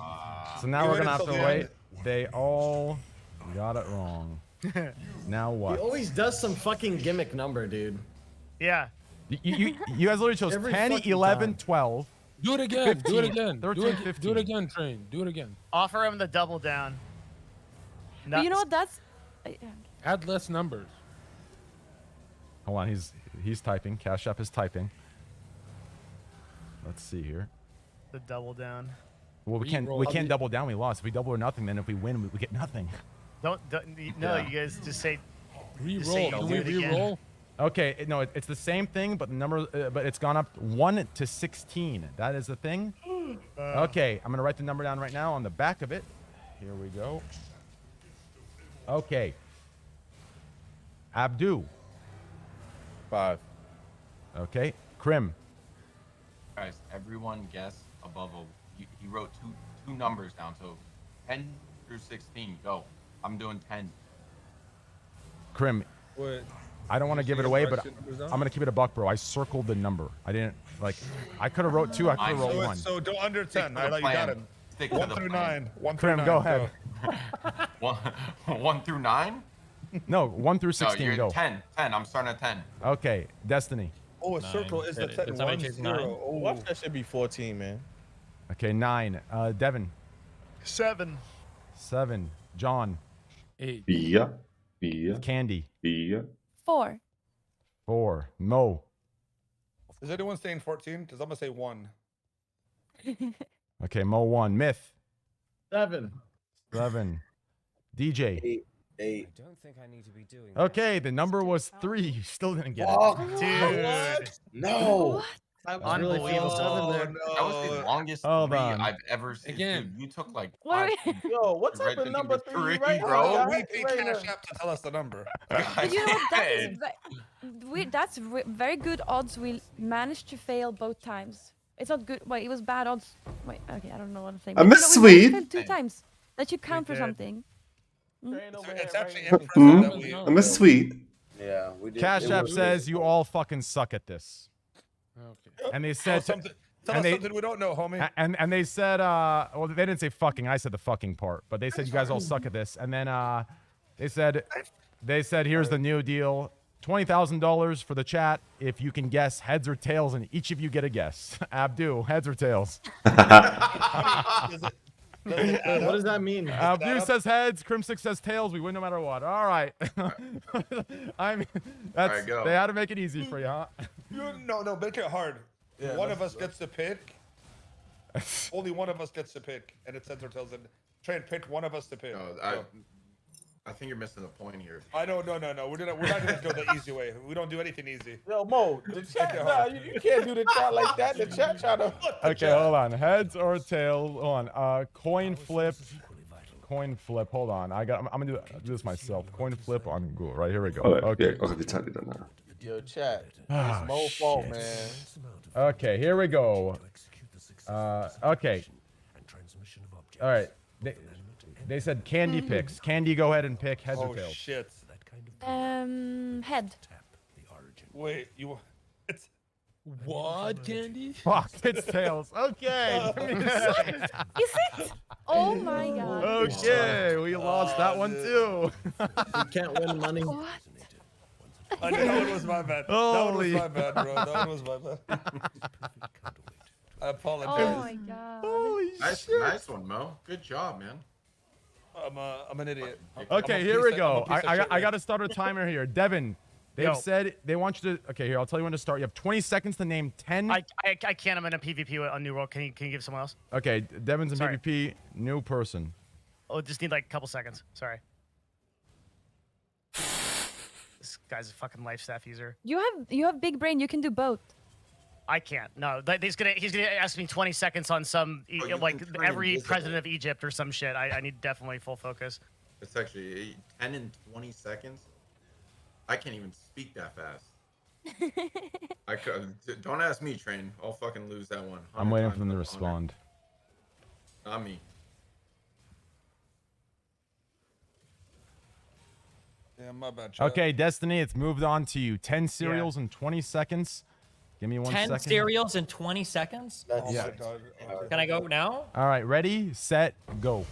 So now You we're gonna waited have to till the wait. end. They all got it wrong. Now He what? always does some fucking gimmick number, dude. Yeah. You guys literally chose Every 10, fucking 11, time. 12. Do it again. 15, do it again. 13, do it, 15. Do it again, Train. Do it again. Offer him the double down. But you know what? That's. Add less numbers. Hold on, he's typing. Cash App is typing. Let's see here. The double down. Well, we can't double down. We lost. If we double or nothing, then if we win, we get nothing. No, you guys just say. Re-roll. Can we re-roll? Okay, no, it's the same thing, but the number, but it's gone up 1 to 16. That is the thing. Okay, I'm gonna write the number down right now on the back of it. Here we go. Okay. Abdu. 5. Okay. Krim. Guys, everyone guess above a. He wrote two numbers down, so 10 through 16. Go. I'm doing 10. Krim. What? I don't want to give it away, but I'm gonna keep it a buck, bro. I circled the number. I didn't like. I could have wrote 2. I could have wrote 1. So don't under 10. I like you got it. Stick 1 to the through plan. 9. 1 through 9. Krim, go ahead. 1 through 9? No, 1 through No, 16. you're Go. 10. 10. I'm starting at 10. Okay. Destiny. Oh, a circle is the 10. 1 0. Oh, Watch that should be 14, man. Okay. 9. Devin. 7. 7. John. 8. 4. Candy. 4. 4. 4. Mo. Is anyone saying 14? Because I'm going to say 1. Okay. Mo 1. Myth. 7. 7. DJ. 8. I don't think I need to be doing Okay, the number was 3. You still didn't get Fuck. it. Dude. No. That was really Unbelievable. seven there. That was the longest Hold 3 on. I've ever seen. Again. Dude, you took like What 5. Yo, what You type read of the number number 3 3, right bro. now? We paid Cash App to tell us the number. But you know what? That is God. that's very good odds. We managed to fail both times. It's not good. Wait, it was bad odds. Wait, okay, I don't know what I'm saying. I'm But, a you know, we managed to Swede. fail 2 times. That should count for did. something. It's actually Hmm? impressive that we. I'm a Swede. Yeah, we did. Cash it App was- says you all fucking suck at this. Okay. And they Tell said us something, tell and us they- something we don't know, homie. and they said well they didn't say fucking, I said the fucking part, but they said you guys all suck at this. And then they said here's the new deal. $20,000 for the chat if you can guess heads or tails, and each of you get a guess. Abdu, heads or tails? What does that mean? Abdu says heads, Crimsick says tails. We win no matter what. All right. I mean, that's right, go. they had to make it easy for you, huh? No, make it hard. One of us gets to pick. Only one of us gets to pick, and it's heads or tails. And try and pick one of us to pick. No, I think you're missing the point here. I know, no. We're not gonna go the easy way. We don't do anything easy. Yo, Mo, the chat, nah, you can't do the chat like that. The chat trying to. Okay, hold on. Heads or tails? Hold on. Coin flip. Coin flip. Hold on. I'm gonna do this myself. Coin flip on Google. Right, here we go. Okay. Okay, vi tager lige den her. Yo, chat. Ah, It's Mo's fault, man. Okay, here we go. Okay. All right. They said Candy picks. Candy, go ahead and pick heads or Oh tails. shit! Head. Wait, you? It's What, Candy? Fuck, it's tails. Okay. Give me a second. Is it? Oh my god. Okay, we lost that one too. You can't win money. What? I know that one was my bad. That one was my bad, bro. That one was my bad. I apologize. Oh my god. Holy Nice one, Mo. Good job, man. I'm an idiot. Okay, here we go. I got to start a timer here. Devin, they've Yo. said they want you to. Okay, here, I'll tell you when to start. You have 20 seconds to name 10. I can't. I'm in a PvP on New World. Can you give someone else? Okay, Devin's in Sorry. PvP. New person. Oh, just need like a couple seconds. Sorry. This guy's a fucking life staff user. You have big brain. You can do both. I can't. No, he's gonna ask me 20 seconds on some you like can turn every invisible. president of Egypt or some shit. I need definitely full focus. It's actually 10 and 20 seconds. I can't even speak that fast. I could, don't ask me, Train. I'll fucking lose that one. I'm waiting 100 for them to times respond. Not me. Yeah, my bad. Chat. Okay, Destiny, it's moved on to you. 10 cereals in 20 seconds. Give me 1 second. 10 cereals in 20 seconds? That's, Oh Yeah. my god. Can I go now? All right, ready, set, go.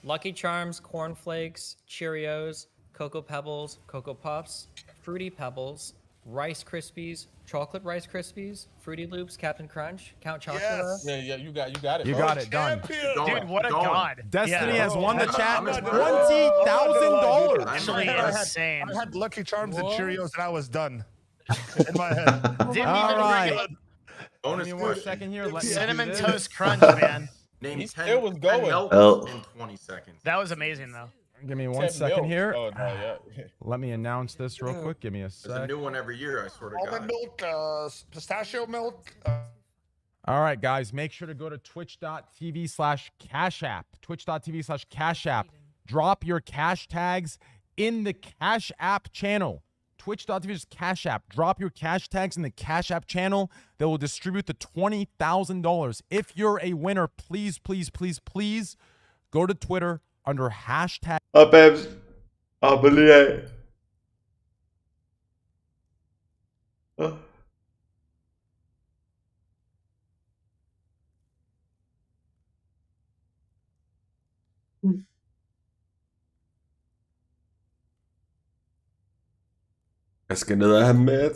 Lucky Charms, Corn Flakes, Cheerios, Cocoa Pebbles, Cocoa Puffs, Fruity Pebbles, Rice Krispies, Chocolate Rice Krispies, Fruity Loops, Captain Crunch, Count Chocula. Yes. Yeah, you got it. You bro. got it, done. Dude, what a god. Destiny Yeah. has won the chat I'm not- $20,000. Actually insane. I had Lucky Charms and Cheerios, and I was done. In my head. Didn't All even right. regular Bonus Give me 1 question. second here. Let me do cinnamon this. toast crunch, man. Name He 10, still was 10 going. milks Oh. in 20 seconds. That was amazing though. Give me 1 10 second mil. here. Oh, no, yeah. Let me announce this real quick. Give me a There's a sec. new one every year, I swear to Almond God. milk, pistachio milk. All right, guys, make sure to go to twitch.tv/Cash App. Twitch.tv/Cash App. Drop your cash tags in the Cash App channel. Twitch.tv's Cash App. Drop your cash tags in the Cash App channel. They will distribute the $20,000. If you're a winner, please, please, please, please go to Twitter under hashtag. Og Babs, abonner af. Jeg skal ned og have med